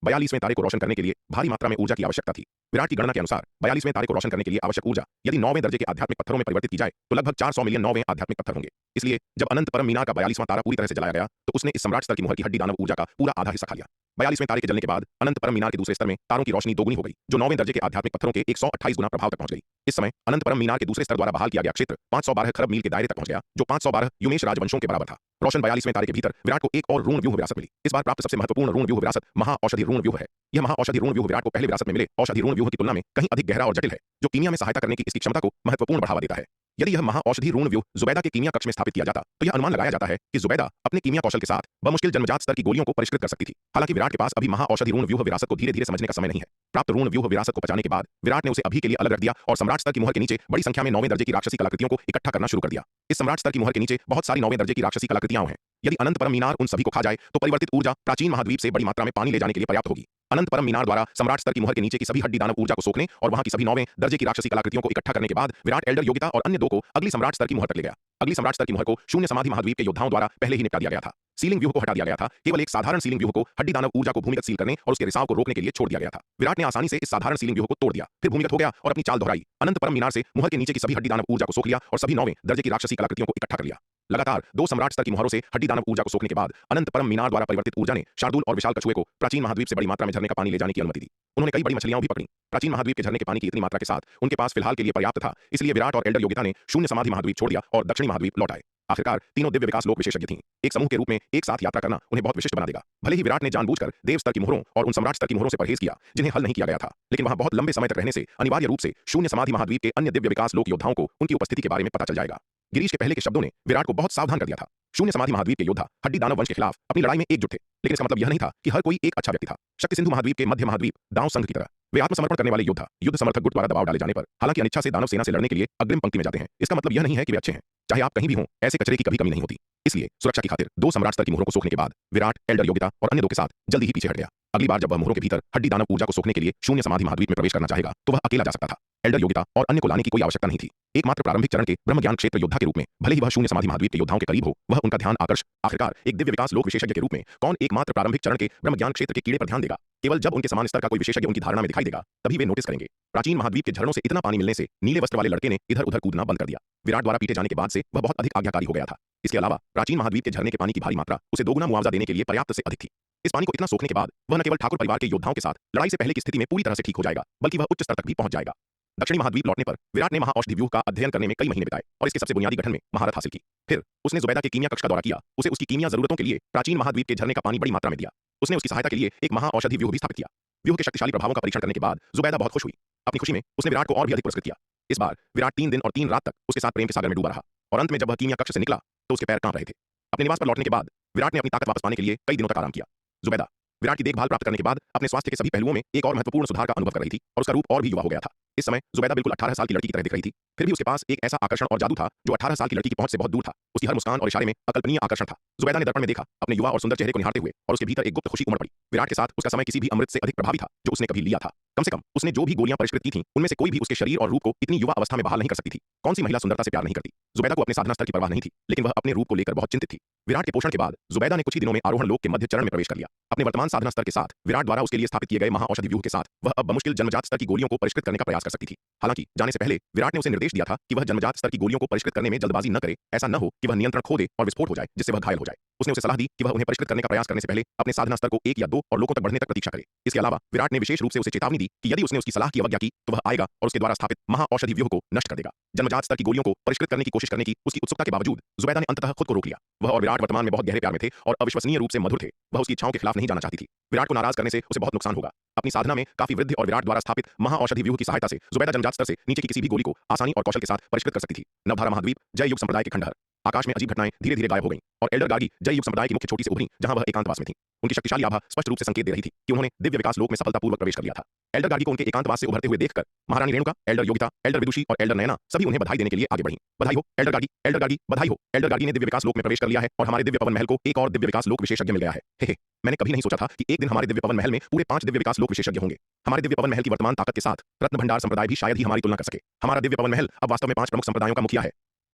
Speaker 1: 42वें तारे को रोशन करने के लिए भारी मात्रा में ऊर्जा की आवश्यकता थी। विराट की गणना के अनुसार 42वें तारे को रोशन करने के लिए आवश्यक ऊर्जा यदि 9वें दर्जे के आध्यात्मिक पत्थरों में परिवर्तित की जाए तो लगभग 400 मिलियन 9वें आध्यात्मिक पत्थर होंगे। इसलिए जब अनंत परम मीनार का 42वां तारा पूरी तरह से जलाया गया तो उसने इस सम्राट स्तर की मोहर की हड्डी दानव ऊर्जा का पूरा आधा हिस्सा खा लिया। 42वें तारे के जलने के बाद अनंत परम मीनार के दूसरे स्तर में तारों की रोशनी दोगुनी हो गई, जो 9वें दर्जे के आध्यात्मिक पत्थरों के 128 गुना प्रभाव तक पहुंच गई। इस समय अनंत परम मीनार के दूसरे स्तर द्वारा बहाल किया गया क्षेत्र 512 खरब मील के दायरे तक पहुंच गया, जो 512 युमेश राजवंशों के बराबर था। रोशन 42वें तारे के भीतर विराट को एक और ऋण व्यूह विरासत मिली। इस बार प्राप्त सबसे महत्वपूर्ण ऋण व्यूह विरासत महाऔषधि ऋण व्यूह है। यह महाऔषधि ऋण व्यूह विराट को पहले विरासत में मिले औषधि ऋण व्यूह की तुलना में कहीं अधिक गहरा और जटिल है, जो कीमिया में सहायता करने की इसकी क्षमता को महत्वपूर्ण बढ़ावा देता है। यदि यह महाऔषधि ऋण व्यूह जुबैदा के कीमिया कक्ष में स्थापित किया जाता तो यह अनुमान लगाया जाता है कि जुबैदा अपने कीमिया कौशल के साथ बमुश्किल जन्मजात स्तर की गोलियों को परिष्कृत कर सकती थी। हालांकि विराट के पास अभी महाऔषधि ऋण व्यूह विरासत को धीरे धीरे समझने का समय नहीं है। प्राप्त ऋण व्यूह विरासत को पचाने के बाद विराट ने उसे अभी के लिए अलग रख दिया और सम्राट स्तर की मुहर के नीचे बड़ी संख्या में 9वें दर्जे की राक्षसी कलाकृतियों को इकट्ठा करना शुरू कर दिया। इस सम्राट स्तर की मुहर के नीचे बहुत सारी 9वें दर्जे की राक्षसी कलाकृतियां हैं। यदि अनंत परम मीनार उन सभी को खा जाए तो परिवर्तित ऊर्जा प्राचीन महाद्वीप से बड़ी मात्रा में पानी ले जाने के लिए पर्याप्त होगी। अनंत परम मीनार द्वारा सम्राट स्तर की मुहर के नीचे की सभी हड्डी दानव ऊर्जा को सोखने और वहां की सभी 9वें दर्जे की राक्षसी कलाकृतियों को इकट्ठा करने के बाद विराट एल्डर योगिता और अन्य दो को अगली सम्राट स्तर की मुहर तक ले गया। अगली सम्राट स्तर की मुहर को शून्य समाधि महाद्वीप के योद्धाओं द्वारा पहले ही निपटा दिया गया था। सीलिंग व्यूह को हटा दिया गया था। केवल एक साधारण सीलिंग व्यूह को हड्डी दानव ऊर्जा को भूमिगत सील करने और उसके रिसाव को रोकने के लिए छोड़ दिया गया था। विराट ने आसानी से इस साधारण सीलिंग व्यूह को तोड़ दिया, फिर भूमिगत हो गया और अपनी चाल दोहराई। अनंत परम मीनार से मुहर के नीचे की सभी हड्डी दानव ऊर्जा को सोख लिया और सभी 9वें दर्जे की राक्षसी कलाकृतियों को इकट्ठा कर लिया। लगातार 2 सम्राट स्तर की मुहरों से हड्डी दानव ऊर्जा को सोखने के बाद अनंत परम मीनार द्वारा परिवर्तित ऊर्जा ने शार्दुल और विशाल कछुए को प्राचीन महाद्वीप से बड़ी मात्रा में झरने का पानी ले जाने की अनुमति दी। उन्होंने कई बड़ी मछलियां भी पकड़ी। प्राचीन महाद्वीप के झरने के पानी की इतनी मात्रा के साथ उनके पास फिलहाल के लिए पर्याप्त था, इसलिए विराट और एल्डर योगिता ने शून्य समाधि महाद्वीप छोड़ दिया और दक्षिणी महाद्वीप लौट आए। आखिरकार तीनों दिव्य विकास लोक विशेषज्ञ थीं। एक समूह के रूप में एक साथ यात्रा करना उन्हें बहुत विशिष्ट बना देगा। भले ही विराट ने जानबूझकर देव स्तर की मोहरों और उन सम्राट स्तर की मोहरों से परहेज किया जिन्हें हल नहीं किया गया था, लेकिन वहां बहुत लंबे समय तक रहने से अनिवार्य रूप से शून्य समाधि महाद्वीप के अन्य दिव्य विकास लोक योद्धाओं को उनकी उपस्थिति के बारे में पता चल जाएगा। गिरीश के पहले के शब्दों ने विराट को बहुत सावधान कर दिया था। शून्य समाधि महाद्वीप के योद्धा हड्डी दानव वंश के खिलाफ अपनी लड़ाई में एकजुट थे, लेकिन इसका मतलब यह नहीं था कि हर कोई एक अच्छा व्यक्ति था। शक्ति सिंधु महाद्वीप के मध्य महाद्वीप दांव संघ की तरह वे आत्मसमर्पण करने वाले योद्धा युद्ध समर्थक गुट द्वारा दबाव डाले जाने पर हालांकि अनिच्छा से दानव सेना से लड़ने के लिए अग्रिम पंक्ति में जाते हैं। इसका मतलब यह नहीं है कि वे अच्छे हैं। चाहे आप कहीं भी हों, ऐसे कचरे की कभी कमी नहीं होती। इसलिए सुरक्षा की खातिर 2 सम्राट स्तर की मोहरों को सोखने के बाद विराट एल्डर योगिता और अन्य 2 के साथ जल्दी ही पीछे हट गया। अगली बार जब वह मोहरों के भीतर हड्डी दानव ऊर्जा को सोखने के लिए शून्य समाधि महाद्वीप में प्रवेश करना चाहेगा तो वह अकेला जा सकता था। एल्डर योगिता और अन्य को लाने की कोई आवश्यकता नहीं थी। एकमात्र प्रारंभिक चरण के ब्रह्म ज्ञान क्षेत्र योद्धा के रूप में भले ही वह शून्य समाधि महाद्वीप के योद्धाओं के करीब हो, वह उनका ध्यान आकर्ष। आखिरकार एक दिव्य विकास लोक विशेषज्ञ के रूप में कौन एकमात्र प्रारंभिक चरण के ब्रह्म ज्ञान क्षेत्र के कीड़े पर ध्यान देगा? केवल जब उनके समान स्तर का कोई विशेषज्ञ उनकी धारणा में दिखाई देगा तभी वे नोटिस करेंगे। प्राचीन महाद्वीप के झरनों से इतना पानी मिलने से नीले वस्त्र वाले लड़के ने इधर उधर कूदना बंद कर दिया। विराट द्वारा पीटे जाने के बाद से वह बहुत अधिक आज्ञाकारी हो गया था। इसके अलावा प्राचीन महाद्वीप के झरने के पानी की भारी मात्रा उसे दोगुना मुआवजा देने के लिए पर्याप्त से अधिक थी। इस पानी को इतना सोखने के बाद वह न केवल ठाकुर परिवार के योद्धाओं के साथ लड़ाई से पहले की स्थिति में पूरी तरह से ठीक हो जाएगा, बल्कि वह उच्च स्तर तक भी पहुंच जाएगा। दक्षिणी महाद्वीप लौटने पर विराट ने महाऔषधि व्यूह का अध्ययन करने में कई महीने बिताए और इसके सबसे बुनियादी गठन में महारत हासिल की। फिर उसने जुबैदा के कीमिया कक्ष का दौरा किया, उसे उसकी कीमिया जरूरतों के लिए प्राचीन महाद्वीप के झरने का पानी बड़ी मात्रा में दिया। उसने उसकी सहायता के लिए एक महाऔषधि व्यूह भी स्थापित किया। व्यूह के शक्तिशाली प्रभावों का परीक्षण करने के बाद जुबैदा बहुत खुश हुई। अपनी खुशी में उसने विराट को और भी अधिक पुरस्कृत किया। इस बार विराट 3 दिन और 3 रात तक उसके साथ प्रेम के सागर में डूबा रहा और अंत में जब वह कीमिया कक्ष से निकला तो उसके पैर कांप रहे थे। अपने निवास पर लौटने के बाद विराट ने अपनी ताकत वापस पाने के लिए कई दिनों तक आराम किया। जुबैदा विराट की देखभाल प्राप्त करने के बाद अपने स्वास्थ्य के सभी पहलुओं में एक और महत्वपूर्ण सुधार का अनुभव कर रही थी और उसका रूप और भी युवा हो गया था। इस समय जुबैदा बिल्कुल 18 साल की लड़की की तरह दिख रही थी। फिर भी उसके पास एक ऐसा आकर्षण और जादू था जो 18 साल की लड़की की पहुंच से बहुत दूर था। उसकी हर मुस्कान और इशारे में अकल्पनीय आकर्षण था। जुबैदा ने दर्पण में देखा अपने युवा और सुंदर चेहरे को निहारते हुए और उसके भीतर एक गुप्त खुशी उमड़ पड़ी। विराट के साथ उसका समय किसी भी अमृत से अधिक प्रभावी था जो उसने कभी लिया था। कम से कम उसने जो भी गोलियां परिष्कृत की थीं उनमें से कोई भी उसके शरीर और रूप को इतनी युवा अवस्था में बहाल नहीं कर सकती थी। कौन सी महिला सुंदरता से प्यार नहीं करती? जुबैदा को अपने साधना स्तर की परवाह नहीं थी, लेकिन वह अपने रूप को लेकर बहुत चिंतित थी। विराट के पोषण के बाद जुबैदा ने कुछ ही दिनों में आरोहण लोक के मध्य चरण में प्रवेश कर लिया। अपने वर्तमान साधना स्तर के साथ विराट द्वारा उसके लिए स्थापित किए गए महाऔषधि व्यूह के साथ वह अब बमुश्किल जन्मजात स्तर की गोलियों को परिष्कृत करने का प्रयास कर सकती थी। हालांकि जाने से पहले विराट ने उसे निर्देश दिया था कि वह जन्मजात स्तर की गोलियों को परिष्कृत करने में जल्दबाजी न करे। ऐसा न हो कि वह नियंत्रण खो दे और विस्फोट हो जाए जिससे वह घायल हो जाए। उसने उसे सलाह दी कि वह उन्हें परिष्कृत करने का प्रयास करने से पहले अपने साधना स्तर को 1 या 2 और लोगों तक बढ़ने तक प्रतीक्षा करे। इसके अलावा विराट ने विशेष रूप से उसे चेतावनी दी कि यदि उसने उसकी सलाह की अवज्ञा की तो वह आएगा और उसके द्वारा स्थापित महाऔषधि व्यूह को नष्ट कर देगा। जन्मजात स्तर की गोलियों को परिष्कृत करने की कोशिश करने की उसकी उत्सुकता के बावजूद जुबैदा ने अंततः खुद को रोक लिया। वह और विराट वर्तमान में बहुत गहरे प्यार में थे और अविश्वसनीय रूप से मधुर थे। वह उसकी इच्छाओं के खिलाफ नहीं जाना चाहती थी। विराट को नाराज करने से उसे बहुत नुकसान होगा। अपनी साधना में काफी वृद्धि और विराट द्वारा स्थापित महाऔषधि व्यूह की सहायता से जुबैदा जन्मजात स्तर से नीचे की किसी भी गोली को आसानी और कौशल के साथ परिष्कृत कर सकती थी। नवधारा महाद्वीप जय युग संप्रदाय के खंडहर आकाश में अजीब घटनाएं धीरे धीरे गायब हो गईं और एल्डर गार्गी जय युग संप्रदाय की मुख्य छोटी से उभरी जहां वह एकांतवास में थी। उनकी शक्तिशाली आभा स्पष्ट रूप से संकेत दे रही थी कि उन्होंने दिव्य विकास लोक में सफलतापूर्वक प्रवेश कर लिया था। एल्डर गार्गी को उनके एकांतवास से उभरते हुए देखकर महारानी रेणुका, एल्डर योगिता, एल्डर विदुषी और एल्डर नयना सभी उन्हें बधाई देने के लिए आगे बढ़ी। बधाई हो एल्डर गार्गी, एल्डर गार्गी, बधाई हो। एल्डर गार्गी ने दिव्य विकास लोक में प्रवेश कर लिया है और हमारे दिव्य पवन महल को एक और दिव्य विकास लोक विशेषज्ञ मिल गया है। हे मैंने कभी नहीं सोचा था कि एक दिन हमारे दिव्य पवन महल में पूरे 5 दिव्य विकास लोक विशेषज्ञ होंगे। हमारे दिव्य पवन महल की वर्तमान ताकत के साथ रत्न भंडार संप्रदाय भी शायद ही हमारी तुलना कर सके। हमारा दिव्य पवन महल अब वास्तव में 5 प्रमुख संप्रदायों का मुखिया है।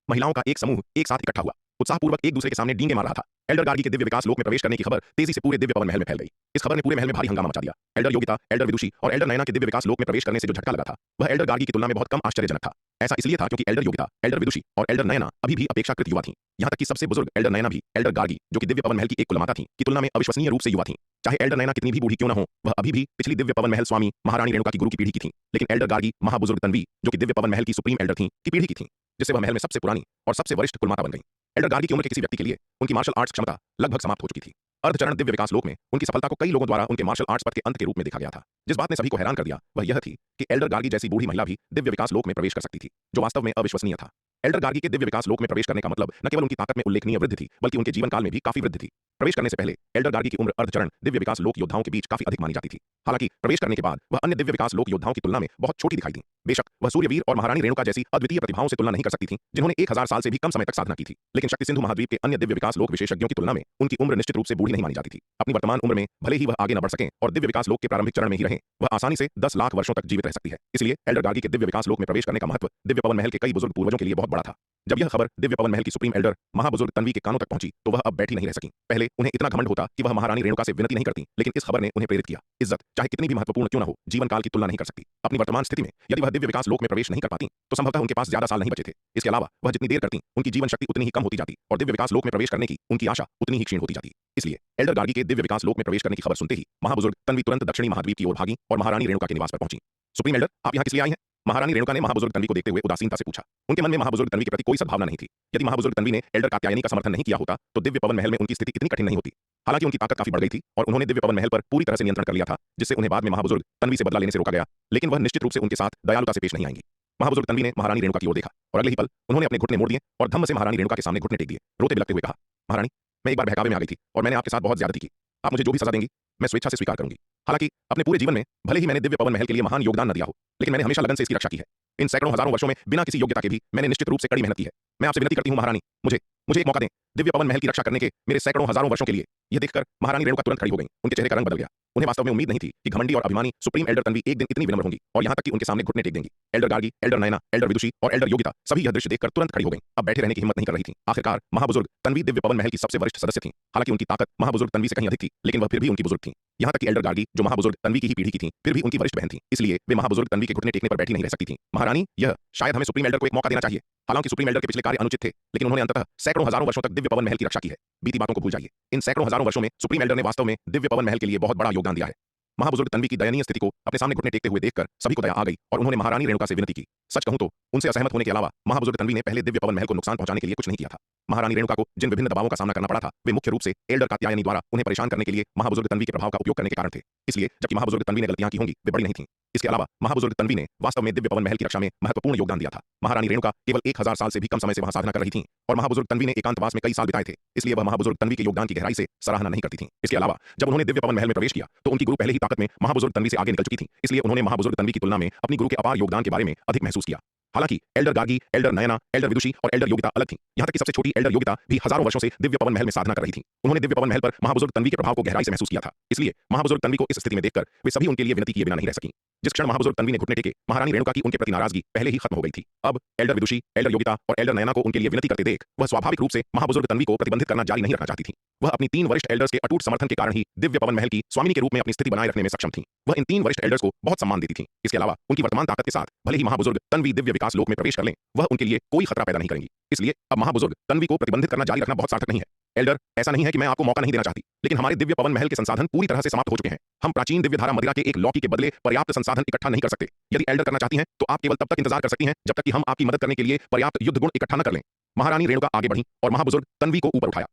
Speaker 1: महिलाओं का एक समूह एक साथ इकट्ठा हुआ, उत्साहपूर्वक एक दूसरे के सामने डींगे मार रहा था। एल्डर गार्गी के दिव्य विकास लोक में प्रवेश करने की खबर तेजी से पूरे दिव्य पवन महल में फैल गई। इस खबर ने पूरे महल में भारी हंगामा मचा दिया। एल्डर योगिता, एल्डर विदुषी और एल्डर नयना के दिव्य विकास लोक में प्रवेश करने से जो झटका लगा था वह एल्डर गार्गी की तुलना में बहुत कम आश्चर्यजनक था। ऐसा इसलिए था क्योंकि एल्डर योगिता, एल्डर विदुषी और एल्डर नयना अभी भी अपेक्षाकृत युवा थीं। यहां तक कि सबसे बुजुर्ग एल्डर नयना भी एल्डर गार्गी जो कि दिव्य पवन महल की एक कुलमाता थी की तुलना में अविश्वसनीय रूप से युवा थीं। चाहे एल्डर नयना कितनी भी बूढ़ी क्यों न हो, वह अभी भी पिछली दिव्य पवन महल स्वामी महारानी रेणुका की गुरु की पीढ़ी की थी। लेकिन एल्डर गार्गी महाबुजुर्ग तन्वी, जो कि दिव्य पवन महल की सुप्रीम एल्डर थी, की पीढ़ी की थी, जिससे वह महल में सबसे पुरानी और सबसे वरिष्ठ कुलमाता बन गई। एल्डर गार्गी की उम्र के किसी व्यक्ति के लिए उनकी मार्शल आर्ट्स क्षमता लगभग समाप्त हो चुकी थी। अर्धचरण दिव्य विकास लोक में उनकी सफलता को कई लोगों द्वारा उनके मार्शल आर्ट्स पथ के अंत के रूप में देखा गया था। जिस बात ने सभी को हैरान कर दिया वह यह थी कि एल्डर गार्गी जैसी बूढ़ी महिला भी दिव्य विकास लोक में प्रवेश कर सकती थी, जो वास्तव में अविश्वसनीय था। एल्डर गार्गी के दिव्य विकास लोक में प्रवेश करने का मतलब न केवल उनकी ताकत में उल्लेखनीय वृद्धि थी, बल्कि उनके जीवन काल में भी काफी वृद्धि थी। प्रवेश करने से पहले एल्डर गार्गी की उम्र अर्धचरण दिव्य विकास लोक योद्धाओं के बीच काफी अधिक मानी जाती थी। हालांकि प्रवेश करने के बाद वह अन्य दिव्य विकास लोक योद्धाओं की तुलना में बहुत छोटी दिखाई दी। बेशक वह सूर्यवीर और महारानी रेणुका जैसी अद्वितीय प्रतिभाओं से तुलना नहीं कर सकती थी, जिन्होंने 1000 साल से भी कम समय तक साधना की थी। लेकिन शक्ति सिंधु महाद्वीप के अन्य दिव्य विकास लोक विशेषज्ञों की तुलना में उनकी उम्र निश्चित रूप से बूढ़ी नहीं मानी जाती थी। अपनी वर्तमान उम्र में भले ही वह आगे न बढ़ सकें और दिव्य विकास लोक के प्रारंभिक चरण में ही रहें, वह आसानी से 10 लाख वर्षों तक जीवित रह सकती है। इसलिए एल्डर गार्गी के दिव्य विकास लोक में प्रवेश करने का महत्व दिव्य पवन महल के कई बुजुर्ग पूर्वजों के लिए बहुत बड़ा था। जब यह खबर दिव्य पवन महल की सुप्रीम एल्डर महाबुजुर्ग तन्वी के कानों तक पहुंची तो वह अब बैठी नहीं रह सकी। पहले उन्हें इतना घमंड होता कि वह महारानी रेणुका से विनती नहीं करती, लेकिन इस खबर ने उन्हें प्रेरित किया। इज्जत चाहे कितनी भी महत्वपूर्ण क्यों न हो, जीवन काल की तुलना नहीं कर सकती। अपनी वर्तमान स्थिति में यदि वह दिव्य विकास लोक में प्रवेश नहीं कर पाती तो संभवतः उनके पास ज्यादा साल नहीं बचे थे। इसके अलावा वह जितनी देर करती उनकी जीवन शक्ति उतनी ही कम होती जाती और दिव्य विकास लोक में प्रवेश करने की उनकी आशा उतनी ही क्षीण होती जाती। इसलिए एल्डर गार्गी के दिव्य विकास लोक में प्रवेश करने की खबर सुनते ही महाबुजुर्ग तन्वी तुरंत दक्षिणी महाद्वीप की ओर भागी और महारानी रेणुका के निवास पर पहुंची। सुप्रीम एल्डर, आप यहाँ किस लिए आई हैं? महारानी रेणुका ने महाबुजुर्ग तन्वी को देखते हुए उदासीनता से पूछा। उनके मन में महाबुजुर्ग तन्वी के प्रति कोई सद्भावना नहीं थी। यदि महाबुजुर्ग तन्वी ने एल्डर कात्यायनी का समर्थन नहीं किया होता तो दिव्य पवन महल में उनकी स्थिति इतनी कठिन नहीं होती। हालांकि उनकी ताकत काफी बढ़ गई थी और उन्होंने दिव्य पवन महल पर पूरी तरह से नियंत्रण कर लिया था, जिससे उन्हें बाद में महाबुजुर्ग तन्वी से बदला लेने से रोका गया। लेकिन वह निश्चित रूप से उनके साथ दयालुता से पेश नहीं आएंगी। महाबुजुर्ग तन्वी ने महारानी रेणुका की ओर देखा और अगले ही पल उन्होंने अपने घुटने मोड़ दिए और धम्म से महारानी रेणुका के सामने घुटने टेक दिए। रोते बिलखते हुए कहा, महारानी, मैं एक बार बहकावे में आ गई थी और मैंने आपके साथ बहुत ज्यादती की। आप मुझे जो भी सजा देंगी मैं स्वेच्छा से स्वीकार करूंगी। हालांकि अपने पूरे जीवन में भले ही मैंने दिव्य पवन महल के लिए महान योगदान न दिया हो, लेकिन मैंने हमेशा लगन से इसकी रक्षा की है। इन सैकड़ों हजारों वर्षों में बिना किसी योग्यता के भी मैंने निश्चित रूप से कड़ी मेहनत की है। मैं आपसे विनती करती हूँ महारानी, मुझे एक मौका दें। दिव्य पवन महल की रक्षा करने के मेरे सैकड़ों हजारों वर्षों के लिए। यह देखकर महारानी रेणुका तुरंत खड़ी हो गई। उनके चेहरे का रंग बदल गया। उन्हें वास्तव में उम्मीद नहीं थी कि घमंडी और अभिमानी सुप्रीम एल्डर तन्वी एक दिन इतनी विनम्र होंगी और यहाँ तक कि उनके सामने घुटने टेक देंगी। Elder Gargi, elder Nayana, elder Vidushi और एल्डर योगिता सभी यह दृश्य देखकर तुरंत खड़ी हो गई। अब बैठे रहने की हिम्मत नहीं कर रही थी। आखिरकार महाबुजुर्ग तन्वी दिव्य पवन महल की सबसे वरिष्ठ सदस्य थी। हालांकि उनकी ताकत महाबुजुर्ग तन्वी से कहीं अधिक थी, लेकिन वह फिर भी उनकी बुजुर्ग थी। यहाँ तक कि एल्डर गार्गी, जो महाबुजुर्ग तन्वी की ही पीढ़ी की थी, फिर भी उनकी वरिष्ठ बहन थी। इसलिए वे महाबुजुर्ग तन्वी के घुटने टेकने पर बैठी नहीं रह सकती थी। महारानी, यह शायद हमें सुप्रीम एल्डर को एक मौका देना चाहिए। हालांकि सुप्रीम एल्डर के पिछले कार्य अनुचित थे, लेकिन उन्होंने अंततः सैकड़ों हजारों वर्षों तक दिव्य पवन महल की रक्षा की है। बीती बातों को भूल जाइए। इन सैकड़ों हजारों वर्षों में सुप्रीम एल्डर ने वास्तव में दिव्य पवन महल के लिए बहुत बड़ा योगदान दिया है। महाबुजुर्ग तन्वी की दयनीय स्थिति को अपने सामने घुटने टेकते हुए देखकर सभी को दया आ गई और उन्होंने महारानी रेणुका से विनती की। सच कहूं तो उनसे असहमत होने के अलावा महाबुजुर्ग तन्वी ने पहले दिव्य पवन महल को नुकसान पहुंचाने के लिए कुछ नहीं किया था। महारानी रेणुका को जिन विभिन्न दबावों का सामना करना पड़ा था, वे मुख्य रूप से एल्डर कात्यायनी द्वारा उन्हें परेशान करने के लिए महाबुजुर्ग तन्वी के प्रभाव का उपयोग करने के कारण थे। इसलिए जबकि महाबुजुर्ग तन्वी ने गलतियां की होंगी, वे बड़ी नहीं थीं। इसके अलावा महाबुजुर्ग तन्वी ने वास्तव में दिव्य पवन महल की रक्षा में महत्वपूर्ण योगदान दिया था। महारानी रेणुका केवल 1000 साल से भी कम समय से वहां साधना कर रही थीं और महाबुजुर्ग तन्वी ने एकांतवास में कई साल बिताए थे। इसलिए वह महाबुजुर्ग तन्वी के योगदान की गहराई से सराहना नहीं करती थीं। इसके अलावा जब उन्होंने दिव्य पवन महल में प्रवेश किया तो उनकी गुरु पहले ही ताकत में महाबुजुर्ग तन्वी से आगे निकल चुकी थी। इसलिए उन्होंने महाबुजुर्ग तन्वी की तुलना में अपनी गुरु के अपार योगदान के बारे में अधिक महसूस किया। हालांकि elder Gargi, elder Nayana, elder Vidushi और एल्डर योगिता अलग थीं। यहाँ तक कि सबसे छोटी एल्डर योगिता भी हजारों वर्षों से दिव्य पवन महल में साधना कर रही थी। उन्होंने दिव्य पवन महल पर महाबुजुर्ग तन्वी के प्रभाव को गहराई से महसूस किया था। इसलिए महाबुजुर्ग तन्वी को इस स्थिति में देखकर वे सभी उनके लिए विनती किए बिना नहीं रह सकी। जिस क्षण महाबुजुर्ग तन्वी ने घुटने टेके, महारानी रेणुका की उनके प्रति नाराजगी पहले ही खत्म हो गई थी। अब एल्डर विदुषी, एल्डर योगिता और एल्डर नयना को उनके लिए विनती करते देख वह स्वाभाविक रूप से महाबुजुर्ग तन्वी को प्रतिबंधित करना जारी नहीं रखना चाहती थी। वह अपनी 3 वरिष्ठ एल्डर्स के अटूट समर्थन के कारण ही दिव्य पवन महल की स्वामिनी के रूप में अपनी स्थिति बनाए रखने में सक्षम थी। वह इन 3 वरिष्ठ एल्डर्स को बहुत सम्मान देती थी। इसके अलावा उनकी वर्तमान ताकत के साथ भले ही महाबुजुर्ग तन्वी दिव्य विकास लोक में प्रवेश कर लें, वह उनके लिए कोई खतरा पैदा नहीं करेंगी। इसलिए अब महाबुजुर्ग तन्वी को प्रतिबंधित करना जारी रखना बहुत सार्थक नहीं है। एल्डर, ऐसा नहीं है कि मैं आपको मौका नहीं देना चाहती, लेकिन हमारे दिव्य पवन महल के संसाधन पूरी तरह से समाप्त हो चुके हैं। हम प्राचीन दिव्य धारा मदिरा के एक लौकी के बदले पर्याप्त संसाधन इकट्ठा नहीं कर सकते। यदि एल्डर करना चाहती हैं तो आप केवल तब तक इंतजार कर सकती हैं जब तक कि हम आपकी मदद करने के लिए पर्याप्त युद्ध गुण इकट्ठा न कर लें। महारानी रेणुका आगे बढ़ी और महाबुजुर्ग तन्वी को ऊपर उठाया।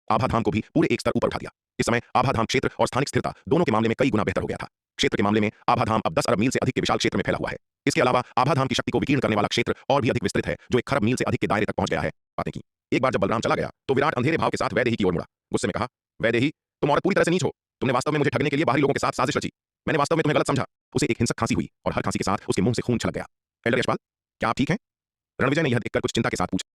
Speaker 1: आभाधाम को भी पूरे एक स्तर ऊपर उठा दिया। इस समय आभाधाम क्षेत्र और स्थानिक स्थिरता दोनों के मामले में कई गुना बेहतर हो गया था। क्षेत्र के मामले में आभाधाम अब 10 अरब मील से अधिक के विशाल क्षेत्र में फैला हुआ है। इसके अलावा आभाधाम की शक्ति को विकीर्ण करने वाला क्षेत्र और भी अधिक विस्तृत है, जो 1 खरब मील से अधिक के दायरे तक पहुंच गया है। बातें की। एक बार जब बलराम चला गया तो विराट अंधेरे भाव के साथ वैदेही की ओर मुड़ा। गुस्से में कहा, वैदेही, तुम औरत पूरी तरह से नीच हो। तुमने वास्तव में मुझे ठगने के लिए बाहरी लोगों के साथ साजिश रची। मैंने वास्तव में तुम्हें गलत समझा। उसे एक हिंसक खांसी हुई और हर खांसी के साथ उसके मुंह से खून छलक गया। एल्डर यशपाल, क्या आप ठीक हैं? रणविजय ने यह देखकर कुछ चिंता के साथ पूछा।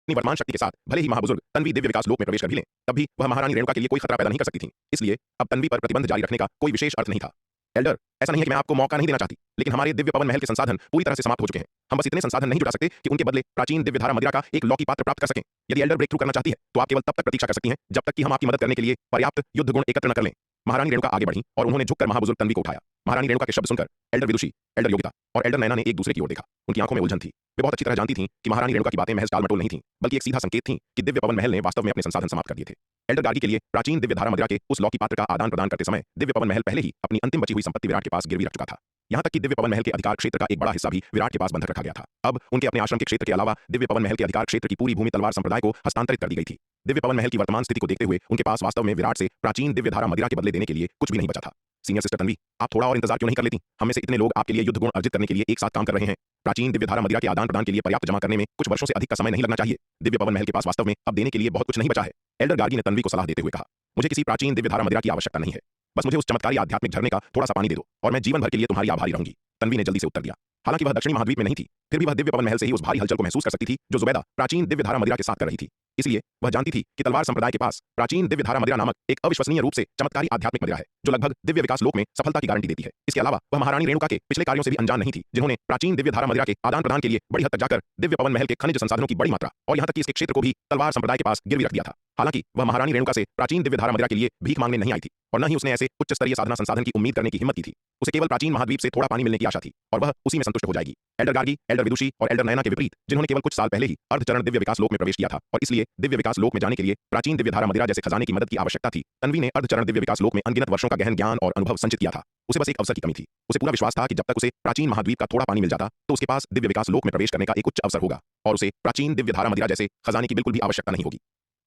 Speaker 1: अपनी वर्तमान शक्ति के साथ भले ही महाबुजुर्ग तन्वी दिव्य विकास लोक में प्रवेश कर भी लें, तब भी वह महारानी रेणुका के लिए कोई खतरा पैदा नहीं कर सकती थी। इसलिए अब तन्वी पर प्रतिबंध जारी रखने का कोई विशेष अर्थ नहीं था। एल्डर, ऐसा नहीं है कि मैं आपको मौका नहीं देना चाहती, लेकिन हमारे दिव्य पवन महल के संसाधन पूरी तरह से समाप्त हो चुके हैं। हम बस इतने संसाधन नहीं जुटा सकते कि उनके बदले प्राचीन दिव्य धारा मदिरा का एक लौकी पात्र प्राप्त कर सकें। यदि एल्डर ब्रेक थ्रू करना चाहती है तो आप केवल तब तक प्रतीक्षा कर सकती हैं जब तक कि हम आपकी मदद करने के लिए पर्याप्त युद्ध गुण एकत्र न कर लें। महारानी रेणुका आगे बढ़ी और उन्होंने झुककर महाबुजुर्ग तन्वी को उठाया। महारानी रेणुका के शब्द सुनकर एल्डर विदुषी, एल्डर योगिता और एल्डर नयना ने एक दूसरे की ओर देखा। उनकी आंखों में उलझन थी। वे बहुत अच्छी तरह जानती थीं कि महारानी रेणुका की बातें महज टाल-मटोल नहीं थीं, बल्कि एक सीधा संकेत थीं कि दिव्य पवन महल ने वास्तव में अपने संसाधन समाप्त कर दिए थे। एल्डर गार्गी के लिए प्राचीन दिव्य धारा मदिरा के उस लौकी पात्र का आदान प्रदान करते समय दिव्य पवन महल पहले ही अपनी अंतिम बची हुई संपत्ति विराट के पास गिरवी रख चुका था। यहाँ तक कि दिव्य पवन महल के अधिकार क्षेत्र का एक बड़ा हिस्सा भी विराट के पास बंधक रखा गया था। अब उनके अपने आश्रम के क्षेत्र के अलावा दिव्य पवन महल के अधिकार क्षेत्र की पूरी भूमि तलवार संप्रदाय को हस्तांतरित कर दी गई थी। दिव्य पवन महल की वर्तमान स्थिति को देखते हुए उनके पास वास्तव में विराट से प्राचीन दिव्य धारा मदिरा के बदले देने के लिए कुछ भी नहीं बचा था। सीनियर सिस्टर तन्वी, आप थोड़ा और इंतजार क्यों नहीं कर लेती? हम में से इतने लोग आपके लिए युद्ध गुण अर्जित करने के लिए एक साथ काम कर रहे हैं। प्राचीन दिव्य धारा मदिरा के आदान प्रदान के लिए पर्याप्त जमा करने में कुछ वर्षों से अधिक का समय नहीं लगना चाहिए। दिव्य पवन महल के पास वास्तव में अब देने के लिए बहुत कुछ नहीं बचा है। एल्डर गार्गी ने तन्वी को सलाह देते हुए कहा, मुझे किसी प्राचीन दिव्य धारा मदिरा की आवश्यकता नहीं है। बस मुझे उस चमत्कारी आध्यात्मिक झरने का थोड़ा सा पानी दे दो और मैं जीवन भर के लिए तुम्हारी आभारी रहूंगी। तन्वी ने जल्दी से उत्तर दिया। हालांकि वह दक्षिणी महाद्वीप में नहीं थी, फिर भी वह दिव्य पवन महल से ही उस भारी हलचल को महसूस कर सकती थी जो जुबैदा प्राचीन दिव्य धारा मदिरा के साथ कर रही थी। इसलिए वह जानती थी कि तलवार संप्रदाय के पास प्राचीन दिव्य धारा मदिरा नामक एक अविश्वसनीय रूप से चमत्कारी आध्यात्मिक मदिरा है जो लगभग दिव्य विकास लोक में सफलता की गारंटी देती है। इसके अलावा वह महारानी रेणुका के पिछले कार्यों से भी अनजान नहीं थी, जिन्होंने प्राचीन दिव्य धारा मदिरा के आदान प्रदान के लिए बड़ी हद तक जाकर दिव्य पवन महल के खनिज संसाधनों की बड़ी मात्रा और यहाँ तक कि इसके क्षेत्र को भी तलवार संप्रदाय के पास गिरवी रख दिया था। हालांकि वह महारानी रेणुका से प्राचीन दिव्य धारा मदिरा के लिए भीख मांगने नहीं आई थी और न ही उसने ऐसे उच्च स्तरीय साधना संसाधन की उम्मीद करने की हिम्मत की थी। उसे केवल प्राचीन महाद्वीप से थोड़ा पानी मिलने की आशा थी और वह उसी में संतुष्ट हो जाएगी। एल्डर गार्गी, एल्डर विदुषी और एल्डर नयना के विपरीत, जिन्होंने केवल कुछ साल पहले ही अर्धचरण दिव्य विकास लोक में प्रवेश किया था और इसलिए दिव्य विकास लोक में जाने के लिए प्राचीन दिव्य धारा मदिरा जैसे खजाने की मदद की आवश्यकता थी, तन्वी ने अर्धचरण दिव्य विकास लोक में अनगिनत वर्षों का गहन ज्ञान और अनुभव संचित किया था। उसे बस एक अवसर की कमी थी। उसे पूरा विश्वास था कि जब तक उसे प्राचीन महाद्वीप का थोड़ा पानी मिल जाता तो उसके पास दिव्य विकास लोक में प्रवेश करने का एक उच्च अवसर होगा और उसे प्राचीन दिव्य धारा मदिरा जैसे खजाने की बिल्कुल भी आवश्यकता नहीं होगी।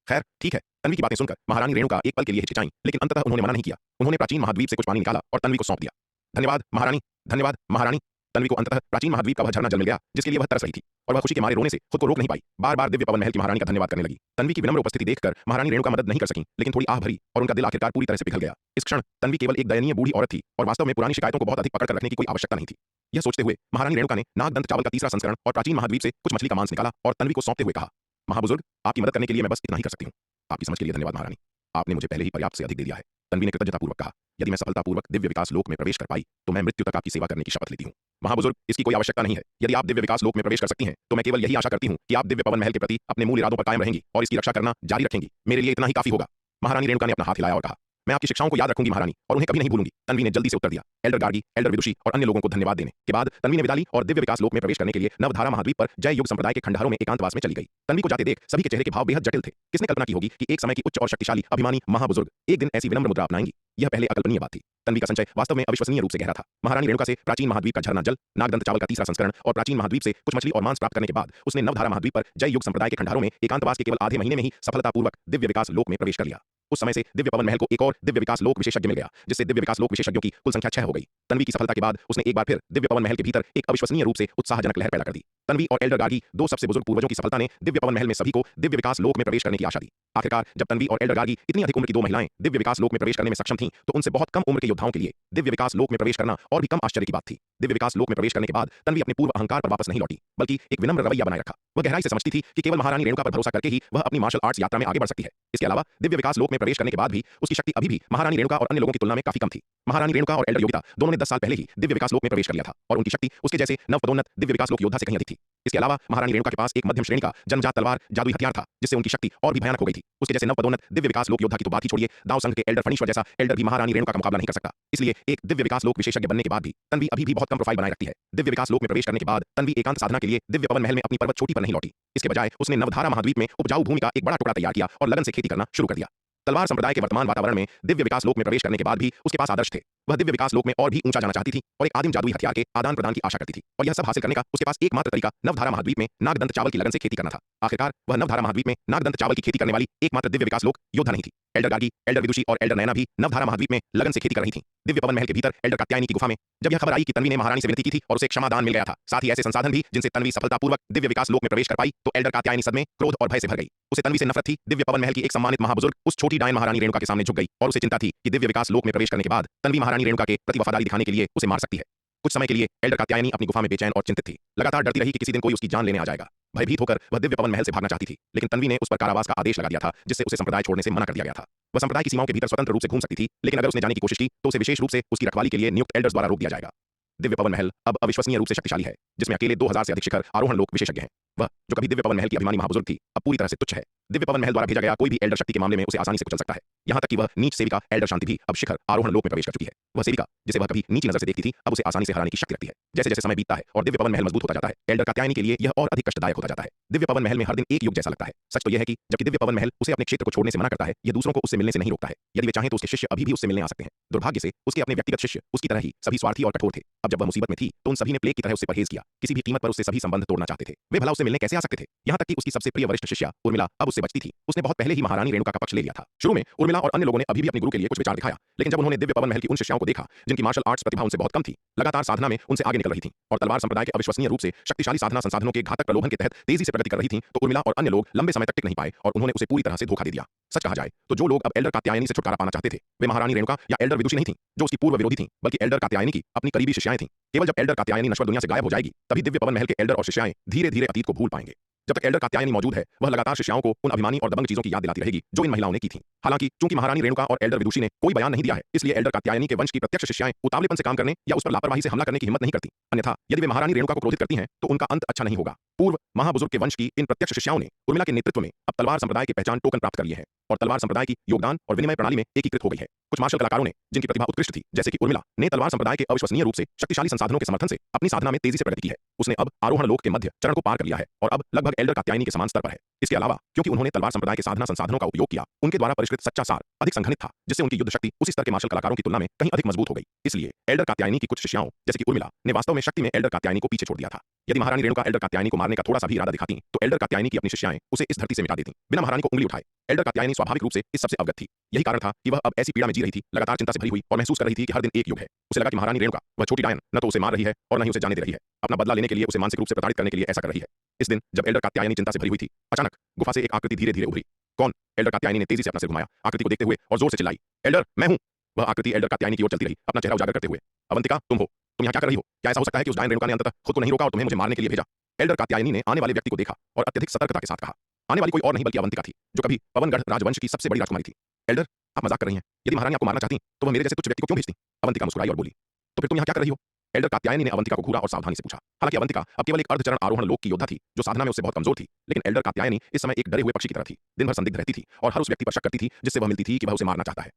Speaker 1: खैर ठीक है। तन्वी की बातें सुनकर महारानी रेणुका एक पल के लिए हिचकिचाईं, लेकिन अंततः उन्होंने मना नहीं किया। उन्होंने प्राचीन महाद्वीप से कुछ पानी निकाला और तन्वी को सौंप दिया। धन्यवाद महारानी, धन्यवाद महारानी। तन्वी को अंततः प्राचीन महाद्वीप का वह झरना जल मिल गया जिसके लिए वह तरस रही थी और वह खुशी के मारे रोने से खुद को रोक नहीं पाई। बार बार दिव्य पवन महल की महारानी का धन्यवाद करने लगी। तन्वी की विनम्र उपस्थिति देखकर महारानी रेणुका मदद नहीं कर सकी, लेकिन थोड़ी आह भरी और उनका दिल आखिरकार पूरी तरह से पिघल गया। इस क्षण तन्वी केवल एक दयनीय बूढ़ी औरत थी और वास्तव में पुरानी शिकायतों को बहुत अधिक पकड़ कर रखने की कोई आवश्यकता नहीं थी। यह सोचते हुए महारानी रेणुका ने नागदंत चावल का तीसरा संस्करण और प्राचीन महाद्वीप से कुछ मछली का मांस निकाला और तन्वी को सौंपते हुए कहा, महाबुजुर्ग, आपकी मदद करने के लिए मैं बस इतना ही कर सकती हूँ। आपकी समझ के लिए धन्यवाद महारानी, आपने मुझे पहले ही पर्याप्त से अधिक दे दिया है। तन्वी ने कृतज्ञतापूर्वक कहा, यदि मैं सफलतापूर्वक दिव्य विकास लोक में प्रवेश कर पाई तो मैं मृत्यु तक आपकी सेवा करने की शपथ लेती हूँ। महाबुजुर्ग, इसकी कोई आवश्यकता नहीं है। यदि आप दिव्य विकास लोक में प्रवेश कर सकती हैं तो मैं केवल यही आशा करती हूँ कि आप दिव्य पवन महल के प्रति अपने मूल इरादों पर कायम रहेंगी और इसकी रक्षा करना जारी रखेंगी। मेरे लिए इतना ही काफी होगा। महारानी रेणुका ने अपना हाथ हिलाया और कहा, मैं आपकी शिक्षाओं को याद रखूंगी महारानी और उन्हें कभी नहीं भूलूंगी। तन्वी ने जल्दी से उत्तर दिया। एल्डर गार्गी, एल्डर विदुषी और अन्य लोगों को धन्यवाद देने के बाद तन्वी ने विदा ली और दिव्य विकास लोक में प्रवेश करने के लिए नवधारा महाद्वीप पर जय युग संप्रदाय के खंडहरों में एकांतवास में चली गई। तन्वी को जाते देख सभी के चेहरे के भाव बेहद जटिल थे। किसने कल्पना की होगी कि एक समय की उच्च और शक्तिशाली अभिमानी महाबुजुर्ग एक दिन ऐसी विनम्र मुद्रा अपनाएंगी? यह पहले अकल्पनीय बात थी। तन्वी का संचय वास्तव में अविश्वसनीय रूप से गहरा था। महारानी रेणुका से प्राचीन महाद्वीप का झरना जल, नागदंत चावल का तीसरा संस्करण और प्राचीन महाद्वीप से कुछ मछली और मांस प्राप्त करने के बाद उसने नवधारा महाद्वीप पर जय युग संप्रदाय के खंडहरों में एकांतवास के केवल आधे महीने में ही सफलतापूर्वक दिव्य विकास लोक में प्रवेश कर लिया। उस समय से दिव्य पवन महल को एक और दिव्य विकास लोक विशेषज्ञ मिल गया, जिससे दिव्य विकास लोक विशेषज्ञों की कुल संख्या 6 हो गई। तन्वी की सफलता के बाद उसने एक बार फिर दिव्य पवन महल के भीतर एक अविश्वसनीय रूप से उत्साहजनक लहर पैदा कर दी। तन्वी और एल्डर गार्गी, दो सबसे बुजुर्ग पूर्वजों की सफलता ने दिव्य पवन महल में सभी को दिव्य विकास लोक में प्रवेश करने की आशा दी। आखिरकार जब तन्वी और एल्डर गार्गी, इतनी अधिक उम्र की दो महिलाएं, दिव्य विकास लोक में प्रवेश करने में सक्षम थीं, तो उनसे बहुत कम उम्र के योद्धाओं के लिए दिव्य विकास लोक में प्रवेश करना और भी कम आश्चर्य की बात थी। दिव्य विकास लोक में प्रवेश करने के बाद तन्वी अपने पूर्व अहंकार पर वापस नहीं लौटी, बल्कि एक विनम्र रवैया बनाए रखा। वह गहराई से समझती थी कि केवल महारानी रेणुका पर भरोसा करके ही वह अपनी मार्शल आर्ट्स यात्रा में आगे बढ़ सकती है। इसके अलावा दिव्य विकास लोक में प्रवेश करने के बाद भी उसकी शक्ति अभी भी महारानी रेणुका और अन्य लोगों की तुलना में काफी कम थी। महारानी रेणुका और एल्डर योगिता दोनों ने 10 साल पहले ही दिव्य विकास लोक में प्रवेश कर लिया था और उनकी शक्ति उसके जैसे नवपदोन्नत दिव्य विकास लोक योद्धा से कहीं अधिक थी। इसके अलावा महारानी रेणुका के पास एक मध्यम श्रेणी का जन्मजात तलवार जादुई हथियार था, जिससे उनकी शक्ति और भी भयानक हो गई थी। उसके जैसे नवपदोन्नत दिव्य विकास लोक योद्धा की तो बात ही छोड़िए, दाव संघ के एल्डर फणीश्वर जैसा एल्डर भी महारानी रेणुका का मुकाबला नहीं कर सकता। इसलिए एक दिव्य विकास लोक विशेषज्ञ बनने के बाद भी तन्वी अभी भी बहुत कम प्रोफाइल बनाए रखती है। दिव्य विकास लोक में प्रवेश करने के बाद तन्वी एकांत साधना के लिए दिव्य पवन महल में अपनी पर्वत चोटी पर नहीं लौटी। इसके बजाय उसने नवधारा महाद्वीप में उपजाऊ भूमि का एक बड़ा टुकड़ा तैयार किया और लगन से खेती करना शुरू कर दिया। तलवार संप्रदाय के वर्तमान वातावरण में दिव्य विकास लोक में प्रवेश करने के बाद भी उसके पास आदर्श थे। वह दिव्य विकास लोक में और भी ऊंचा जाना चाहती थी और एक आदिम जादुई हथियार के आदान प्रदान की आशा करती थी, और यह सब हासिल करने का उसके पास एकमात्र तरीका नवधारा महाद्वीप में नागदंत चावल की लगन से खेती करना था। आखिरकार वह नवधारा महाद्वीप में नागदंत चावल की खेती करने वाली एकमात्र दिव्य विकास लोक योद्धा नहीं थी। एल्डर गार्गी, एल्डर विदुषी और एल्डर नयना भी नवधारा महाद्वीप में लगन से खेती कर रही थी। दिव्य पवन महल के भीतर एल्डर कात्यायनी की गुफा में जब यह खबर आई कि तन्वी ने महारानी से विनती की थी और उसे क्षमादान मिल गया था, साथ ही ऐसे संसाधन भी जिनसे तन्वी सफलतापूर्वक दिव्य विकास लोक में प्रवेश कर पाई, तो एल्डर कात्यायनी सदमे, क्रोध और भय से भर गई। उसे तन्वी से नफरत थी। दिव्य पवन महल की एक सम्मानित महाबुजुर्ग उस छोटी डायन महारानी रेणुका के सामने झुक गई और उसे चिंता थी कि दिव्य विकास लोक में प्रवेश करने के बाद तन्वी महारानी रेणुका के प्रति वफादारी दिखाने के लिए उसे मार सकती है। कुछ समय के लिए एल्डर कात्यायनी अपनी गुफा में बेचैन और चिंतित थी। लगातार डरती रही कि किसी दिन कोई उसकी जान लेने आ जाएगा। भयभीत होकर वह दिव्य पवन महल से भागना चाहती थी, लेकिन तन्वी ने उस पर कारावास का आदेश लगा दिया था, जिससे उसे संप्रदाय छोड़ने से मना कर दिया गया था। वह संप्रदाय की सीमाओं के भीतर स्वतंत्र रूप से घूम सकती थी, लेकिन अगर उसने जाने की कोशिश की तो उसे विशेष रूप से उसकी रखवाली के लिए नियुक्त एल्डर्स द्वारा रोक दिया जाएगा। दिव्य पवन महल अब अविश्वसनीय रूप से शक्तिशाली है, जिसमें अकेले 2000 से अधिक शिखर आरोहण लोक विशेषज्ञ हैं। वह जो कभी दिव्य पवन महल की अभिमानी महाबुजुर्ग थी, अब पूरी तरह से तुच्छ है। दिव्य पवन महल द्वारा भेजा गया कोई भी एल्डर शक्ति के मामले में उसे आसानी से कुचल सकता है। यहाँ तक कि वह नीच सेविका एल्डर शांति भी अब शिखर आरोहण लोक में प्रवेश कर चुकी है। वह सेविका जिसे वह कभी नीची नजर से देखती थी, अब उसे आसानी से हराने की शक्ति रखती है। जैसे जैसे समय बीतता है और दिव्य पवन महल मजबूत होता जाता है, एल्डर कात्यायनी के लिए यह और अधिक कष्टदायक होता जाता है। दिव्य पवन महल में हर दिन एक युग जैसा लगता है। सच तो यह है कि जबकि दिव्य पवन महल उसे अपने क्षेत्र को छोड़ने से मना करता है, यह दूसरों को उससे मिलने से नहीं रोकता है। यदि वे चाहें तो उसके शिष्य अभी भी उससे मिलने आ सकते हैं। दुर्भाग्य से उसके अपने व्यक्तिगत शिष्य उसकी तरह ही सभी स्वार्थी और कठोर थे। अब जब वह मुसीबत में थी तो उन सभी ने प्लेग की तरह उससे परहेज किया। किसी भी कीमत पर उससे सभी संबंध तोड़ना चाहते थे। वे भला उससे मिलने कैसे आ सकते थे? यहाँ तक कि उसकी सबसे प्रिय वरिष्ठ शिष्या उर्मिला अब उससे बचती थी। उसने बहुत पहले ही महारानी रेणुका का पक्ष ले लिया था। शुरू में उर्मिला और अन्य लोगों ने अभी भी अपने गुरु के लिए कुछ विचार दिखाया, लेकिन जब उन्होंने दिव्य पवन महल की उन शिष्याओं को देखा जिनकी मार्शल आर्ट्स प्रतिभा उनसे बहुत कम थी, लगातार साधना में उनसे आगे निकल रही थी और तलवार संप्रदाय के अविश्वसनीय रूप से शक्तिशाली साधना संसाधनों के घातक प्रलोभन के तहत तेजी से प्रगति कर रही थी, तो उर्मिला और अन्य लोग लंबे समय तक टिक नहीं पाए और उन्होंने उसे पूरी तरह से धोखा दे दिया। सच कहा जाए तो जो लोग अब एल्डर कात्यायनी से छुटकारा पाना चाहते थे, वे महारानी रेणुका या एल्डर विदुषी नहीं थी जो उसकी पूर्व विरोधी थी, बल्कि एल्डर कात्यायनी की अपनी करीबी शिष्याएं थीं। केवल जब एल्डर कात्यायनी नश्वर दुनिया से गायब हो जाएगी, तभी दिव्य पवन महल के एल्डर और शिष्याएं धीरे धीरे अतीत को भूल पाएंगे। जब तक एल्डर कात्यायनी मौजूद है, वह लगातार शिष्याओं को उन अभिमानी और दबंग चीजों की याद दिलाती रहेगी जो इन महिलाओं ने की थी। हालांकि चूंकि महारानी रेणुका और एल्डर विदुषी ने कोई बयान नहीं दिया है, इसलिए एल्डर कात्यायनी के वंश की प्रत्यक्ष शिष्याएं उतावलेपन से काम करने या उस पर लापरवाही से हमला करने की हिम्मत नहीं करती। अन्यथा यदि वे महारानी रेणुका को क्रोधित करती हैं, तो उनका अंत अच्छा नहीं होगा। पूर्व महाबुजुर्ग के वंश की इन प्रत्यक्ष शिष्याओं ने उर्मिला के नेतृत्व में अब तलवार संप्रदाय के पहचान टोकन प्राप्त कर लिए हैं और तलवार संप्रदाय की योगदान और विनिमय प्रणाली में एकीकृत हो गई है। कुछ मार्शल कलाकारों ने जिनकी प्रतिभा उत्कृष्ट थी, जैसे कि उर्मिला, ने तलवार संप्रदाय के अविश्वसनीय रूप से शक्तिशाली संसाधनों के समर्थन से अपनी साधना में तेजी से प्रगति की है। उसने अब आरोहण लोक के मध्य चरण को पार कर लिया है और अब लगभग एल्डर कात्यायनी के समान स्तर पर है। इसके अलावा क्योंकि उन्होंने तलवार संप्रदाय के साधना संसाधनों का उपयोग किया, उनके द्वारा परिष्कृत सच्चा सार अधिक संघनित था, जिससे उनकी युद्ध शक्ति उसी स्तर के मार्शल कलाकारों की तुलना में कहीं अधिक मजबूत हो गई। इसलिए एल्डर कात्यायनी की कुछ शिष्याओं जैसे कि उर्मिला ने वास्तव में शक्ति में एल्डर कात्यायनी को पीछे छोड़ दिया था। यदि महारानी रेणुका एल्डर कात्यायनी को मारने का थोड़ा सा भी इरादा दिखाती, तो एल्डर कात्यायनी की अपनी शिष्याएं उसे इस धरती से मिटा देती बिना महारानी को उंगली उठाए। एल्डर कात्यायनी स्वाभाविक रूप से इस सबसे अवगत थी। यही कारण था कि वह अब ऐसी पीड़ा में जी रही थी, लगातार चिंता से भरी हुई और महसूस कर रही थी कि हर दिन एक युग है। उसे लगा कि महारानी रेणुका, वह छोटी डायन, न तो उसे मार रही है और न ही उसे जाने दे रही है। अपना बदला लेने के लिए, उसे मानसिक रूप से प्रताड़ित करने के लिए ऐसा कर रही है। इस दिन जब एल्डर कात्यायनी चिंता से भरी हुई थी, अचानक गुफा से एक आकृति धीरे धीरे उभरी। कौन? एल्डर कात्यायनी ने तेजी से अपना सिर घुमाया, आकृति को देखते हुए और जोर से चिल्लाई, एल्डर, मैं हूं। वह आकृति एल्डर कात्यायनी की ओर चलती रही, अपना चेहरा उजागर करते हुए। अवंतिका, तुम हो? तुम यहाँ क्या कर रही हो? क्या ऐसा हो सकता है कि उस डायन रेणुका ने अंततः खुद को नहीं रोका और तुम्हें मुझे मारने के लिए भेजा? एल्डर कात्यायनी ने आने वाले व्यक्ति को देखा और अत्यधिक सतर्कता के साथ कहा। आने वाली कोई और नहीं बल्कि अवंतिका थी, जो कभी पवनगढ़ राजवंश की सबसे बड़ी राजकुमारी थी। एल्डर, आप मजाक कर रही हैं? यदि महारानी आपको मारना चाहती तो वह मेरे जैसे तुच्छ व्यक्ति को क्यों भेजती? अवंतिका मुस्कुराई और बोली, तो फिर तुम यहाँ क्या कर रही हो? एल्डर कात्यायनी ने अवंतिका को घूरा और सावधानी से पूछा। हालांकि अवंतिका अब केवल एक अर्धचरण आरोहण लोक की योद्धा थी जो साधना में उससे बहुत कमजोर थी, लेकिन एल्डर कात्यायनी इस समय एक डरे हुए पक्षी की तरह थी। दिन भर संदिग्ध रहती थी और हर उस व्यक्ति पर शक करती थी जिससे वह मिलती थी कि वह उसे मारना चाहता है।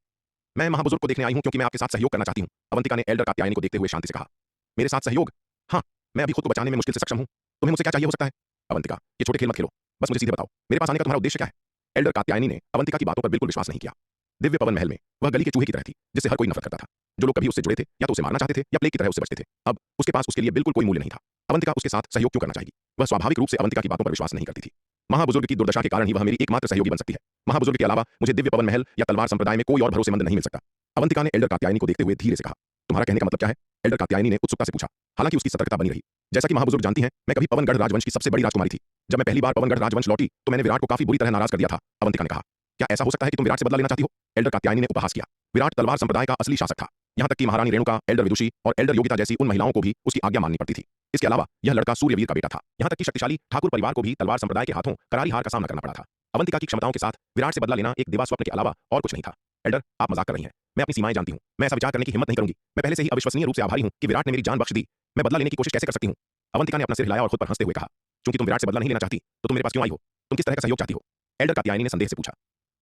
Speaker 1: मैं महाबुजुर्ग को देखने आई हूं क्योंकि मैं आपके साथ सहयोग करना चाहती हूं, अवंतिका ने एल्डर कात्यायनी को देखते हुए शांति से कहा। मेरे साथ सहयोग? हाँ, मैं अभी खुद को बचाने में मुश्किल से सक्षम हूं। तुम्हें मुझसे क्या चाहिए हो सकता है? अवंतिका, ये छोटे खेल मत खेलो, बस मुझे सीधे बताओ, मेरे पास आने का तुम्हारा उद्देश्य क्या है? एल्डर कात्यायनी ने अवंतिका की बातों पर बिल्कुल विश्वास नहीं किया। दिव्य पवन महल में वह गली के चूहे की तरह थी जिससे हर कोई नफरत करता था। जो लोग कभी उससे जुड़े थे या तो उसे मारना चाहते थे या प्लेग की तरह उससे बचते थे। अब उसके पास उसके लिए बिल्कुल कोई मूल्य नहीं था। अवंतिका उसके साथ सहयोग क्यों करना चाहेगी? वह स्वाभाविक रूप से अवंतिका की बातों पर विश्वास नहीं करती थी। महाबुजुर्ग की दुर्दशा के कारण ही वह मेरी एकमात्र सहयोगी बन सकती है। महाबुजुर्ग के अलावा मुझे दिव्य पवन महल या तलवार संप्रदाय में कोई और भरोसेमंद नहीं मिल सकता। अवंतिका ने एल्डर कात्यायनी को देखते हुए धीरे से कहा। तुम्हारा कहने का मतलब क्या है? एल्डर कात्यायनी ने उत्सुकता से पूछा। हालांकि उसकी सतर्कता बनी रही। जैसा कि महाबुजुर्ग जानती हैं, मैं कभी पवनगढ़ राजवंश की सबसे बड़ी राजकुमारी थी। जब मैं पहली बार पवनगढ़ राजवंश लौटी तो मैंने विराट को काफी बुरी तरह नाराज कर दिया था। अवंतिका ने कहा। क्या ऐसा हो सकता है कि तुम विराट से बदला लेना चाहती हो? एल्डर कात्यायनी ने उपहास किया। विराट तलवार संप्रदाय का असली शासक था। यहाँ तक कि महारानी रेणुका, एल्डर विदुषी और एल्डर योगिता जैसी उन महिलाओं को भी उसकी आज्ञा माननी पड़ती थी। इसके अलावा यह लड़का सूर्यवीर का बेटा था। यहाँ तक कि शक्तिशाली ठाकुर परिवार को भी तलवार संप्रदाय के हाथों करारी हार का सामना करना पड़ा था। अवंतिका की क्षमताओं के साथ विराट से बदला लेना एक दिवा स्वप्न के अलावा और कुछ नहीं था। एल्डर, आप मजाक कर रही हैं। मैं अपनी सीमाएं जानती हूँ। मैं ऐसा विचार करने की हिम्मत नहीं करूंगी। मैं पहले से ही अविश्वसनीय रूप से आभारी हूँ कि विराट ने मेरी जान बख्श दी। मैं बदला लेने की कोशिश कैसे कर सकती हूँ? अवंतिका ने अपना सिर हिलाया और खुद पर हंसते हुए कहा। चूंकि तुम विराट से बदला नहीं लेना चाहती तो तुम मेरे पास क्यों आई हो? तुम किस तरह का सहयोग चाहती हो? एल्डर कात्यायनी ने संदेह से पूछा।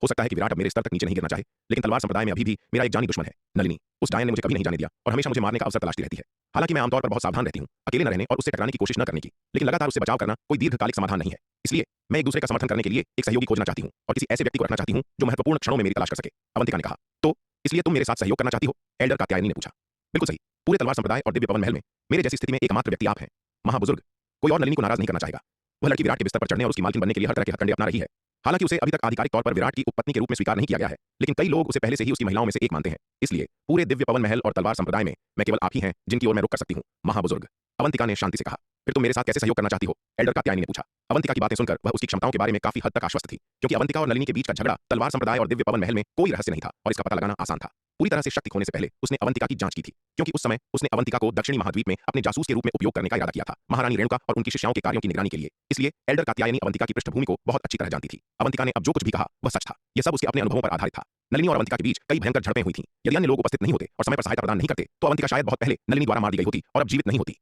Speaker 1: हो सकता है कि विराट अब मेरे स्तर तक नीचे नहीं गिरना चाहे, लेकिन तलवार संप्रदाय में अभी भी मेरा एक जानी दुश्मन है, नलिनी। उस डायन ने मुझे कभी नहीं जाने दिया और हमेशा मुझे मारने का अवसर तलाशती रहती है। हालांकि मैं आमतौर पर बहुत सावधान रहती हूँ, अकेले न रहने और उससे टकराने की कोशिश न करने की, लेकिन लगातार उससे बचाव करना कोई दीर्घकालिक समाधान नहीं है। इसलिए मैं एक दूसरे का समर्थन करने के लिए एक सहयोगी खोजना चाहती हूँ और किसी ऐसे व्यक्ति को रखना चाहती हूँ जो महत्वपूर्ण क्षणों में मेरी तलाश कर सके। अवंतिका ने कहा। तो इसलिए तुम मेरे साथ सहयोग करना चाहती हो? एल्डर कात्यायनी ने पूछा। बिल्कुल सही। पूरे तलवार संप्रदाय और दिव्य पवन महल में मेरे जैसी स्थिति में एकमात्र व्यक्ति आप हैं। महाबुजुर्ग, कोई और नलिनी को नाराज नहीं करना चाहेगा। वह लड़की विराट के बिस्तर पर चढ़ने और उसकी मालकिन बनने के लिए हर तरह के हथकंडे अपना रही है। हालांकि उसे अभी तक आधिकारिक तौर पर विराट की उपपत्नी के रूप में स्वीकार नहीं किया गया है, लेकिन कई लोग उसे पहले से ही उसकी महिलाओं में से एक मानते हैं। इसलिए पूरे दिव्य पवन महल और तलवार संप्रदाय में मैं केवल आप ही हैं जिनकी ओर मैं रुक कर सकती हूँ। महाबुजुर्ग, अवंतिका ने शांति से कहा। फिर तुम मेरे साथ कैसे सहयोग करना चाहती हो? एल्डर कात्यायनी ने पूछा। अवंतिका की बातें सुनकर वह उसकी क्षमताओं के बारे में काफी हद तक आश्वस्त थी, क्योंकि अवंतिका और नलिनी के बीच का झगड़ा तलवार संप्रदाय और दिव्य पवन महल में कोई रहस्य नहीं था और इसका पता लगाना आसान था। पूरी तरह से शक्ति खोने से पहले उसने अवंतिका की जांच की थी, क्योंकि उस समय उसने अवंतिका को दक्षिणी महाद्वीप में अपने जासूस के रूप में उपयोग करने का इरादा किया था, महारानी रेणुका और उनकी शिष्याओं के कार्यों की निगरानी के लिए। इसलिए एल्डर कात्यायनी अवंतिका की पृष्ठभूमि को बहुत अच्छी तरह जानती थी। अवंतिका ने अब जो कुछ भी कहा वह सच था। यह सब उसके अपने अनुभवों पर आधारित था। नलिनी और अवंतिका के बीच कई भयंकर झड़पें हुई थीं। यदि अन्य लोग उपस्थित नहीं होते और समय पर सहायता प्रदान नहीं करते तो अवंतिका शायद बहुत पहले नलिनी द्वारा मार दी गई होती और अब जीवित नहीं होती।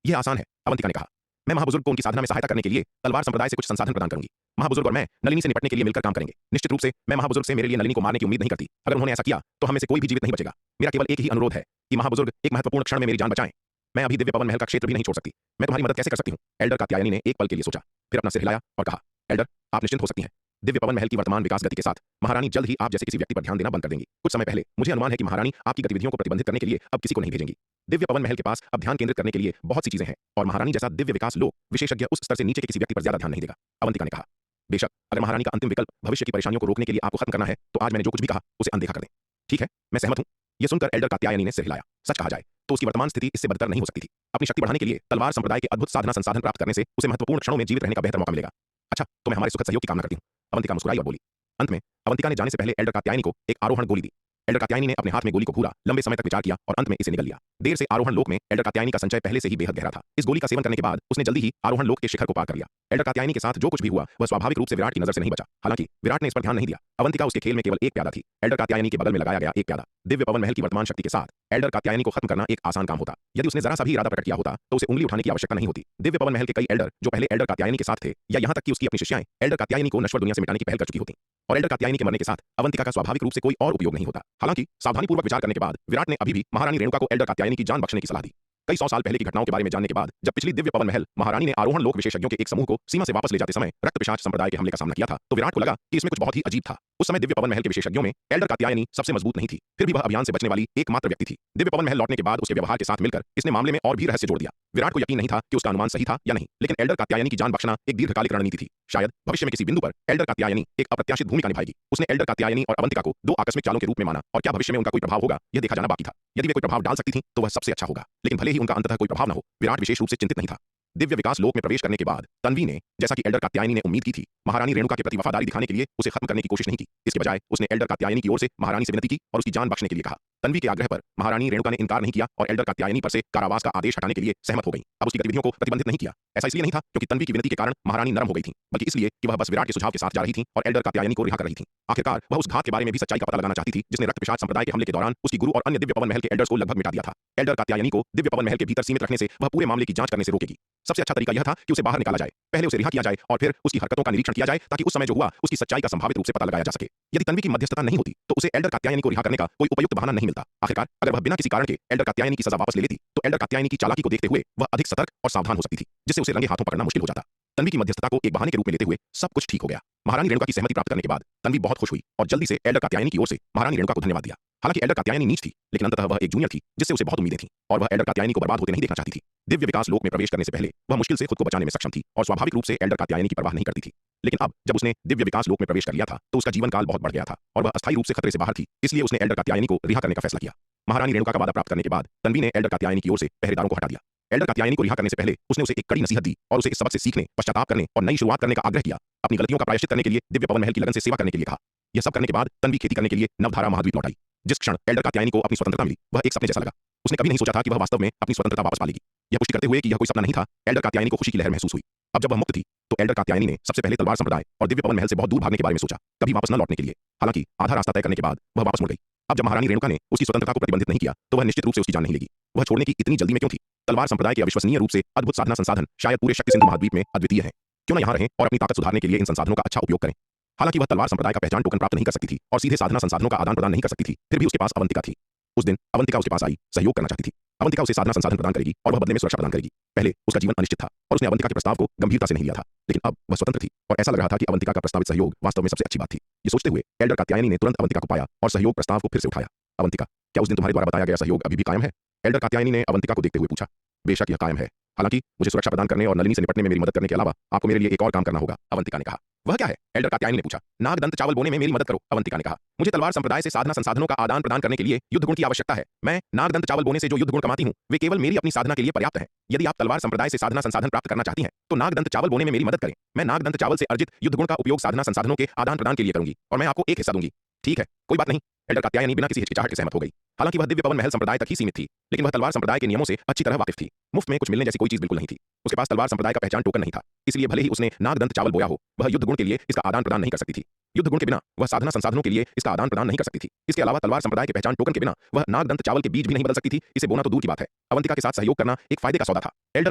Speaker 1: यह आसान है, अवंतिका ने कहा। मैं महाबुजुर्ग को उनकी साधना में सहायता करने के लिए तलवार संप्रदाय से कुछ संसाधन प्रदान करूंगी। महाबुजुर्ग और मैं नलिनी से निपटने के लिए मिलकर काम करेंगे। निश्चित रूप से मैं महाबुजुर्ग से मेरे लिए नलिनी को मारने की उम्मीद नहीं करती। अगर उन्होंने ऐसा किया तो हम में से कोई भी जीवित नहीं बचेगा। मेरा केवल एक ही अनुरोध है कि महाबुजुर्ग एक महत्वपूर्ण क्षण में मेरी जान बचाएं। मैं अभी दिव्य पवन महल का क्षेत्र भी नहीं छोड़ सकती। मैं तुम्हारी मदद कैसे कर सकती हूँ? एल्डर कात्यायनी ने एक पल के लिए सोचा, फिर अपना सिर हिलाया और कहा, एल्डर, आप निश्चिंत हो सकती हैं। दिव्य पवन महल की वर्तमान विकास गति के साथ महारानी जल्द ही आप जैसे किसी व्यक्ति पर ध्यान देना बंद कर देंगी। कुछ समय पहले मुझे अनुमान है कि महारानी आपकी गतिविधियों को प्रतिबंधित करने के लिए अब किसी को नहीं भेजेंगी। दिव्य पवन महल के पास अब ध्यान केंद्रित करने के लिए बहुत सी चीजें हैं और महारानी जैसा दिव्य विकास लोक विशेषज्ञ उस स्तर से नीचे के किसी व्यक्ति पर ज्यादा ध्यान नहीं देगा। अवंतिका ने कहा, बेशक अगर महारानी का अंतिम विकल्प भविष्य की परेशानियों को रोकने के लिए आपको खत्म करना है तो आज मैंने जो कुछ भी कहा उसे अनदेखा कर दें। ठीक है, मैं सहमत हूं। यह सुनकर एल्डर कात्यायनी ने सिर हिलाया। सच कहा जाए तो उसकी वर्तमान स्थिति इससे बदतर नहीं हो सकती थी। अपनी शक्ति बढ़ाने के लिए तलवार संप्रदाय के अद्भुत साधना संसाधन प्राप्त करने से उसे महत्वपूर्ण क्षणों में जीवित रहने का बेहतर मौका मिलेगा। अच्छा, तो मैं हमारे सुखद सहयोग की कामना करती हूँ। अवंतिका मुस्कुराई और बोली। अंत में अवंतिका ने जाने से पहले एल्डर कात्यायनी को एक आरोहण गोली दी। एल्डर कात्यायनी ने अपने हाथ में गोली को घूरा, लंबे समय तक विचार किया और अंत में इसे निगल लिया। देर से आरोहण लोक में एल्डर कात्यायनी का संचय पहले से ही बेहद गहरा था। इस गोली का सेवन करने के बाद उसने जल्दी ही आरोहण लोक के शिखर को पार कर लिया। एल्डर कात्यायनी के साथ जो कुछ भी हुआ वह स्वाभाविक रूप से विराट की नजर से नहीं बचा। हालांकि विराट ने इस पर ध्यान नहीं दिया। अवंतिका उसके खेल में केवल एक प्यादा थी। एल्डर कात्यायनी के बगल में लगाया गया एक प्यादा। दिव्य पवन महल की वर्तमान शक्ति के साथ एल्डर कात्यायनी को खत्म करना एक आसान काम होता। यदि उसने जरा सा भी इरादा प्रकट किया होता तो उसे उंगली उठाने की आवश्यकता नहीं होती। दिव्य पवन महल के कई एल्डर जो पहले एल्डर कात्यायनी के साथ थे या यहाँ तक कि उसकी अपनी शिष्याएं एल्डर कात्यायनी को नश्वर दुनिया से मिटाने की पहल कर चुकी होती और एल्डर कात्यायनी के मरने के साथ अवंतिका का स्वाभाविक रूप से कोई और उपयोग नहीं होता। हालांकि सावधानीपूर्वक विचार करने के बाद विराट ने अभी भी महारानी रेणुका को एल्डर कात्यायनी की जान बख्शने की सलाह दी। कई 100 साल पहले की घटनाओं के बारे में जानने के बाद जब पिछली दिव्य पवन महल महारानी ने आरोहण लोक विशेषज्ञों के एक समूह को सीमा से वापस ले जाते समय रक्त पिशाच संप्रदाय के हमले का सामना किया था तो विराट को लगा कि इसमें कुछ बहुत ही अजीब था। उस समय दिव्य पवन महल के विशेषज्ञों में एल्डर कात्यायनी सबसे मजबूत नहीं थी, फिर भी वह अभियान से बचने वाली एकमात्र व्यक्ति थी। दिव्य पवन महल लौटने के बाद उसके व्यवहार के साथ मिलकर इसने मामले में और भी रहस्य जोड़ दिया। विराट को यकीन नहीं था कि उसका अनुमान सही था या नहीं, लेकिन एल्डर कात्यायनी की जान बख्शना एक दीर्घकालिक रणनीति थी। शायद भविष्य में किसी बिंदु पर एल्डर कात्यायनी एक अप्रत्याशित भूमिका निभाएगी। उसने एल्डर कात्यायनी और अवंतिका को दो आकस्मिक चालों के रूप में माना और क्या भविष्य में उनका कोई प्रभाव होगा यह देखा जाना बाकी था। यदि वे कोई प्रभाव डाल सकती थी तो वह सबसे अच्छा होगा, लेकिन भले ही उनका अंततः कोई प्रभाव न हो, विराट विशेष रूप से चिंतित नहीं था। दिव्य विकास लोक में प्रवेश करने के बाद तन्वी ने, जैसा कि एल्डर कात्यायनी ने उम्मीद की थी, महारानी रेणुका के प्रति वफादारी दिखाने के लिए उसे खत्म करने की कोशिश नहीं की। इसके बजाय उसने एल्डर कात्यायनी की ओर से महारानी से विनती की और उसकी जान बख्शने के लिए कहा। तन्वी के आग्रह पर महारानी रेणुका ने इनकार नहीं किया और एल्डर कात्यायनी पर से कारावास का आदेश हटाने के लिए सहमत हो गई। अब उसकी गतिविधियों को प्रतिबंधित नहीं किया। ऐसा इसलिए नहीं था क्योंकि तन्वी की विनती के कारण महारानी नरम हो गई थी, बल्कि इसलिए कि वह बस विराट के सुझाव के साथ जा रही थी और एल्डर कात्यायनी को रिहा कर रही थी। आखिरकार वह उस घात के बारे में भी सच्चाई का पता लगाना चाहती थी जिसने रक्त पिशाच संप्रदाय के हमले के दौरान उसकी गुरु और अन्य दिव्य पवन महल के एल्डर्स को लगभग मिटा दिया था। एल्डर कात्यायनी को दिव्य पवन महल के भीतर सीमित रखने से वह पूरे मामले की जांच करने से रोकेगी। सबसे अच्छा तरीका यह था कि उसे बाहर निकाला जाए, पहले उसे रिहा किया जाए और फिर उसकी हरकतों का निरीक्षण किया जाए ताकि उस समय जो हुआ उसकी सच्चाई का संभावित रूप से पता लगाया जा सके। यदि तन्वी की मध्यस्थता नहीं होती तो उसे एल्डर कात्यायनी को रिहा करने का कोई उपयुक्त बहाना नहीं मिलता। आखिरकार अगर वह बिना किसी कारण के एल्डर कात्यायनी की सजा वापस ले लेती तो एल्डर कात्यायनी की चालाकी को देखते हुए वह अधिक सतर्क और सावधान हो सकती थी, जिससे उसे रंगे हाथों पकड़ना मुश्किल हो जाता। तन्वी की मध्यस्थता को एक बहाने के रूप में लेते हुए सब कुछ ठीक हो गया। महारानी रेणुका की सहमति प्राप्त करने के बाद तन्वी बहुत खुश हुई और जल्दी से एल्डर कात्यायनी की ओर से महारानी रेणुका को धन्यवाद दिया। हालांकि एल्डर कात्यायनी नीच थी, लेकिन अंततः वह एक जूनियर थी जिससे उसे बहुत उम्मीदें थीं और वह एल्डर कात्यायनी को बर्बाद होते नहीं देखना चाहती थी। दिव्य विकास लोक में प्रवेश करने से पहले वह मुश्किल से खुद को बचाने में सक्षम थी और स्वाभाविक रूप से एल्डर कात्यायनी की परवाह नहीं करती थी। लेकिन अब जब उसने दिव्य विकास लोक में प्रवेश कर लिया था तो उसका जीवन काल बहुत बढ़ गया था और वह अस्थायी रूप से खतरे से बाहर थी। इसलिए उसने एल्डर कात्यायनी को रिहा करने का फैसला किया। महारानी रेणुका का वादा प्राप्त करने के बाद तन्वी ने एल्डर कात्यायनी की ओर से पहरेदारों को हटा दिया। एल्डर कात्यायनी को रिहा करने से पहले उसने उसे एक कड़ी नसीहत दी और उसे इस सबक से सीखने, पश्चाताप करने और नई शुरुआत करने का आग्रह किया। अपनी गलतियों का प्रायश्चित करने के लिए दिव्य पवन महल की लगन से सेवा करने के लिए कहा। यह सब करने के बाद तन्वी खेती करने के लिए नवधारा महाद्वीप लौट आई। जिस क्षण एल्डर कात्यायनी को अपनी स्वतंत्रता मिली वह एक सपने जैसा लगा। उसने कभी नहीं सोचा था कि वह वास्तव में अपनी स्वतंत्रता वापस पा लेगी। यह पुष्टि करते हुए कि यह कोई सपना नहीं था, एल्डर कात्यायनी को खुशी की लहर महसूस हुई। अब जब वह मुक्त थी तो एल्डर कात्यायनी ने सबसे पहले तलवार संप्रदाय और दिव्य पवन महल से बहुत दूर भागने के बारे में सोचा, कभी वापस न लौटने के लिए। हालांकि आधा रास्ता तय करने के बाद वह वापस मुड़ गई। अब जब महारानी रेणुका ने उसकी स्वतंत्रता को प्रतिबंधित नहीं किया तो वह निश्चित रूप से उसकी जान नहीं लेगी। वह छोड़ने की इतनी जल्दी में क्यों थी? तलवार संप्रदाय के अविश्वसनीय रूप से अद्भुत साधना संसाधन शायद पूरे शक्ति सिंधु महाद्वीप में अद्वितीय है। क्यों न यहाँ रहें और अपनी ताकत सुधारने के लिए इन संसाधनों का अच्छा उपयोग करें। हालांकि वह तलवार संप्रदाय का पहचान टोकन प्राप्त नहीं कर सकती थी और सीधे साधना संसाधनों का आदान प्रदान नहीं कर सकती थी, फिर भी उसके पास अवंतिका थी। उस दिन अवंतिका उसके पास आई, सहयोग करना चाहती थी। अवंतिका उसे साधना संसाधन प्रदान करेगी और वह बदले में सुरक्षा प्रदान करेगी। पहले उसका जीवन अनिश्चित था और उसने अवंतिका के प्रस्ताव को गंभीरता से नहीं लिया था, लेकिन अब वह स्वतंत्र थी और ऐसा लग रहा था कि अवंतिका का प्रस्तावित सहयोग वास्तव में सबसे अच्छी बात थी। ये सोचते हुए एल्डर कात्यायनी ने तुरंत अवंतिका को पाया और सहयोग प्रस्ताव को फिर से उठाया। अवंतिका, क्या उस दिन तुम्हारे द्वारा बताया गया सहयोग अभी भी कायम है? एल्डर कात्यायनी ने अवंतिका को देखते हुए पूछा। बेशक यह कायम है। हालांकि मुझे सुरक्षा प्रदान करने और नलिनी से निपटने में मेरी मदद करने के अलावा आपको मेरे लिए एक और काम करना होगा, अवंतिका ने कहा। वह क्या है? एल्डर कात्यायनी ने पूछा। नागदंत चावल बोने में मेरी मदद करो, अवंतिका ने कहा। मुझे तलवार संप्रदाय से साधना संसाधनों का आदान प्रदान करने के लिए युद्ध गुण की आवश्यकता है। मैं नागदंत चावल बोने से जो युद्ध गुण कमाती हूँ वे केवल मेरी अपनी साधना के लिए पर्याप्त है। यदि आप तलवार संप्रदाय से साधना संसाधन प्राप्त करना चाहती हैं तो नागदंत चावल बोने में मेरी मदद करें। मैं नागदंत चावल से अर्जित युद्ध गुण का उपयोग साधना संसाधनों के आदान प्रदान के लिए करूंगी और मैं आपको एक हिस्सा दूंगी। ठीक है, कोई बात नहीं, एल्डर कात्यायनी बिना किसी हिचकिचाहट के सहमत हो गई। हालांकि वह दिव्य पवन महल संप्रदाय तक ही सीमित थी, लेकिन वह तलवार संप्रदाय के नियमों से अच्छी तरह वाकिफ थी। मुफ्त में कुछ मिलने जैसी कोई चीज बिल्कुल नहीं थी। उसके पास तलवार संप्रदाय का पहचान टोकन नहीं था, इसलिए भले ही उसने नागदंत चावल बोया हो, वह युद्ध गुण के लिए इसका आदान प्रदान नहीं कर सकती थी। युद्ध गुण के बिना वह साधना संसाधनों के लिए इसका आदान प्रदान नहीं कर सकती थी। इसके अलावा तलवार संप्रदाय के पहचान टोकन के बिना वह नागदंत चावल के बीज भी नहीं बदल सकती थी। इसे बोना तो दूर की बात है, अवंतिका के साथ सहयोग करना एक फायदे का सौदा था। एल्डर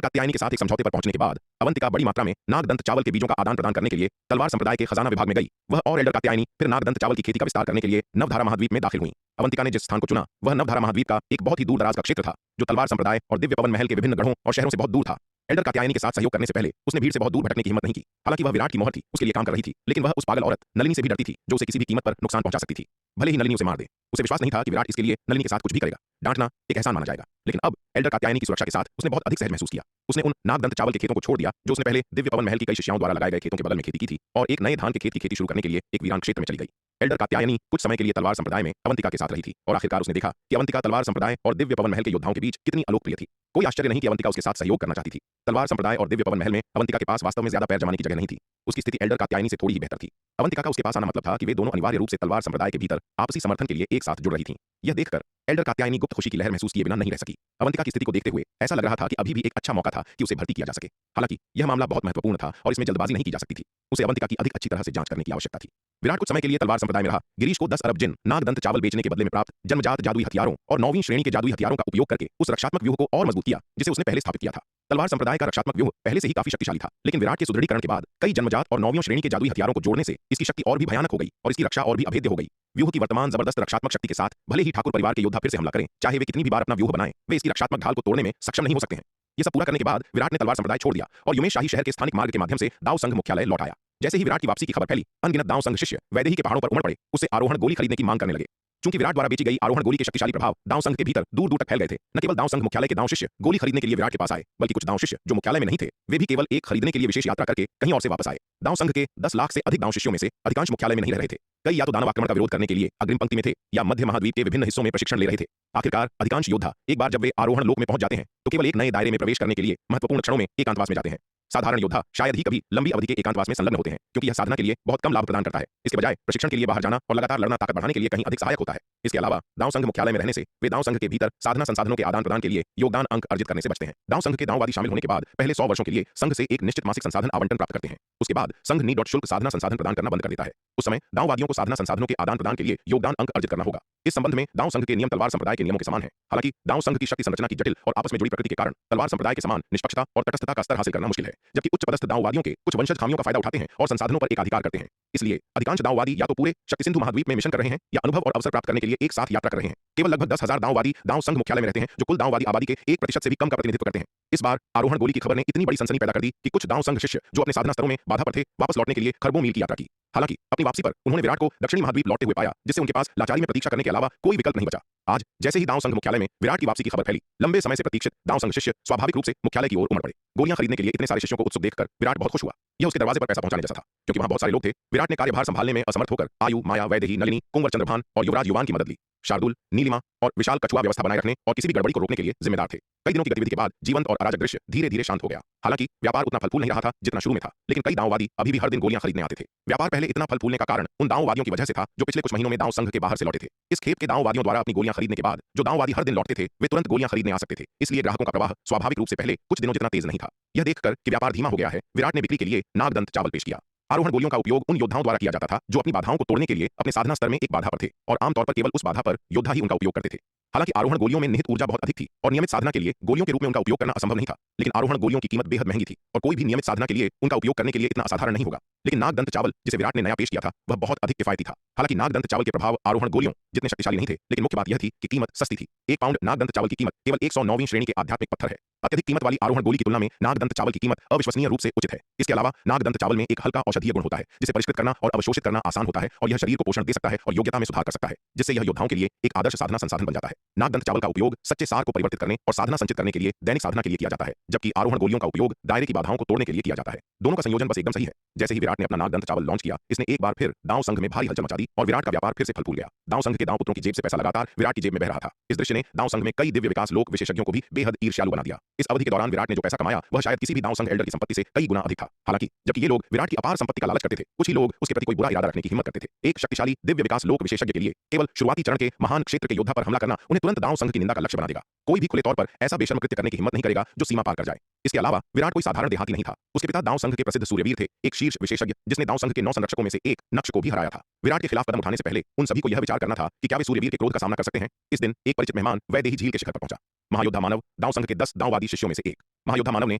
Speaker 1: कात्यायनी के साथ एक समझौते पर पहुंचने के बाद अवंतिका बड़ी मात्रा में नागदंत चावल के बीजों का आदान प्रदान करने के लिए तलवार संप्रदाय के खजाना विभाग में गई। वह और एल्डर कात्यायनी फिर नागदंत चावल की खेती का विस्तार करने के लिए नवधारा महाद्वीप में दाखिल हुई। अवंतिका ने जिस स्थान को चुना वह नवधारा महाद्वीप का एक बहुत ही दूर दराज का क्षेत्र था, जो तलवार संप्रदाय और दिव्य पवन महल के विभिन्न गढ़ों और शहरों से बहुत दूर था। एल्डर कात्यायनी के साथ सहयोग करने से पहले उसने भीड़ से बहुत दूर भटकने की हिम्मत नहीं की। हालांकि वह विराट की मोहर थी, उसके लिए काम कर रही थी, लेकिन वह उस पागल औरत नलिनी से भी डरती थी, जो उसे किसी भी कीमत पर नुकसान पहुंचा सकती थी। भले ही नलिनी उसे मार दे, उसे विश्वास नहीं था कि विराट इसके लिए नलिनी के साथ कुछ भी करेगा। डांटना एक एहसान माना जाएगा, लेकिन अब एल्डर कात्यायनी की सुरक्षा के साथ उसने बहुत अधिक सहज महसूस किया। उसने उन नागदंत चावल के खेतों को छोड़ दिया जो उसने पहले दिव्य पवन महल की कई शिष्याओं द्वारा लगाए गए खेतों के बगल में खेती की थी, और एक नए धान के खेत की खेती शुरू करने के लिए एक वीरान क्षेत्र में चली गई। एल्डर कात्यायनी कुछ समय के लिए तलवार संप्रदाय में अवंतिका के साथ रही थी, और आखिरकार उसने देखा कि अवंतिका तलवार संप्रदाय और दिव्य पवन महल के योद्धाओं के बीच कितनी अलोकप्रिय थी। कोई आश्चर्य नहीं कि अवंतिका उसके साथ सहयोग करना चाहती थी। तलवार संप्रदाय और दिव्य पवन महल में अवंतिका के पास वास्तव में ज्यादा पैर जमाने की जगह नहीं थी। उसकी स्थिति एल्डर कात्यायनी से थोड़ी ही बेहतर थी। अवंतिका का उसके पास आना मतलब था कि वे दोनों अनिवार्य रूप से तलवार संप्रदाय के भीतर आपसी समर्थन के लिए एक साथ जुड़ रही थीं। यह देखकर एल्डर कात्यायनी गुप्त खुशी की लहर महसूस किए बिना नहीं रह सकी। अवंतिका की स्थिति को देखते हुए ऐसा लग रहा था कि अभी भी एक अच्छा मौका था कि उसे भर्ती किया जा सके। हालांकि यह मामला बहुत महत्वपूर्ण था और इसमें जल्दबाजी नहीं की जा सकती थी। उसे अवंतिका की अधिक अच्छी तरह से जांच करने की आवश्यकता थी। विराट कुछ समय के लिए तलवार संप्रदाय में रहा। गिरीश को 10 अरब जिन नागदंत चावल बेचने के बदले में प्राप्त जन्मजात जादुई हथियारों और 9वीं श्रेणी के जादुई हथियारों का उपयोग करके उस रक्षात्मक व्यूह को और मजबूत किया जिसे उसने पहले स्थापित किया था। तलवार संप्रदाय का रक्षात्मक व्यूह पहले से ही काफी शक्तिशाली था, लेकिन विराट के सुदृढ़ीकरण के बाद कई जन्मजात और 9वीं श्रेणी के जादुई हथियारों को जोड़ने से इसकी शक्ति और भी भयानक हो गई और इसकी रक्षा और भी अभेद्य हो गई। व्यूह की वर्तमान जबरदस्त रक्षात्मक शक्ति के साथ भले ही ठाकुर परिवार के योद्धा फिर से हमला करें, चाहे वे कितनी भी बार अपना व्यूह बनाएं, वे इसकी रक्षात्मक ढाल को तोड़ने में सक्षम नहीं हो सकते हैं। ये सब पूरा करने के बाद विराट ने तलवार संप्रदाय छोड़ दिया और युमेश शाही शहर के स्थानिक मार्ग के माध्यम से दाव संघ मुख्यालय लौट आया। जैसे ही विराट की वापसी की खबर फैली, अनगिनत दाव संघ शिष्य वैदेही के पहाड़ों पर उमड़ पड़े, उससे आरोहण गोली खरीदने की मांग करने लगे। चूंकि विराट द्वारा बेची गई आरोहण गोली के शक्तिशाली प्रभाव दाव संघ के भीतर दूर दूर तक फैल गए थे, न केवल दाव संघ मुख्यालय के दाव शिष्य गोली खरीदने के लिए विराट के पास आए, बल्कि कुछ दाव शिष्य जो मुख्यालय में नहीं थे, वे भी केवल एक खरीदने के लिए विशेष यात्रा करके कहीं और से वापस आए। दाव संघ के 10 लाख से अधिक दाव शिष्यों में से अधिकांश मुख्यालय में नहीं रह रहे थे। कई या तो दानव आक्रमण का विरोध करने के लिए अग्रिम पंक्ति में थे, या मध्य महाद्वीप के विभिन्न हिस्सों में प्रशिक्षण ले रहे थे। आखिरकार अधिकांश योद्धा एक बार जब वे आरोहण लोक में पहुंच जाते हैं तो केवल एक नए दायरे में प्रवेश करने के लिए महत्वपूर्ण क्षणों में एकांतवास में जाते हैं। साधारण योद्धा शायद ही कभी लंबी अवधि के एकांतवास में संलग्न होते हैं, क्योंकि यह साधना के लिए बहुत कम लाभ प्रदान करता है। इसके बजाय प्रशिक्षण के लिए बाहर जाना और लगातार लड़ना ताकत बढ़ाने के लिए कहीं अधिक सहायक होता है। इसके अलावा दाव संघ मुख्यालय में रहने से वे दाव संघ के भीतर साधना संसाधनों के आदान प्रदान के लिए योगदान अंक अर्जित करने से बचते हैं। दाव संघ के दाववादी शामिल होने के बाद पहले 100 वर्षों के लिए संघ से एक निश्चित मासिक संसाधन आवंटन प्राप्त करते हैं। उसके बाद संघ निःशुल्क शुल्क साधना संसाधन प्रदान करना बंद कर देता है। उस समय दाववादियों को साधना संसाधनों के आदान प्रदान के लिए योगदान अंक अर्जित करना होगा। इस संबंध में दाव संघ के नियम तलवार संप्रदाय के नियमों के समान है। हालांकि दाव संघ की शक्ति संरचना की जटिल और आपस में जुड़ी प्रकृति के कारण तलवार संप्रदाय के समान निष्पक्षता और तटस्थता का स्तर हासिल करना मुश्किल है, जबकि उच्च पदस्थ दाववादियों के कुछ वंशज खामियों का फायदा उठाते हैं और संसाधनों पर एकाधिकार करते हैं। इसलिए अधिकांश दाववादी या तो पूरे शक्ति सिंधु महाद्वीप में मिशन कर रहे हैं या अनुभव और अवसर प्राप्त करने के लिए एक साथ यात्रा कर रहे हैं। केवल लगभग 10,000 दाववादी दाव संघ मुख्यालय में रहते हैं, जो कुल दाववादी आबादी के 1% से भी कम का प्रतिनिधित्व करते हैं। इस बार आरोहण गोली की खबर ने इतनी बड़ी सनसनी पैदा कर दी कि कुछ दाव संघ शिष्य जो अपने साधना स्तरों में बाधा पर थे, वापस लौटने के लिए खरबों मील की यात्रा की। हालांकि अपनी वापसी पर उन्होंने विराट को दक्षिणी महाद्वीप लौटते हुए पाया, जिससे उनके पास लाचारी में प्रतीक्षा करने के अलावा कोई विकल्प नहीं बचा। आज जैसे ही दाव संघ मुख्यालय में विराट की वापसी की खबर फैली, लंबे समय से प्रतीक्षित दाव संघ शिष्य स्वाभाविक रूप से मुख्यालय की ओर उमड़ पड़े। गोलियां खरीदने के लिए इतने सारे शिष्यों को उत्सुक देखकर विराट बहुत खुश हुआ। यह उसके दरवाजे पर पैसा पहुंचाने जैसा था, क्योंकि वहां बहुत सारे लोग थे। विराट ने कार्यभार संभालने में असमर्थ होकर आयु, माया, वैदेही, नलिनी, कुंवर चंद्रभान और युवराज युवान की मदद ली। शार्दुल, नीलिमा और विशाल कछुआ व्यवस्था बनाए रखने और किसी भी गड़बड़ी को रोकने के लिए जिम्मेदार थे। कई दिनों की गतिविधि के बाद जीवंत और अराजक दृश्य धीरे धीरे शांत हो गया। हालांकि व्यापार उतना फल फूल नहीं रहा था जितना शुरू में था, लेकिन कई दाववादी अभी भी हर दिन गोलियां खरीदने आते थे। व्यापार पहले इतना फल फूलने का कारण उन दाववादियों की वजह से था जो पिछले कुछ महीनों में दाव संघ के बाहर से लौटे थे। इस खेप के दाववादियों द्वारा अपनी गोलियां खरीदने के बाद जो दाववादी हर दिन लौटते थे, वे तुरंत गोलियां खरीदने आ सकते थे। इसलिए ग्राहकों का प्रवाह स्वाभाविक रूप से पहले कुछ दिनों जितना तेज नहीं था। यह देखकर कि व्यापार धीमा हो गया है, विराट ने बिक्री के लिए नागदंत चावल पेश किया। आरोहण गोलियों का उपयोग उन योद्धाओं द्वारा किया जाता था जो अपनी बाधाओं को तोड़ने के लिए अपने साधना स्तर में एक बाधा पर थे, और आमतौर पर केवल उस बाधा पर योद्धा ही उनका उपयोग करते थे। हालांकि आरोहण गोलियों में निहित ऊर्जा बहुत अधिक थी और नियमित साधना के लिए गोलियों के रूप में उनका उपयोग करना असंभव नहीं था, लेकिन आरोहण गोलियों की कीमत बेहद महंगी थी और कोई भी नियमित साधना के लिए उनका उपयोग करने के लिए इतना असाधारण नहीं होगा। लेकिन नागदंत चावल जिसे विराट ने नया पेश किया था, वह बहुत अधिक किफायती था। हालांकि नागदंत चावल के प्रभाव आरोहण गोलियों जितने शक्तिशाली नहीं थे, लेकिन मुख्य बात यह थी कि कीमत सस्ती थी। 1 पाउंड नागदंत चावल की कीमत केवल 109वीं श्रेणी के आध्यात्मिक पत्थर है। अत्यधिक कीमत वाली आरोहण गोली की तुलना में नागदंत चावल की कीमत अविश्वसनीय रूप से उचित है। इसके अलावा नागदंत चावल में एक हल्का औषधीय गुण होता है, जिसे परिष्कृत करना और अवशोषित करना आसान होता है, और यह शरीर को पोषण दे सकता है और योग्यता में सुधार कर सकता है, जिससे यह योद्धाओं के लिए एक आदर्श साधना संसाधन बन जाता है। नागदंत चावल का उपयोग सच्चे सार को परिवर्तित करने और साधना संचित करने के लिए दैनिक साधना के लिए किया जाता है, जबकि आरोहण गोलियों का उपयोग दायरे की बाधाओं को तोड़ने के लिए किया जाता है। दोनों का संयोजन बस एकदम सही है। जैसे ही विराट विराट ने अपना नागदंत चावल लॉन्च किया, इसने एक बार फिर दांव संघ में भारी हलचल मचा दी और विराट का व्यापार फिर से फल फूल गया। दांव संघ के दांव पुत्रों की जेब से पैसा लगातार विराट की जेब में बह रहा था। इस दृश्य ने दांव संघ में कई दिव्य विकास लोक विशेषज्ञों को भी बेहद ईर्ष्यालु बना दिया। इस अवधि के दौरान विराट ने जो पैसा कमाया वह शायद किसी भी दांव संघ एल्डर की संपत्ति से कई गुना अधिक था। हालांकि जबकि ये लोग विराट की अपार संपत्ति का लालच करते थे, कुछ ही लोग उसके प्रति कोई बुरा इरादा रखने की हिम्मत करते थे। एक शक्तिशाली दिव्य विकास लोक विशेषज्ञ के लिए केवल शुरुआती चरण के महान क्षेत्र के योद्धा पर हमला करना उन्हें तुरंत दांव संघ की निंदा का लक्ष्य बना देगा। कोई भी खुले तौर पर ऐसा बेशर्म कृत्य करने की हिम्मत नहीं करेगा जो सीमा पार कर जाए। इसके अलावा विराट कोई साधारण देहाती नहीं था। उसके पिता दांव संघ के प्रसिद्ध सूर्यवीर थे, एक शीर्ष विशेषज्ञ जिसने दांव संघ के 9 संरक्षकों में से एक नक्श को भी हराया था। विराट के खिलाफ कदम उठाने से पहले उन सभी को यह विचार करना था कि क्या वे सूर्यवीर के क्रोध का सामना कर सकते हैं। इस दिन एक परिचित मेहमान वैदेही झील के शिखर पर पहुंचा। महायोद्धा मानव दांव संघ के 10 दांववादी शिष्यों में से एक। महायोद्धा मानव ने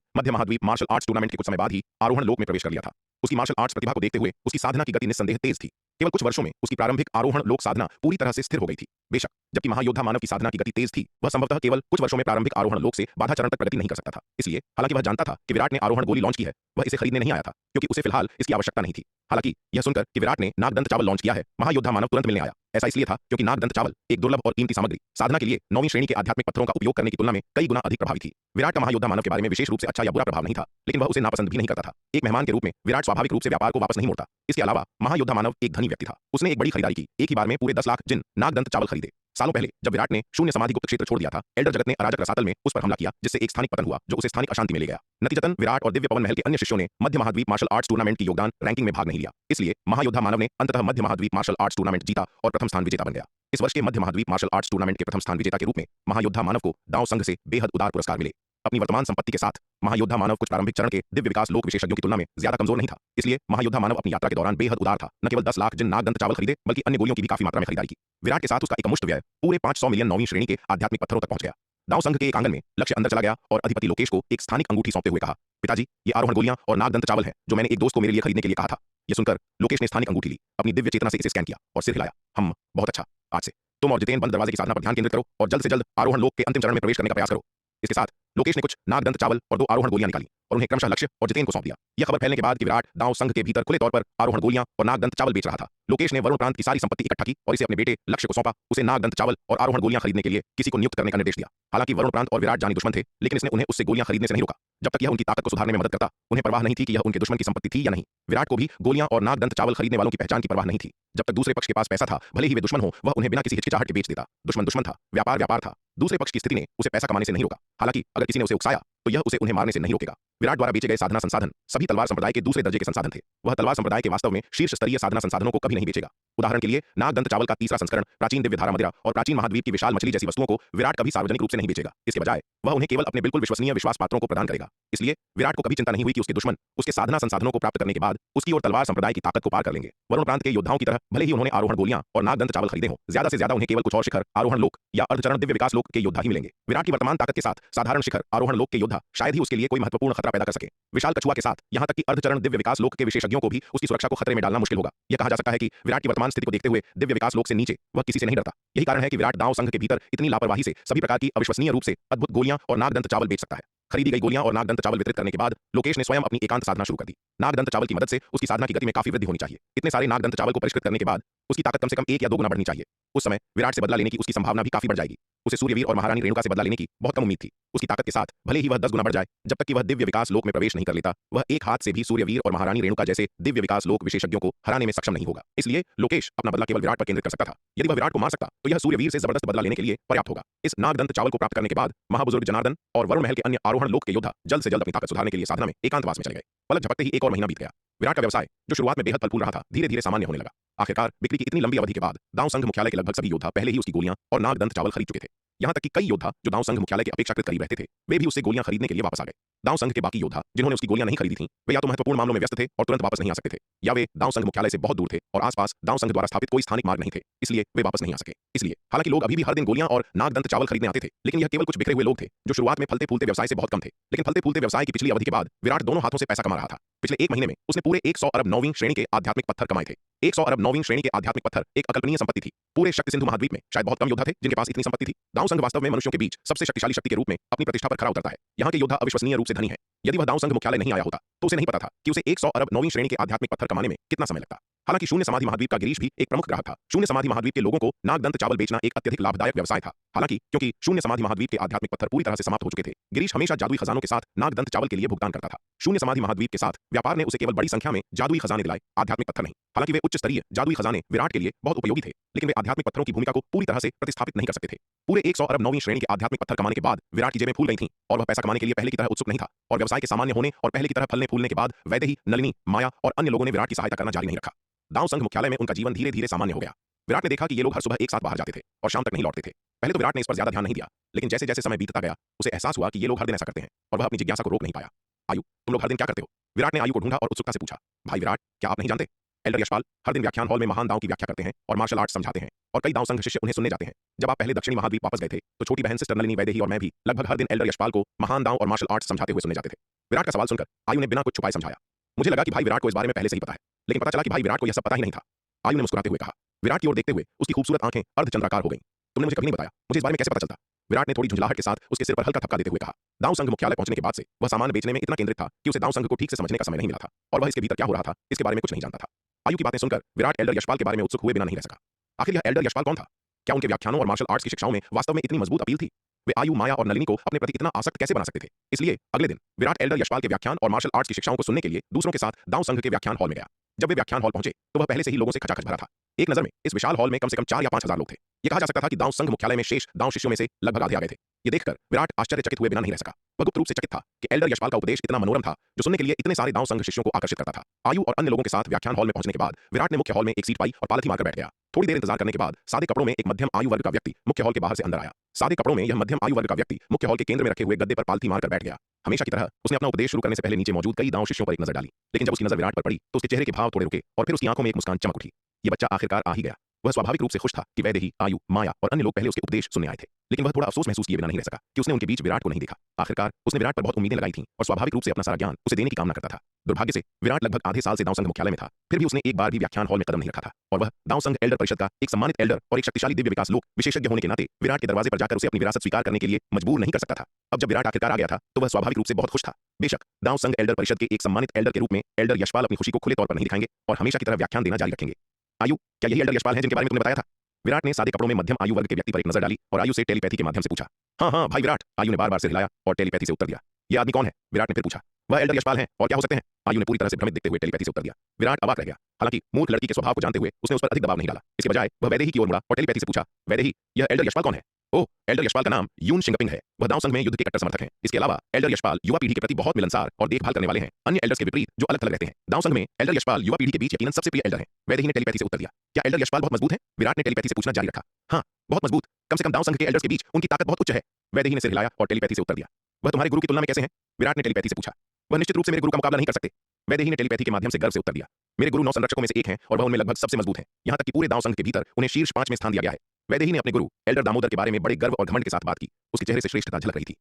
Speaker 1: मध्य महाद्वीप मार्शल आर्ट्स टूर्नामेंट के कुछ समय बाद ही आरोहण लोक में प्रवेश कर लिया था। उसकी मार्शल आर्ट्स प्रतिभा को देखते हुए उसकी साधना की गति निस्संदेह तेज थी। केवल कुछ वर्षों में उसकी प्रारंभिक आरोहण लोक साधना पूरी तरह से स्थिर हो गई थी। बेशक जबकि महायोद्धा मानव की साधना की गति तेज थी, वह संभवतः केवल कुछ वर्षों में प्रारंभिक आरोहण लोक से बाधा चरण तक प्रगति नहीं कर सकता था। इसलिए हालांकि वह जानता था कि विराट ने आरोहण गोली लॉन्च की है, वह इसे खरीदने नहीं आया था क्योंकि उसे फिलहाल इसकी आवश्यकता नहीं थी। हालांकि यह सुनकर कि विराट ने नागदंत चावल लॉन्च किया है, महायोद्धा मानव तुरंत मिलने आया। ऐसा इसलिए था क्योंकि नागदंत चावल एक दुर्लभ और कीमती सामग्री साधना के लिए 9वीं श्रेणी के आध्यात्मिक पत्थरों का उपयोग करने की तुलना में कई गुना अधिक प्रभावी थी। विराट का महायोद्धा मानव के बारे में विशेष रूप से अच्छा या बुरा प्रभाव नहीं था, लेकिन वह उसे नापसंद भी नहीं करता था। एक मेहमान के रूप में विराट स्वाभाविक रूप से व्यापार को वापस नहीं मोड़ता। इसके अलावा महायोद्धा मानव एक धनी व्यक्ति था। उसने एक बड़ी खरीदारी की, एक ही बार में पूरे 10 लाख जिन नागदंत चावल खरीदे। सालों पहले जब विराट ने शून्य समाधि गुप्त क्षेत्र छोड़ दिया था, एल्डर जगत ने अराजक रसातल में उस पर हमला किया, जिससे एक स्थानिक पतन हुआ जो उसे स्थानिक अशांति में ले गया। नतीजतन विराट और दिव्य पवन महल के अन्य शिष्यों ने मध्य महाद्वीप मार्शल आर्ट्स टूर्नामेंट की योगदान रैंकिंग में भाग नहीं लिया। इसलिए महायोद्धा मानव ने अंततः मध्य महाद्वीप मार्शल आर्ट्स टूर्नामेंट जीता और प्रथम स्थान विजेता बन गया। इस वर्ष के मध्य महाद्वीप मार्शल आर्ट्स टूर्नामेंट के प्रथम स्थान विजेता के रूप में महायोद्धा मानव को दांव संघ से बेहद उदार पुरस्कार मिले। अपनी वर्तमान संपत्ति के साथ महायोद्धा मानव कुछ प्रारंभिक चरण के दिव्य विकास लोक विशेषज्ञों की तुलना में ज्यादा कमजोर नहीं था। इसलिए महायोद्धा मानव अपनी यात्रा के दौरान बेहद उदार था। न केवल 10 लाख जिन नागदंत चावल खरीदे, बल्कि अन्य गोलियों की भी काफी मात्रा में खरीदारी की। विराट के साथ उसका एकमुश्त व्यय पूरे 500 मिलियन 9वीं श्रेणी के आध्यात्मिक पत्थरों तक पहुंच गया। दांव संघ के एक आंगन में लक्ष्य अंदर चला गया और अधिपति लोकेश को एक स्थानिक अंगूठी सौंपते हुए कहा, पिताजी, ये आरोहण गोलियां और नागदंत चावल हैं जो मैंने एक दोस्त को मेरे लिए खरीदने के लिए कहा था। यह सुनकर लोकेश ने स्थानिक अंगूठी ली, अपनी दिव्य चेतना से इसे स्कैन किया और सिर हिलाया। हम बहुत अच्छा, आज से तुम और जितेन बंद दरवाजे की साधना पर ध्यान केंद्रित करो और जल्द से जल्द आरोहण लोक के अंतिम चरण में प्रवेश करने का प्रयास करो। इसके साथ लोकेश ने कुछ नागदंत चावल और 2 आरोहण गोलियां निकाली और उन्हें क्रमशः लक्ष्य और जितेन को सौंप दिया। यह खबर फैलने के बाद कि विराट दांव संघ के भीतर खुले तौर पर आरोहण गोलियां और नागदंत चावल बेच रहा था, लोकेश ने वरुण प्रांत की सारी संपत्ति इकट्ठा की और इसे अपने बेटे लक्ष्य को सौंपा। उसे नागदंत चावल और आरोहण गोलियां खरीदने के लिए किसी को नियुक्त करने का निर्देश दिया। हालांकि वरुण प्रांत और विराट जानी दुश्मन थे, लेकिन इसने उन्हें उससे गोलियां खरीदने से नहीं रोका जब तक यह उनकी ताकत को सुधारने में मदद करता। उन्हें परवाह नहीं थी कि यह उनके दुश्मन की संपत्ति थी या नहीं। विराट को भी गोलियां और नागदंत चावल खरीदने वालों की पहचान की परवाह नहीं थी। जब तक दूसरे पक्ष के पास पैसा था, भले ही वे दुश्मन हो, वह उन्हें बिना किसी हिचकिचाहट के बेच देता। दुश्मन दुश्मन था, व्यापार व्यापार था। दूसरे पक्ष की स्थिति ने उसे पैसा कमाने से नहीं रोका। हालांकि अगर किसी ने उसे उकसाया तो यह उसे उन्हें मारने से नहीं रोकेगा। विराट द्वारा बेचे गए साधना संसाधन सभी तलवार संप्रदाय के दूसरे दर्जे के संसाधन थे। वह तलवार संप्रदाय के वास्तव में शीर्ष स्तरीय साधना संसाधनों को कभी नहीं बेचेगा। उदाहरण के लिए नागदंत चावल का तीसरा संस्करण, प्राचीन दिव्य धारा मदिरा और प्राचीन महाद्वीप की विशाल मछली जैसी वस्तुओं को विराट कभी सार्वजनिक रूप से नहीं बेचेगा। इसके बजाय वह उन्हें केवल अपने बिल्कुल विश्वसनीय विश्वास पात्रों को प्रदान करेगा। इसलिए विराट को कभी चिंता नहीं हुई कि उसके दुश्मन उसके साधना संसाधनों को प्राप्त करने के बाद उसकी और तलवार संप्रदाय की ताकत को पार कर लेंगे। वरुण प्रांत के योद्धाओं की तरह भले ही उन्होंने आरोहण गोलियां और नागदंत चावल खरीदे हों, ज्यादा से ज्यादा उन्हें केवल कुछ और शिखर आरोहण लोक या अर्धचरण दिव्य विकास लोक के योद्धा ही मिलेंगे। विराट की वर्तमान ताकत के साथ साधारण शिखर आरोहण लोक के योद्धा शायद ही उसके लिए कोई महत्वपूर्ण खतरा पैदा कर सके। विशाल कछुआ के साथ यहां तक कि अर्धचरण दिव्य विकास लोक के विशेषज्ञों को भी उसकी सुरक्षा को खतरे में डालना मुश्किल होगा। यह कहा जा सकता है कि विराट की वर्तमान स्थिति को देखते हुए दिव्य विकास लोक से नीचे वह किसी से नहीं डरता। यही कारण है कि विराट दांव संघ के भीतर इतनी लापरवाही से सभी प्रकार की अविश्वसनीय रूप से अद्भुत गोलियां और नागदंत चावल बेच सकता है। खरीदी गई गोलियां और नागदंत चावल वितरित करने के बाद लोकेश ने स्वयं अपनी एकांत साधना शुरू कर दी। नागदंत चावल की मदद से उसकी साधना की गति में काफी वृद्धि होनी चाहिए। इतने सारे नागदंत चावल को परिष्कृत करने के बाद उसकी ताकत कम से कम 1 या 2 गुना बढ़नी चाहिए। उस समय विराट से बदला लेने की उसकी संभावना भी काफी बढ़ जाएगी। उसे सूर्यवीर और महारानी रेणुका से बदला लेने की बहुत कम उम्मीद थी। उसकी ताकत के साथ भले ही वह 10 गुना बढ़ जाए, जब तक कि वह दिव्य विकास लोक में प्रवेश नहीं कर लेता, वह एक हाथ से भी सूर्यवीर और महारानी रेणुका जैसे दिव्य विकास लोक विशेषज्ञों को हराने में सक्षम नहीं होगा। इसलिए लोकेश अपना बदला केवल विराट पर केंद्रित कर सकता था। यदि वह विराट को मार सकता तो यह सूर्यवीर से जबरदस्त बदला लेने के लिए पर्याप्त होगा। इस नागदंत चावल को प्राप्त करने के बाद महाबुजुर्ग जनार्दन और वरुण महल के अन्य आरोहण लोक के योद्धा जल्द से जल्द अपनी ताकत सुधारने के लिए साधना में एकांतवास में चले गए। पलक झपकते ही 1 और महीना बीत गया। विराट का व्यवसाय जो शुरुआत में बेहद फल फूल रहा था, धीरे धीरे सामान्य होने लगा। आखिरकार बिक्री की इतनी लंबी अवधि के बाद दांव संघ मुख्यालय के लगभग सभी योद्धा पहले ही उसकी गोलियां और नागदंत चावल खरीद चुके थे। यहां तक कि कई योद्धा जो दांव संघ मुख्यालय के अपेक्षाकृत करीब रहते थे, वे भी उससे गोलियां खरीदने के लिए वापस आ गए। दांव संघ के बाकी योद्धा जिन्होंने उसकी गोलियां नहीं खरीदी थीं, वे या तो महत्वपूर्ण मामलों में व्यस्त थे और तुरंत वापस नहीं आ सकते थे, या वे दांव संघ मुख्यालय से बहुत दूर थे और आसपास दांव संघ द्वारा स्थापित कोई स्थानिक मार्ग नहीं थे, इसलिए वे वापस नहीं आ सके। इसलिए हालांकि लोग अभी भी हर दिन गोलियां और नागदंत चावल खरीदने आते थे, लेकिन यह केवल कुछ बिखरे हुए लोग थे जो शुरुआत में फलते फूलते व्यवसाय से बहुत कम थे। लेकिन फलते फूलते व्यवसाय की पिछली अवधि के बाद विराट दोनों हाथों से पैसा कमा रहा था। पिछले 1 महीने में उसने पूरे 100 अरब 9वीं श्रेणी के आध्यात्मिक पत्थर कमाए थे। 100 अरब 9वीं श्रेणी के आध्यात्मिक पत्थर एक अकल्पनीय संपत्ति थी। पूरे शक्ति सिंधु महाद्वीप में शायद बहुत कम योद्धा थे जिनके पास इतनी संपत्ति थी। दांव संघ वास्तव में मनुष्यों के बीच सबसे शक्तिशाली शक्ति के रूप में अपनी प्रतिष्ठा पर खरा उतरता है। यहाँ के योद्धा अविश्वसनीय रूप से धनी है। यदि वह दांव संघ मुख्यालय नहीं आया होता तो उसे नहीं पता था कि उसे 100 अरब 9वीं श्रेणी के आध्यात्मिक पत्थर कमाने में कितना समय लगता। हालांकि शून्य समाधि महाद्वीप का गिरीश भी एक प्रमुख ग्राहक था। शून्य समाधि महाद्वीप के लोगों को नागदंत चावल बेचना एक अत्यधिक लाभदायक व्यवसाय था। हालांकि क्योंकि शून्य समाधि महाद्वीप के आध्यात्मिक पत्थर पूरी तरह से समाप्त हो चुके थे, गिरीश हमेशा जादुई खजानों के साथ नागदंत चावल के लिए भुगतान करता था। शून्य समाधि महाद्वीप के साथ व्यापार ने उसे केवल बड़ी संख्या में जादुई खजाने दिलाए, आध्यात्मिक पत्थर नहीं। हालांकि वे उच्च स्तरीय जादुई खजाने विराट के लिए बहुत उपयोगी थे, लेकिन वे आध्यात्मिक पत्थरों की भूमिका को पूरी तरह से प्रतिस्थापित नहीं कर सकते थे। पूरे 100 अरब 9वीं श्रेणी के आध्यात्मिक पत्थर कमाने के बाद विराट की जेबें फूल गई थीं और वह पैसा कमाने के लिए पहले की तरह उत्सुक नहीं था। और व्यवसाय के सामान्य होने और पहले की तरह फलने फूलने के बाद वैदेही, नलिनी, माया और अन्य लोगों ने विराट की सहायता करना जारी नहीं रखा। दांव संघ मुख्यालय में उनका जीवन धीरे धीरे सामान्य हो गया। विराट ने देखा कि ये लोग हर सुबह एक साथ बाहर जाते थे और शाम तक नहीं लौटते थे। पहले तो विराट ने इस पर ज्यादा ध्यान नहीं दिया, लेकिन जैसे जैसे समय बीतता गया उसे एहसास हुआ कि ये लोग हर दिन ऐसा करते हैं और वह अपनी जिज्ञासा को रोक नहीं पाया। आयु, तुम लोग हर दिन क्या करते हो? विराट ने आयु को ढूंढा और उत्सुकता से पूछा। भाई विराट, क्या आप नहीं जानते? एल्डर यशपाल हर दिन व्याख्यान हॉल में महान दांव की व्याख्या करते हैं और मार्शल आर्ट्स समझाते हैं, और कई दांव संघ शिष्य उन्हें सुनने जाते हैं। जब आप पहले दक्षिणी महाद्वीप वापस गए थे तो छोटी बहन सिस्टर नलिनी, वैदेही और मैं भी लगभग हर दिन एल्डर यशपाल को महान दांव और मार्शल आर्ट्स समझाते हुए सुनने जाते थे। विराट का सवाल सुनकर आयु ने बिना कुछ छुपाए समझाया। मुझे लगा कि भाई विराट को इस बारे में पहले से ही पता है, लेकिन पता चला कि भाई विराट को यह सब पता ही नहीं था। आयु ने मुस्कुराते हुए कहा। विराट की ओर देखते हुए उसकी खूबसूरत आंखें अर्धचंद्राकार हो गईं। तुमने मुझे कभी नहीं बताया, मुझे इस बारे में कैसे पता चलता? विराट ने थोड़ी झुंझलाहट के साथ उसके सिर पर हल्का थपका देते हुए कहा। दांव संघ मुख्यालय पहुंचने के बाद से वह सामान बेचने में इतना केंद्रित था कि उसे दांव संघ को ठीक से समझने का समय नहीं मिला था, और वह इसके भीतर क्या हो रहा था इसके बारे में कुछ नहीं जानता था। आयु की बातें सुनकर विराट एल्डर यशपाल के बारे में उत्सुक हुए बिना नहीं रह सका। आखिर यह एल्डर यशपाल कौन था? क्या उनके व्याख्यानों और मार्शल आर्ट्स की शिक्षाओं में वास्तव में इतनी मजबूत अपील थी? वे आयु, माया और नलिनी को अपने प्रति इतना आसक्त कैसे बना सकते थे? इसलिए अगले दिन विराट एल्डर यशपाल के व्याख्यान और मार्शल आर्ट्स की शिक्षाओं को सुनने के लिए दूसरों के साथ दांव संघ के व्याख्यान हॉल में गया। जब वे व्याख्यान हॉल पहुंचे तो वह पहले से ही लोगों से खचाखच भरा था। एक नजर में इस विशाल हॉल में कम से कम 4 या 5 हजार लोग थे। यह कहा जा सकता था कि दांव संघ मुख्यालय में शेष दांव शिष्यों में से लगभग आधे आ गए थे। ये देखकर विराट आश्चर्यचकित हुए बिना नहीं रह सका। वह गुप्त रूप से चकित था कि एल्डर यशपाल का उपदेश इतना मनोरम था जो सुनने के लिए इतने सारे दांव संघ शिष्यों को आकर्षित करता था। आयु और अन्य लोगों के साथ व्याख्यान हॉल में पहुंचने के बाद विराट ने मुख्य हॉल में एक सीट पाई और पालथी मारकर बैठ गया। थोड़ी देर इंतजार करने के बाद सादे कपड़ों में एक मध्यम आयु वर्ग का व्यक्ति मुख्य हॉल के बाहर से अंदर आया। सादे कपड़ों में यह मध्यम आयु वर्ग का व्यक्ति मुख्य हॉल के केंद्र में रखे हुए गद्दे पर पालथी मारकर बैठ गया। हमेशा की तरह उसने अपना उपदेश शुरू करने से पहले नीचे मौजूद कई दांव शिष्यों पर एक नजर डाली, लेकिन जब उसकी नजर विराट पर पड़ी तो उसके चेहरे के भाव थोड़े रुके और फिर उसकी आंखों में एक मुस्कान चमक उठी। ये बच्चा आखिरकार आ ही गया। वह स्वाभाविक रूप से खुश था कि वैदेही, आयु, माया और अन्य लोग पहले उसके उपदेश सुनने आए थे, लेकिन वह थोड़ा अफसोस महसूस किए बिना नहीं रह सका कि उसने उनके बीच विराट को नहीं देखा। आखिरकार उसने विराट पर बहुत उम्मीदें लगाई थीं और स्वाभाविक रूप से अपना सारा ज्ञान उसे देने की कामना करता था। दुर्भाग्य से विराट लगभग आधे साल से दांव संघ मुख्यालय में था, फिर भी उसने एक बार भी व्याख्यान हॉल में कदम नहीं रखा था, और वह दांव संघ एल्डर परिषद का एक सम्मानित एल्डर और एक शक्तिशाली दिव्य विकास लोक विशेषज्ञ होने के नाते विराट के दरवाजे पर जाकर उसे अपनी विरासत स्वीकार करने के लिए मजबूर नहीं कर सकता था। अब जब विराट आखिरकार आ गया था तो वह स्वाभाविक रूप से बहुत खुश था। बेशक दांव संघ एल्डर परिषद के एक सम्मानित एल्डर के रूप में एल्डर यशपाल अपनी खुशी को खुले तौर पर नहीं दिखाएंगे और हमेशा की तरह व्याख्यान देना जारी रखेंगे। आयु, क्या यही एल्डर यशपाल है जिनके बारे में तुमने बताया था? विराट ने सादे कपड़ों में मध्यम आयु वर्ग के व्यक्ति पर एक नजर डाली और आयु से टेलीपैथी के माध्यम से पूछा। हाँ हाँ भाई विराट, आयु ने बार बार सिर हिलाया और टेलीपैथी से उत्तर दिया। यह आदमी कौन है? विराट ने फिर पूछा। वह एल्डर यशपाल हैं, और क्या हो सकते हैं? आयु ने पूरी तरह से भ्रमित देखते हुए टेलीपैथी से उत्तर दिया। विराट अवाक रह गया। हालांकि मूर्ख लड़की के स्वभाव को जानते हुए उसने उस पर अधिक दबाव नहीं डाला। इसके बजाय वह वैदेही की ओर मुड़ा और टेलीपैथी से पूछा। वैदेही, यह एल्डर यशपाल कौन है? ओह, एल्डर यशपाल का नाम यून शिंगपिंग है। वह दांव संघ में युद्ध के कट्टर समर्थक हैं। इसके अलावा एल्डर यशपाल युवा पीढ़ी के प्रति बहुत मिलनसार और देखभाल करने वाले हैं, अन्य एल्डर्स के विपरीत जो अलग थलग रहते हैं। दांव संघ में एल्डर यशपाल युवा पीढ़ी के बीच यकीनन सबसे प्रिय एल्डर हैं। वैदेही ने टेलीपैथी से उत्तर दिया। क्या एल्डर यशपाल बहुत मजबूत है? विराट ने टेलीपैथी से पूछना जारी रखा। हाँ, बहुत मजबूत। कम से कम दांव संघ के एल्डर्स के बीच उनकी ताकत बहुत उच्च है। वैदेही ने सिर हिलाया और टेलीपैथी से उत्तर दिया। वह तुम्हारे गुरु की तुलना में कैसे हैं? विराट ने टेलीपैथी से पूछा। वह निश्चित रूप से मेरे गुरु का मुकाबला नहीं कर सकते। वैदेही ने टेलीपैथी के माध्यम से गर्व से उत्तर दिया। मेरे गुरु 9 संरक्षकों में से एक हैं और वह उनमें लगभग सबसे मजबूत हैं। यहाँ तक कि पूरे दांव संघ के भीतर उन्हें शीर्ष 5 में स्थान दिया गया है। वैदेही ने अपने गुरु एल्डर दामोदर के बारे में बड़े गर्व और घमंड के साथ बात की। उसके चेहरे से श्रेष्ठता झलक रही थी।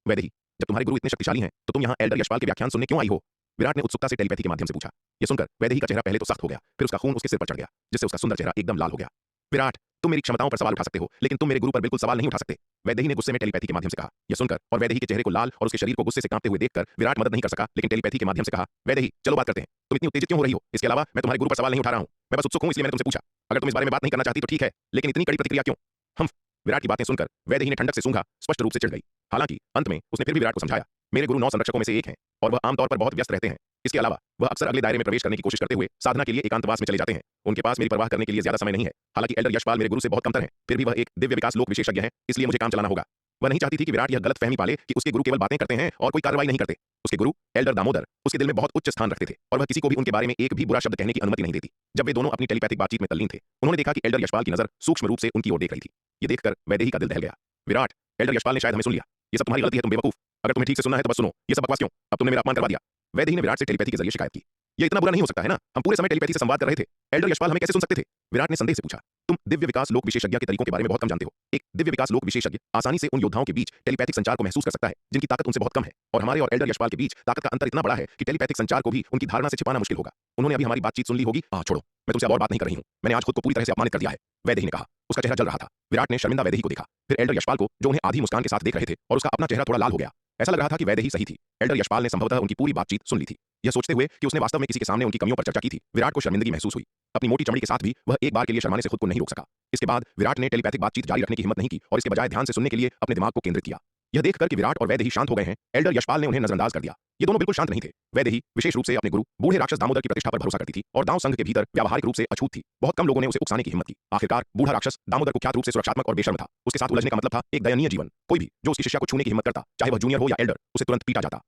Speaker 1: वैदेही, जब तुम्हारे गुरु इतने शक्तिशाली हैं तो तुम यहाँ एल्डर यशपाल के व्याख्यान सुनने क्यों आई हो? विराट ने उत्सुकता से टेलीपैथी के माध्यम से पूछा। यह सुनकर वैदेही का चेहरा पहले तो सख्त हो गया, फिर उसका खून उसके सिर पर चढ़ गया, जिससे उसका सुंदर चेहरा एकदम लाल हो गया। विराट, तुम मेरी क्षमताओं पर सवाल उठा सकते हो, लेकिन तुम मेरे गुरु पर बिल्कुल सवाल नहीं उठा सकते। वैदेही ने गुस्से में टेलीपैथी के माध्यम से कहा। यह सुनकर और वैदेही के चेहरे को लाल और उसके शरीर को गुस्से से कांपते हुए देखकर विराट मदद नहीं कर सका, लेकिन टेलीपैथी के माध्यम से कहा। वैदेही, चलो बात करते हैं। तुम इतनी उत्तेजित क्यों हो रही हो? इसके अलावा मैं तुम्हारे गुरु पर सवाल नहीं उठा रहा हूं, मैं बस उत्सुक हूं, इसलिए मैंने तुमसे पूछा। अगर तुम इस बारे में बात नहीं करना चाहती तो ठीक है, लेकिन इतनी कड़ी प्रतिक्रिया क्यों? हम विराट की बातें सुनकर वैदेही ने ठंडक से सूंघा, स्पष्ट रूप से चिढ़ गई। हालांकि अंत में उसने फिर भी विराट को समझाया। मेरे गुरु 9 संरक्षकों में से एक हैं और वह आमतौर पर बहुत व्यस्त रहते हैं। इसके अलावा वह अक्सर अगले दायरे में प्रवेश करने की कोशिश करते हुए साधना के लिए एकांतवास में चले जाते हैं। उनके पास मेरी परवाह करने के लिए ज्यादा समय नहीं है। हालांकि एल्डर यशपाल मेरे गुरु से बहुत कमतर हैं, फिर भी वह एक दिव्य विकास लोक विशेषज्ञ हैं, इसलिए मुझे काम चलाना होगा। वह नहीं चाहती थी कि विराट यह गलत फहमी पाले कि उसके गुरु केवल बातें करते हैं और कोई कार्रवाई नहीं करते। उसके गुरु एल्डर दामोदर उसके दिल में बहुत उच्च स्थान रखते थे और वह किसी को भी उनके बारे में एक भी बुरा शब्द कहने की अनुमति नहीं देती। जब वे दोनों अपनी टेलीपैथिक बातचीत में तल्लीन थे, उन्होंने देखा कि एल्डर यशपाल की नजर सूक्ष्म रूप से उनकी ओर देख रही थी। ये देखकर वैदेही का दिल दहल गया। विराट, एल्डर यशपाल ने शायद हमें सुन लिया। ये सब तुम्हारी गलती है, तुम बेवकूफ। अगर तुम्हें ठीक से सुनना है तो बस सुनो। ये सब बकवास क्यों? अब तुमने मेरा अपमान करवा दिया। वैदेही ने विराट से टेलीपैथी के जरिए शिकायत की। ये इतना बुरा नहीं हो सकता है ना? हम पूरे समय टेलीपैथी से संवाद कर रहे थे। एल्डर यशपाल हमें कैसे सुन सकते थे? विराट ने संदेह से पूछा। तुम दिव्य विकास लोक विशेषज्ञ के तरीकों के बारे में बहुत कम जानते हो। एक दिव्य विकास लोक विशेषज्ञ आसानी से उन योद्धाओं के बीच टेलीपैथिक संचार को महसूस कर सकता है जिनकी ताकत उनसे बहुत कम है, और हमारे और एल्डर यशपाल के बीच ताकत का अंतर इतना बड़ा है कि टेलीपैथिक संचार को भी उनकी धारणा से छिपाना मुश्किल होगा। उन्होंने अभी हमारी बातचीत सुन ली होगी। छोड़ो, मैं तुमसे अब और बात नहीं कर रही हूं। मैंने आज खुद को पूरी तरह से अपमानित कर दिया है, वैदेही ने कहा। उसका चेहरा जल रहा था। विराट ने शर्मिंदा वैदेही को देखा, फिर एल्डर यशपाल को जो उन्हें आधी मुस्कान के साथ देख रहे थे, और उसका अपना चेहरा थोड़ा लाल हो गया। ऐसा लग रहा था कि वैदेही सही थी। एल्डर यशपाल ने संभवतः उनकी पूरी बातचीत सुन ली थी। यह सोचते हुए कि उसने वास्तव में किसी के सामने उनकी कमियों पर चर्चा की थी, विराट को शर्मिंदगी महसूस हुई। अपनी मोटी चमड़ी के साथ भी वह एक बार के लिए शर्माने से खुद को नहीं रोक सका। इसके बाद विराट ने टेलीपैथिक बातचीत जारी रखने की हिम्मत नहीं की और इसके बजाय ध्यान से सुनने के लिए अपने दिमाग को केंद्रित किया। यह देखकर कि विराट और वैदेही शांत हो गए हैं, एल्डर यशपाल ने उन्हें नजरअंदाज कर दिया। ये दोनों बिल्कुल शांत नहीं थे। वैदेही विशेष रूप से अपने गुरु बूढ़े राक्षस दामोदर की प्रतिष्ठा पर भरोसा करती थी और दांव संघ के भीतर व्यावहारिक रूप से अछूत थी। बहुत कम लोगों ने उसे उकसाने की हिम्मत की। आखिरकार बूढ़ा राक्षस दामोदर कुख्यात रूप से सुरक्षात्मक और बेशर्म था। उसके साथ उलझने का मतलब था एक दयनीय जीवन। कोई भी जो उसकी शिष्या को छूने की हिम्मत करता, चाहे वह जूनियर हो या एल्डर, उसे तुरंत पीटा जाता।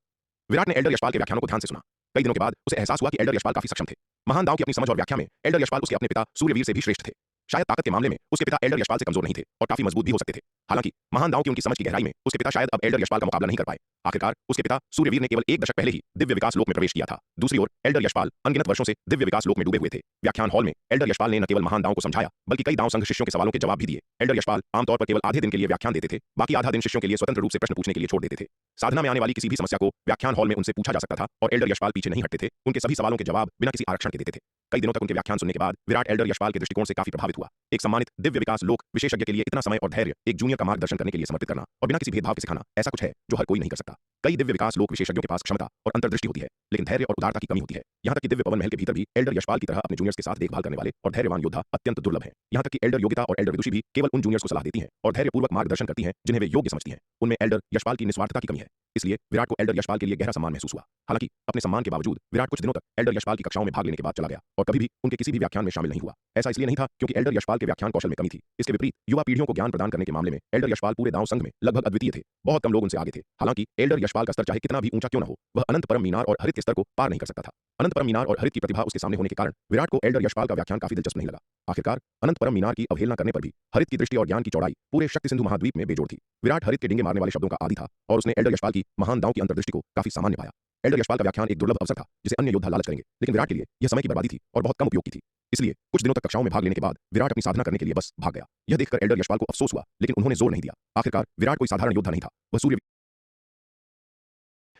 Speaker 1: विराट ने एल्डर यशपाल के व्याख्यानों को ध्यान से सुना। कई दिनों के बाद उसे एहसास हुआ कि एल्डर यशपाल काफी सक्षम थे। महान दांव की अपनी समझ और व्याख्या में एल्डर यशपाल उसके अपने पिता सूर्यवीर से भी श्रेष्ठ थे। शायद ताकत के मामले में उसके पिता एल्डर यशपाल से कमजोर नहीं थे और काफी मजबूत भी हो सकते थे। हालांकि महान दांव की उनकी समझ की गहराई में उसके पिता शायद अब एल्डर यशपाल का मुकाबला नहीं कर पाए। आखिरकार उसके पिता सूर्यवीर ने केवल एक दशक पहले ही दिव्य विकास लोक में प्रवेश किया था। दूसरी ओर एल्डर यशपाल अनगिनत वर्षों से दिव्य विकास लोक में डूबे हुए थे। व्याख्यान हॉल में एल्डर यशपाल ने न केवल महान दांव को समझाया बल्कि कई दांव संघ शिष्यों के सवालों के जवाब भी दिए। एल्डर यशपाल आमतौर पर केवल आधे दिन के लिए व्याख्यान देते थे, बाकी आधा दिन शिष्यों के लिए स्वतंत्र रूप से प्रश्न पूछने के लिए छोड़ देते थे। साधना में आने वाली किसी भी समस्या को व्याख्यान हॉल में उनसे पूछा जा सकता था और एल्डर यशपाल पीछे नहीं हटते थे। उनके सभी सवालों के जवाब बिना किसी आरक्षण के देते थे। कई दिनों तक उनके व्याख्यान सुनने के बाद विराट एल्डर यशपाल के दृष्टिकोण से काफी प्रभावित हुआ। एक सम्मानित दिव्य विकास लोक विशेषज्ञ के लिए इतना समय और धैर्य एक जूनियर का मार्गदर्शन करने के लिए समर्पित करना और बिना किसी भेदभाव के सिखाना ऐसा कुछ है जो हर कोई नहीं कर सकता। कई दिव्य विकास लोक विशेषज्ञों के पास क्षमता और अंतर्दृष्टि होती है, लेकिन धैर्य और उदारता की कमी होती है। यहाँ तक कि दिव्य पवन महल के भीतर भी एल्डर यशपाल की तरह अपने जूनियर्स के साथ देखभाल करने वाले और धैर्यवान योद्धा अत्यंत दुर्लभ हैं। यहाँ तक कि एल्डर योगिता और एल्डर विदुषी भी केवल उन जूनियर्स को सलाह देती हैं और धैर्यपूर्वक मार्गदर्शन करती हैं जिन्हें वे योग्य समझती हैं। उनमें एल्डर यशपाल की निस्वार्थता की कमी है, इसलिए विराट को एल्डर यशपाल के लिए गहरा सम्मान महसूस हुआ। हालांकि अपने सम्मान के बावजूद विराट कुछ दिनों तक एल्डर यशपाल की कक्षाओं में भाग लेने के बाद चला गया और कभी भी उनके किसी भी व्याख्यान में शामिल नहीं हुआ। ऐसा इसलिए नहीं था क्योंकि एल्डर यशपाल के व्याख्यान कौशल में कमी थी। इसके विपरीत युवा पीढ़ियों को ज्ञान प्रदान करने के मामले में एल्डर यशपाल पूरे दांव संघ में लगभग अद्वितीय थे। बहुत कम लोग उनसे आगे थे। हालांकि एल्डर यशपाल का स्तर चाहे कितना भी ऊंचा क्यों न हो, वह अनंत परम मीनार और हरित के स्तर को पार नहीं कर सकता था। अनंत परम मीनार और हरित की प्रतिभा उसके सामने होने के कारण विराट को एल्डर यशपाल का व्याख्यान काफी दिलचस्प नहीं लगा। आखिरकार अनंत परम मीनार की अवहेलना करने पर भी हरित की दृष्टि और ज्ञान की चौड़ाई पूरे शक्ति सिंधु महाद्वीप में बेजोड़ थी। विराट हरित के डिंगे मारने वाले शब्दों का आदी था और उसने एल्डर यशपाल की महान दांव की अंतर्दृष्टि को काफी सामान्य पाया। एल्डर यशपाल का व्याख्यान एक दुर्लभ अवसर था जिसे अन्य योद्धा लालच करेंगे, लेकिन विराट के लिए यह समय की बर्बादी थी और बहुत कम उपयोग की थी। इसलिए कुछ दिनों तक कक्षाओं में भाग लेने के बाद विराट अपनी साधना करने के लिए बस भाग गया। यह देखकर एल्डर यशपाल को अफसोस हुआ, लेकिन उन्होंने जोर नहीं दिया। आखिरकार विराट कोई साधारण योद्धा नहीं था, वह सूर्य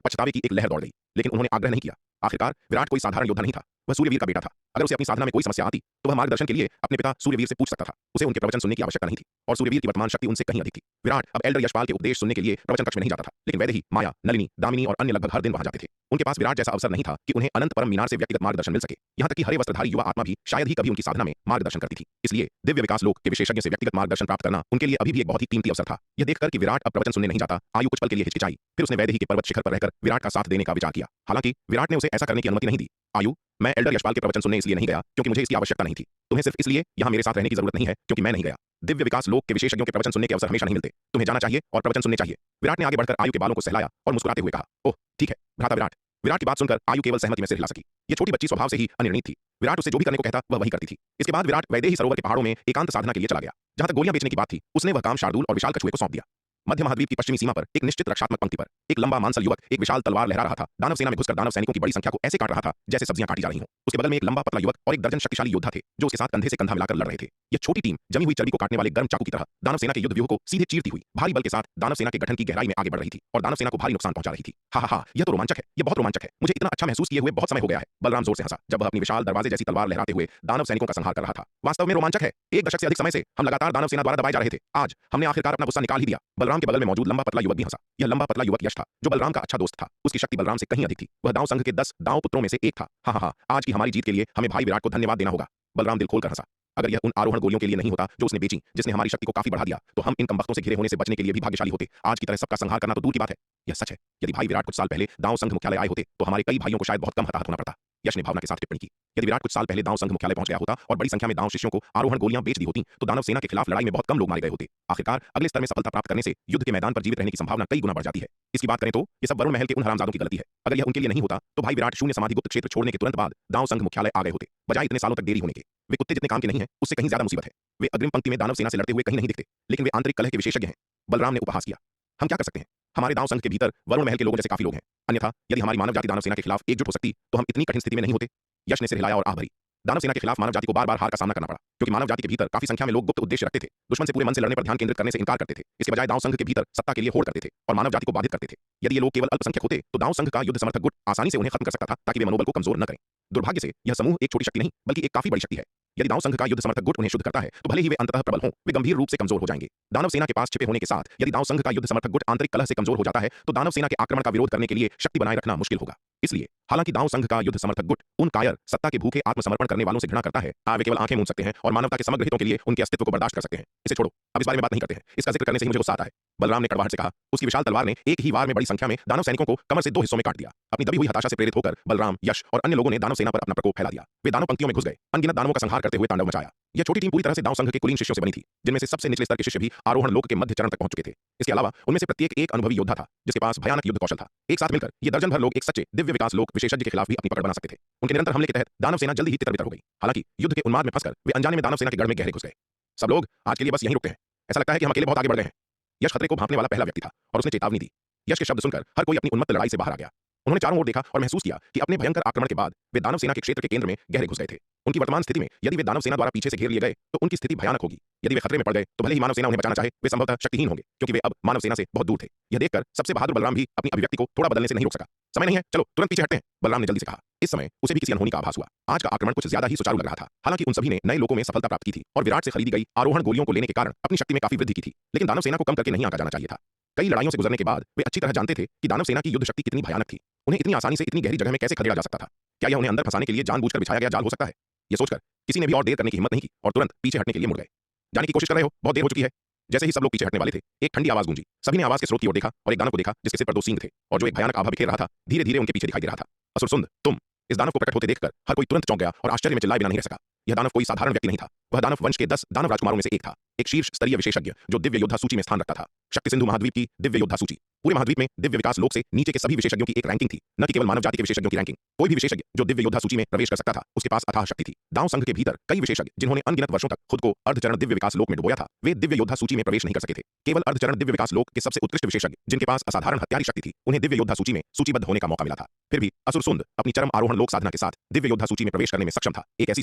Speaker 1: पछतावे की एक लहर दौड़ गई, लेकिन उन्होंने आग्रह नहीं किया। आखिरकार विराट कोई साधारण योद्धा नहीं था, वह सूर्यवीर का बेटा था। अगर उसे अपनी साधना में कोई समस्या आती तो वह मार्गदर्शन के लिए अपने पिता सूर्यवीर से पूछ सकता था। उसे उनके प्रवचन सुनने की आवश्यकता नहीं थी और सूर्यवीर की वर्तमान शक्ति उनसे कहीं अधिक थी। विराट अब एल्डर यशपाल के उपदेश सुनने के लिए प्रवचन कक्ष में नहीं जाता था, लेकिन वैदेही, माया, नलिनी, दामिनी और अन्य लगभग हर दिन वहां जाते थे। उनके पास विराट जैसा अवसर नहीं था कि उन्हें अनंत परम मीनार से व्यक्तिगत मार्गदर्शन मिल सके। यहाँ तक कि हरे वस्त्रधारी युवा आत्मा भी शायद ही कभी उनकी साधना में मार्गदर्शन करती थी। इसलिए दिव्य विकास लोक के विशेषज्ञ से व्यक्तिगत मार्गदर्शन प्राप्त करना उनके लिए अभी भी एक बहुत ही कीमती अवसर था। यह देखकर कि विराट अब प्रवचन सुनने नहीं जाता, आयु कुछ पल के लिए हिचकिचाई। फिर उसने वैदेही के पर्वत शिखर पर रहकर विराट का साथ देने का विचार किया। हालांकि विराट ने उसे ऐसा करने की अनुमति नहीं दी। आयु, मैं एल्डर यशपाल के प्रवचन सुनने इसलिए नहीं गया क्योंकि मुझे इसकी आवश्यकता नहीं थी। तुम्हें सिर्फ इसलिए यहाँ मेरे साथ रहने की जरूरत नहीं है क्योंकि मैं नहीं गया। दिव्य विकास लोक के विशेषज्ञों के प्रवचन सुनने के अवसर हमेशा नहीं मिलते। तुम्हें जाना चाहिए और प्रवचन सुनने चाहिए। विराट ने आगे बढ़कर आयु के बालों को सहलाया और मुस्कुराते हुए कहा, ओह ठीक है भ्राता विराट। विराट की बात सुनकर आयु केवल सहमति में सिर हिला सकी। ये छोटी बच्ची स्वभाव से ही अनिर्णित थी। विराट उसे जो भी करने को कहता वह वही करती थी। इसके बाद विराट वैदेही सरोवर के पहाड़ों में एकांत साधना के लिए चला गया। जहां तक गोलियां बेचने की बात थी, उसने वह काम शार्दूल और विशाल कछुए को सौंप दिया। मध्य महाद्वीप की पश्चिमी सीमा पर एक निश्चित रक्षात्मक पंक्ति पर एक लंबा मांसल युवक एक विशाल तलवार लहरा रहा था। दानव सेना में घुसकर दानव सैनिकों की बड़ी संख्या को ऐसे काट रहा था जैसे सब्जियां काटी जा रही हों। उसके बगल में एक लंबा पतला युवक और एक दर्जन शक्तिशाली योद्धा थे जो उसके साथ कंधे से कंधा मिलाकर लड़ रहे थे। यह छोटी टीम जमी हुई चर्बी को काटने वाले गर्म चाकू की तरह दानव सेना के युद्ध व्यूह को सीधे चीरती हुई भारी बल के साथ दानव सेना के गठन की गहराई में आगे बढ़ रही थी और दानव सेना को भारी नुकसान पहुंचा रही थी। हा, यह तो रोमांचक है, यह बहुत रोमांचक है। मुझे इतना अच्छा महसूस किए हुए बहुत समय हो गया है। बलराम जोर से हंसा जब वह अपनी विशाल दरवाजे जैसी तलवार लहराते हुए दानव सैनिकों का संहार कर रहा था। वास्तव में रोमांचक है। एक दशक से अधिक समय से हम लगातार दानव सेना द्वारा दबाए जा रहे थे। आज हमने आखिरकार अपना गुस्सा निकाल ही दिया। बलराम के बगल में मौजूद लंबा पतला युवक भी हंसा। यह लंबा पतला युवक यश था जो बलराम का अच्छा दोस्त था। उसकी शक्ति बलराम से कहीं अधिक थी। वह दांव संघ के 10 दांव पुत्रों में से एक था। हाँ, आज की हमारी जीत के लिए हमें भाई विराट को धन्यवाद देना होगा। बलराम दिल खोलकर हंसा। अगर यह उन आरोहण गोलियों के लिए नहीं होता जो उसने बेची, जिसने हमारी शक्ति को काफी बढ़ा दिया, तो हम इन कमबख्तों से घिरे होने से बचने के लिए भी भाग्यशाली होते। आज की तरह सबका संहार करना तो दूर की बात है। यह सच है। यदि भाई विराट कुछ साल पहले दांव संघ मुख्यालय आए होते तो हमारे कई भाइयों को शायद बहुत कम हताहत होना पड़ता। यश ने भावना के साथ टिप्पणी की। यदि विराट कुछ साल पहले दांव संघ मुख्यालय पहुंच गया होता और बड़ी संख्या में दांव शिष्यों को आरोहण गोलियां बेच दी होती तो दानव सेना के खिलाफ लड़ाई में बहुत कम लोग मारे गए होते। आखिरकार अगले स्तर में सफलता प्राप्त करने से युद्ध के मैदान पर जीवित रहने की संभावना कई गुना बढ़ जाती है। इसकी बात करें तो यह सब वरुण महल के उन हरामजादों की गलती है। अगर यह उनके लिए नहीं होता तो भाई विराट शून्य समाधि गुप्त क्षेत्र छोड़ने के तुरंत बाद दांव संघ मुख्यालय आ गए होते, बजाय इतने सालों तक देरी होने के। वे कुत्ते जितने काम के नहीं है, उससे कहीं ज्यादा मुसीबत है। वे अग्रिम पंक्ति में दानव सेना से लड़ते हुए कहीं नहीं दिखते, लेकिन वे आंतरिक कलह के विशेषज्ञ हैं। बलराम ने उपहास किया। हम क्या कर सकते हैं? हमारे दांव संघ के भीतर वरुण महल के लोगों जैसे काफी लोग हैं। अन्यथा यदि हमारी मानव जाति दानव सेना के खिलाफ एकजुट हो सकती तो हम इतनी कठिन स्थिति में नहीं होते। यश ने सिर हिलाया और आह भरी। दानव सेना के खिलाफ मानव जाति को बार बार हार का सामना करना पड़ा क्योंकि मानव जाति के भीतर काफी संख्या में लोग गुप्त उद्देश्य रखते थे। दुश्मन से पूरे मन से लड़ने पर ध्यान केंद्रित करने से इनकार करते थे। इसके बजाय दांव संघ के भीतर सत्ता के लिए होड़ करते थे और मानव जाति को बाधित करते थे। यदि ये लोग केवल अल्पसंख्यक होते तो दांव संघ का युद्ध समर्थक गुट आसानी से उन्हें खत्म कर सकता था ताकि वे मनोबल को कमजोर न करें। दुर्भाग्य से यह समूह एक छोटी शक्ति नहीं बल्कि एक काफी बड़ी शक्ति है। यदि दानव संघ का युद्ध समर्थक गुट उन्हें शुद्ध करता है तो भले ही वे अंततः प्रबल हों, वे गंभीर रूप से कमजोर हो जाएंगे। दानव सेना के पास छिपे होने के साथ यदि दानव संघ का युद्ध समर्थक गुट आंतरिक कलह से कमजोर हो जाता है तो दानव सेना के आक्रमण का विरोध करने के लिए शक्ति बनाए रखना मुश्किल होगा। इसलिए हालांकि दानव संघ का युद्ध समर्थक गुट उन कायर सत्ता के भूखे आत्मसमर्पण करने वालों से घृणा करता है, वे केवल आंखें मूंद सकते हैं और मानवता के समग्र हितों के लिए उनके अस्तित्व को बर्दाश्त कर सकते हैं। इसे छोड़ो, अब इस बारे में बात नहीं करते हैं। इसका जिक्र करने से ही मुझे गुस्सा आता है। बलराम ने कड़वाहट से कहा। उसकी विशाल तलवार ने एक ही वार में बड़ी संख्या में दानव सैनिकों को कमर से 2 हिस्सों में काट दिया। अपनी दबी हुई हताशा से प्रेरित होकर बलराम, यश और अन्य लोगों ने दानव सेना पर अपना प्रकोप फैला दिया। वे दानव पंक्तियों में घुस गए, अनगिनत दानवों का संहार करते हुए तांडव मचाया। यह छोटी टीम पूरी तरह से दानव संघ के कुलीन शिष्यों से बनी थी, जिनमें से सबसे निचले स्तर के शिष्य भी आरोहण लोक के मध्य चरण तक पहुंच चुके थे। इसके अलावा उनमें से प्रत्येक एक अनुभवी योद्धा था, जिसके पास भयानक युद्ध कौशल था। एक साथ मिलकर ये दर्जन भर लोग एक सच्चे दिव्य विकास लोक विशेषज्ञ के खिलाफ भी अपनी पकड़ बना सकते थे। उनके निरंतर हमले के तहत दानव सेना जल्दी ही तितर-बितर हो गई। हालांकि युद्ध के उन्माद में फंसकर वे अनजाने में दानव सेना के गढ़ में गहरे घुस गए। सब लोग आज के लिए बस यहीं रुकते हैं। ऐसा लगता है कि हम अकेले बहुत आगे बढ़ गए हैं। यश खतरे को भांपने वाला पहला व्यक्ति था और उसने चेतावनी दी। यश के शब्द सुनकर हर कोई अपनी उन्मत्त लड़ाई से बाहर आ गया। उन्होंने चारों ओर देखा और महसूस किया कि अपने भयंकर आक्रमण के बाद वे दानव सेना के क्षेत्र के केंद्र में गहरे घुस गए थे। उनकी वर्तमान स्थिति में यदि वे दानव सेना द्वारा पीछे से घेर लिए गए तो उनकी स्थिति भयानक होगी। यदि वे खतरे में पड़ गए तो भले ही मानव सेना उन्हें बचाना चाहे, वे संभवतः शक्तिहीन होंगे, क्योंकि वे अब मानव सेना से बहुत दूर थे। यह देखकर सबसे बहादुर बलराम भी अपनी अभिव्यक्ति को थोड़ा बदलने से नहीं रोक सका। समय नहीं है, चलो तुरंत पीछे हटते हैं, बलराम ने जल्दी से कहा। इस समय उसे भी किसी अनहोनी का आभास हुआ। आज का आक्रमण कुछ ज्यादा ही सुचारू लग रहा था। हालांकि उन सभी ने नए लोगों में सफलता प्राप्त की थी और विराट से खरीदी गई आरोहण गोलियों को लेने के कारण अपनी शक्ति में काफी वृद्धि की थी। लेकिन दानव सेना को कम करके नहीं आंका जाना चाहिए था। कई लड़ाइयों से गुजरने के बाद वे अच्छी तरह जानते थे कि दानव सेना की युद्ध शक्ति कितनी भयानक थी। उन्हें इतनी आसानी से इतनी गहरी जगह में कैसे खदेड़ा जा सकता था। क्या यह उन्हें अंदर फंसाने के लिए जानबूझकर बिछाया गया जाल हो सकता है? यह सोचकर किसी ने भी और देर करने की हिम्मत नहीं की और तुरंत पीछे हटने के लिए मुड़ गए। जाने की कोशिश कर रहे हो, बहुत देर हो चुकी है। जैसे ही सब लोग पीछे हटने वाले थे, एक ठंडी आवाज गूंजी। सभी ने आवाज के स्रोत की ओर देखा और एक दानव को देखा जिसके सिर पर 2 सींग थे और जो एक भयानक आभा बिखेर रहा था, धीरे धीरे उनके पीछे दिखाई दे रहा था। असुरसुंद, तुम! इस दानव को प्रकट होते देखकर हर कोई तुरंत चौंक गया और आश्चर्य में चिल्लाए बिना नहीं रह सका। यह दानव कोई साधारण व्यक्ति नहीं था। वह दानव वंश के 10 दानव राजकुमारों में से एक था। एक शीर्ष स्तरीय विशेषज्ञ जो दिव्य योद्धा सूची में स्थान रखता था। शक्ति सिंधु महाद्वीप की दिव्य योद्धा सूची। पूरे महाद्वीप में दिव्य विकास लोक से नीचे के सभी विशेषज्ञों की एक रैंकिंग थी, न कि केवल मानव जाति के विशेषज्ञों की रैंकिंग। कोई भी विशेषज्ञ जो दिव्य योद्धा सूची में प्रवेश कर सकता था, उसके पास अथाह शक्ति थी। दानव संघ के भीतर कई विशेषज्ञ जिन्होंने अनगिनत वर्षों तक खुद को अर्धचरण दिव्य विकास लोक में डुबोया था, वे दिव्य योद्धा सूची में प्रवेश नहीं कर सके थे। केवल अर्धचरण दिव्य विकास लोक के सबसे उत्कृष्ट विशेषज्ञ जिनके पास असाधारण हत्यारी शक्ति थी, उन्हें दिव्य योद्धा सूची में सूचीबद्ध होने का मौका मिला था। फिर भी असुरसुंद अपनी चरम आरोहण लोक साधना के साथ दिव्य योद्धा सूची में प्रवेश करने में सक्षम था। एक ऐसी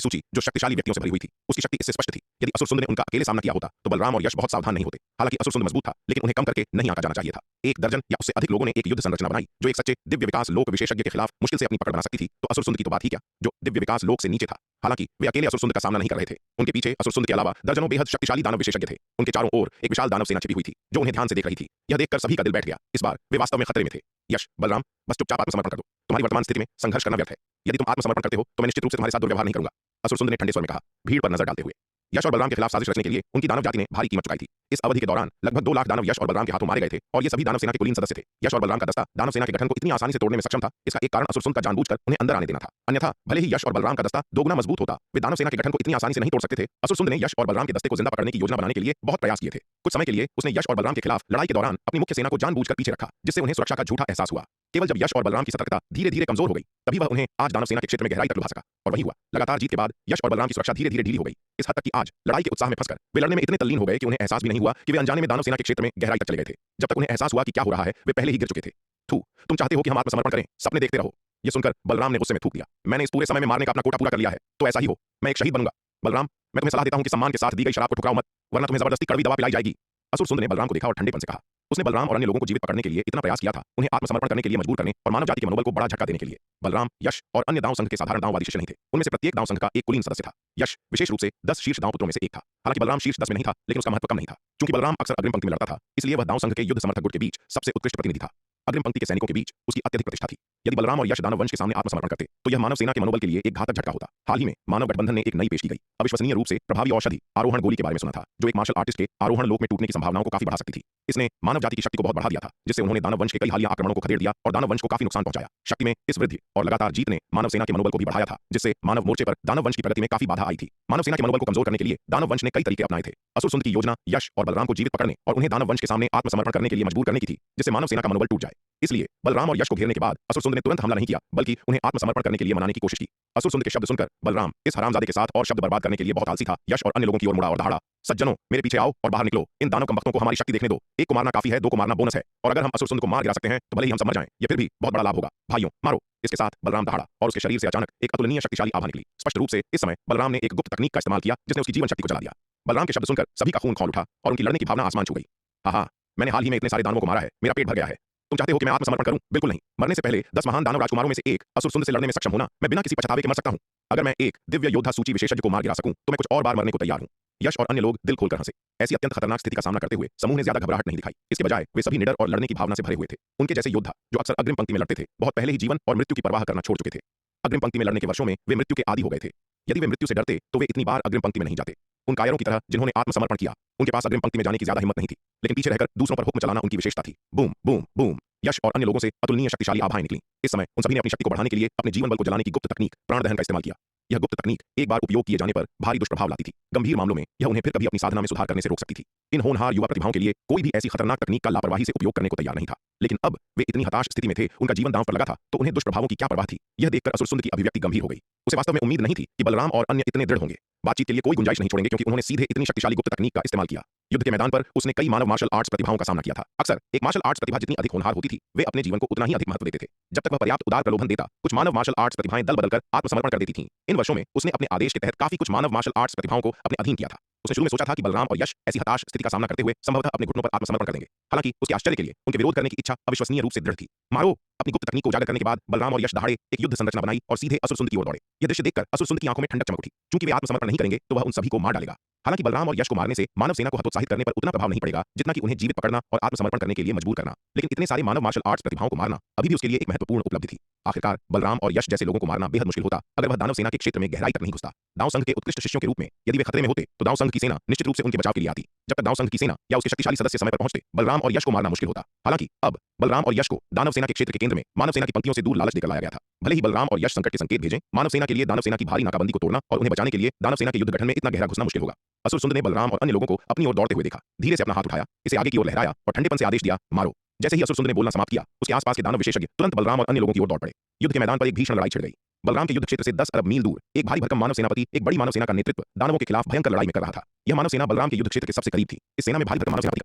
Speaker 1: सूची जो शक्तिशाली व्यक्तियों से भरी हुई थी। उसकी शक्ति इससे स्पष्ट थी। यदि असुरसुंद ने उनका अकेले सामना किया होता तो बलराम और यश बहुत सावधान नहीं होते। हालांकि असुरसुंद मजबूत था, लेकिन उन्हें कम करके नहीं आंका जाना चाहिए था। एक दर्जन या उससे अधिक लोगों ने एक युद्ध संरचना बनाई जो एक सच्चे दिव्य विकास लोक विशेषज्ञ के खिलाफ मुश्किल से अपनी पकड़ बना सकती थी। तो असुरसुंद की तो बात ही क्या, जो दिव्य विकास लोक से नीचे था। हालांकि वे अकेले असुरसुंद का सामना नहीं कर रहे थे। उनके पीछे असुरसुंद के अलावा दर्जनों बेहद शक्तिशाली दानव विशेषज्ञ थे। उनके चारों ओर एक विशाल दानव सेना छिपी हुई थी जो उन्हें ध्यान से देख रही थी। यह देखकर सभी का दिल बैठ गया। इस बार वे वास्तव में खतरे में थे। यश, बलराम, बस चुपचाप आत्मसमर्पण कर दो। तुम्हारी वर्तमान स्थिति में संघर्ष करना व्यर्थ है। यदि तुम आत्मसमर्पण करते हो तो मैं निश्चित रूप से तुम्हारे साथ दुर्व्यवहार नहीं करूंगा, असुरसुंद ने ठंडे स्वर में कहा, भीड़ पर नजर डालते हुए। यश और बलराम के खिलाफ साजिश रचने के लिए उनकी दानव जाति ने भारी कीमत चुकाई थी। इस अवधि के दौरान लगभग 2 लाख दानव यश और बलराम के हाथों मारे गए थे और ये सभी दानव सेना के कुलीन सदस्य थे। यश और बलराम का दस्ता दानव सेना के गठन को इतनी आसानी से तोड़ने में सक्षम था, इसका एक कारण असुरसुंद का जानबूझकर उन्हें अंदर आने देना था। अन्यथा भले ही यश और बलराम का दस्ता दोगुना मजबूत होता, वे दानव सेना के गठन को इतनी आसानी से नहीं तोड़ सकते थे। असुरसुंद ने यश और बलराम के दस्ते को जिंदा पकड़ने की योजना बनाने के लिए बहुत प्रयास किए थे। कुछ समय के लिए उसने यश और बलराम के खिलाफ लड़ाई के दौरान अपनी मुख्य सेना को जानबूझकर पीछे रखा, जिससे उन्हें सुरक्षा का झूठा एहसास हुआ। केवल जब यश और बलराम की सतर्कता धीरे धीरे कमजोर हो गई, तभी वह उन्हें आज दानव सेना के क्षेत्र में गहराई तक लुभा सका। और वही हुआ। लगातार जीत के बाद यश और बलराम की सुरक्षा धीरे धीरे ढीली हो गई। इस हद तक कि आज लड़ाई के उत्साह में फंसकर वे लड़ने में इतने तल्लीन हो गए कि उन्हें एहसास भी नहीं हुआ कि वे अनजाने में दानव सेना के क्षेत्र में गहराई तक चले गए थे। जब तक उन्हें एहसास हुआ कि क्या हो रहा है, वे पहले ही गिर चुके थे। थू, तुम चाहते हो कि हम आत्मसमर्पण करें, सपने देखते रहो। यह सुनकर बलराम ने गुस्से में थूक दिया। मैंने इस पूरे समय में मारने का अपना कोटा पूरा कर लिया है, तो ऐसा ही हो। मैं एक शहीद बनूंगा। बलराम, मैं तुम्हें सलाह देता हूं कि सम्मान के साथ दी गई शराब को ठुकराओ मत, वरना तुम्हें जबरदस्ती कड़वी दवा पिलाई जाएगी। असुरसुंद ने बलराम को देखा और ठंडेपन से कहा। उसने बलराम और अन्य लोगों को जीवित पकड़ने के लिए इतना प्रयास किया था, उन्हें आत्मसमर्पण करने के लिए मजबूर करने और मानव जाति के मनोबल को बड़ा झटका देने के लिए। बलराम, यश और अन्य दानव संघ के साधारण दानववादी शिष्य नहीं थे। उनमें से प्रत्येक दानव संघ का एक कुलीन सदस्य था। यश विशेष रूप से 10 शीर्ष दांव पुत्रों में से एक था। हालांकि बलराम शीर्ष 10 में नहीं था, लेकिन उसका महत्व कम नहीं था। चूंकि बलराम अक्सर अग्रिम पंक्ति में लड़ता था, इसलिए वह दानव संघ के युद्ध समर्थक गुट के बीच सबसे उत्कृष्ट प्रतिनिधि था। अग्रिम पंक्ति के सैनिकों के बीच उसकी अत्यधिक प्रतिष्ठा थी। यदि बलराम और यश दानव वंश के सामने आत्मसमर्पण करते तो यह मानव सेना के मनोबल के लिए एक घातक झटका होता। हाल ही में मानव गठबंधन ने एक नई पेश की गई अविश्वसनीय रूप से प्रभावी औषधि आरोहण गोली के बारे में सुना था, जो एक मार्शल आर्टिस्ट के आरोहण लोक में टूटने की संभावनाओं को काफी बढ़ा सकती थी। इसने मानव जाति की शक्ति को बहुत बढ़ा दिया था, जिससे उन्होंने दानव वंश के कई हालिया आक्रमणों को खदेड़ दिया और दानव वंश को काफी नुकसान पहुंचाया। शक्ति में इस वृद्धि और लगातार जीत ने मानव सेना के मनोबल को भी बढ़ाया था, जिससे मानव मोर्चे पर दानव वंश की प्रगति में काफी बाधा आई थी। मानव सेना के मनोबल को कमजोर करने के लिए दानव वंश ने कई तरीके अपनाए थे। असुरसुंद की योजना यश और बलराम को जीवित पकड़ने और उन्हें दानव वंश के सामने आत्मसमर्पण करने के लिए मजबूर करने की थी, जिससे मानव सेना का मनोबल टूट जाए। इसलिए बलराम और यश को घेरने के बाद असुरसुंद ने तुरंत हमला नहीं किया, बल्कि उन्हें आत्मसमर्पण करने के लिए मनाने की कोशिश की। असुरसुंद के शब्द सुनकर बलराम इस हरामजादे के साथ और शब्द बर्बाद करने के लिए बहुत आलसी था। यश और अन्य लोगों की ओर मुड़ा और दहाड़ा, सज्जनों, मेरे पीछे आओ और बाहर निकलो। इन दानव कमबख्तों को हमारी शक्ति देखने दो। एक को मारना काफी है, 2 को मारना बोनस है, और अगर हम असुरसुंद को मार गिरा सकते हैं तो भले ही हम सब मर जाएं, ये फिर भी बहुत बड़ा लाभ होगा। भाइयों, मारो। इसके साथ बलराम दहाड़ा और उसके शरीर से अचानक एक अतुलनीय शक्तिशाली आभा निकली। स्पष्ट रूप से इस समय बलराम ने एक गुप्त तकनीक का इस्तेमाल किया, जिसने उसकी जीवन शक्ति को जला दिया। बलराम के शब्द सुनकर सभी का खून खौल उठा और उनकी लड़ने की भावना आसमान छू गई। हाँ, मैंने हाल ही में इतने सारे दानवों को मारा है, मेरा पेट भर गया है। तुम चाहते हो कि मैं आत्मसमर्पण करूं? बिल्कुल नहीं। मरने से पहले 10 महान दानव राजकुमारों में से एक असुरसुंद से लड़ने में सक्षम होना, मैं बिना किसी पछतावे के मर सकता हूं। अगर मैं एक दिव्य योद्धा सूची विशेषज्ञ को मार गिरा सकूं तो मैं कुछ और बार मरने को तैयार हूं। यश और अन्य लोग दिल खोलकर हंसे। ऐसी अत्यंत खतरनाक स्थिति का सामना करते हुए समूह ने ज्यादा घबराहट नहीं दिखाई। इसके बजाय वे सभी निडर और लड़ने की भावना से भरे हुए थे। उनके जैसे योद्धा जो अक्सर अग्रिम पंक्ति में लड़ते थे, बहुत पहले ही जीवन और मृत्यु की परवाह करना छोड़ चुके थे। अग्रिम पंक्ति में लड़ने के वर्षों में वे मृत्यु के आदी हो गए थे। यदि वे मृत्यु से डरते तो वे इतनी बार अग्रिम पंक्ति में नहीं जाते। उन कायरों की तरह जिन्होंने आत्मसमर्पण किया, उनके पास अग्रिम पंक्ति में जाने की ज्यादा हिम्मत नहीं थी, लेकिन पीछे रहकर दूसरों पर हुक्म चलाना उनकी विशेषता थी। Boom boom boom. यश और अन्य लोगों से अतुलनीय शक्तिशाली आभाएं निकली। इस समय उन सभी ने अपनी शक्ति को बढ़ाने के लिए अपने जीवन बल को जलाने की गुप्त तकनीक प्राण दहन का इस्तेमाल किया। यह गुप्त तकनीक एक बार उपयोग किए जाने पर भारी दुष्प्रभाव लाती थी। गंभीर मामलों में यह उन्हें फिर कभी अपनी साधना में सुधार करने से रोक सकती थी। इन होनहार युवा प्रतिभाओं के लिए कोई भी ऐसी खतरनाक तकनीक का लापरवाही से उपयोग करने को तैयार नहीं था। लेकिन अब वे इतनी हताश स्थिति में थे, उनका जीवन दांव पर लगा था, तो उन्हें दुष्प्रभावों की क्या परवाह थी। यह देखकर असुरसुंद की अभिव्यक्ति गंभीर हो गई। उसे वास्तव में उम्मीद नहीं थी कि बलराम और अन्य इतने दृढ़ होंगे। बातचीत के लिए कोई गुंजाइश नहीं छोड़ेंगे, क्योंकि उन्होंने सीधे इतनी शक्तिशाली गुप्त तकनीक का इस्तेमाल किया। युद्ध के मैदान पर उसने कई मानव मार्शल आर्ट्स प्रतिभाओं का सामना किया था। अक्सर एक मार्शल आर्ट्स प्रतिभा जितनी अधिक होनहार होती थी, वे अपने जीवन को उतना ही अधिक महत्व देते थे। जब तक वह पर्याप्त उदार प्रलोभन देता, कुछ मानव मार्शल आर्ट्स प्रतिभाएं दल बदलकर आत्मसमर्पण कर देती थीं। इन वर्षों में उसने अपने आदेश के तहत काफी कुछ मानव मार्शल आर्ट्स प्रतिभाओं को अपने अधीन किया था। उसने शुरू में सोचा था कि बलराम और यश ऐसी हताश स्थिति का सामना करते हुए संभवतः अपने घुटनों पर आत्मसमर्पण कर देंगे। हालांकि उसके आश्चर्य के लिए उनके विरोध करने की इच्छा अविश्वसनीय रूप से दृढ़ थी। मारो। अपनी गुप्त तकनीक को उजागर करने के बाद बलराम और यश दहाड़े एक युद्ध संरचना बनाई और सीधे असुरसुंद की ओर दौड़े। यह दृश्य देखकर असुरसुंद की आंखों में ठंडक चमक उठी। चूंकि वे आत्मसमर्पण नहीं करेंगे तो वह उन सभी को मार डालेगा। हालांकि बलराम और यश को मारने से मानव सेना को हतोत्साहित करने पर उतना प्रभाव नहीं पड़ेगा जितना कि उन्हें जीवित पकड़ना और आत्मसमर्पण करने के लिए मजबूर करना। लेकिन इतने सारे मानव मार्शल आर्ट्स प्रतिभाओं को मारना अभी भी उसके लिए एक महत्वपूर्ण उपलब्धि थी। आखिरकार बलराम और यश जैसे लोगों को मारना बेहद मुश्किल होता अगर वह दानव सेना के क्षेत्र में गहराई तक नहीं घुसता। दांव संघ के उत्कृष्ट शिष्यों के रूप में यदि वे खतरे में होते तो दांव संघ की सेना निश्चित रूप से उनके बचाव के लिए आती। जब तक दांव संघ की सेना या उसके शक्तिशाली सदस्य समय पर पहुंचते, बलराम और यश को मारना मुश्किल होता। हालांकि अब बलराम और यश को दानव सेना के क्षेत्र के केंद्र में मानव सेना की पंक्तियों से दूर लालच देकर लाया गया था। भले ही बलराम और यश संकट के संकेत भेजें, मानव सेना के लिए दानव सेना की भारी नाकाबंदी को तोड़ना और उन्हें बचाने के लिए दानव सेना के युद्ध गठन में इतना गहरा घुसना मुश्किल होगा। असुरसुंद ने बलराम और अन्य लोगों को अपनी ओर दौड़ते हुए देखा। धीरे से अपना हाथ उठाया, इसे आगे की ओर लहराया और ठंडेपन से आदेश दिया, मारो। जैसे ही असुरसुंद ने बोलना समाप्त किया, उसके आसपास के दानव विशेषज्ञ तुरंत बलराम और अन्य लोगों की ओर दौड़ पड़े। युद्ध के मैदान पर एक भीषण लड़ाई छिड़ गई। बलराम के युद्ध क्षेत्र से 10 अरब मील दूर एक भारी भरकम मानव सेनापति एक बड़ी मानव सेना का नेतृत्व दानवों के खिलाफ भयंकर लड़ाई में कर रहा था। यह मानव सेना बलराम के युद्ध क्षेत्र के सबसे करीब थी। इस सेना में भारी भरकम मानव सेनापति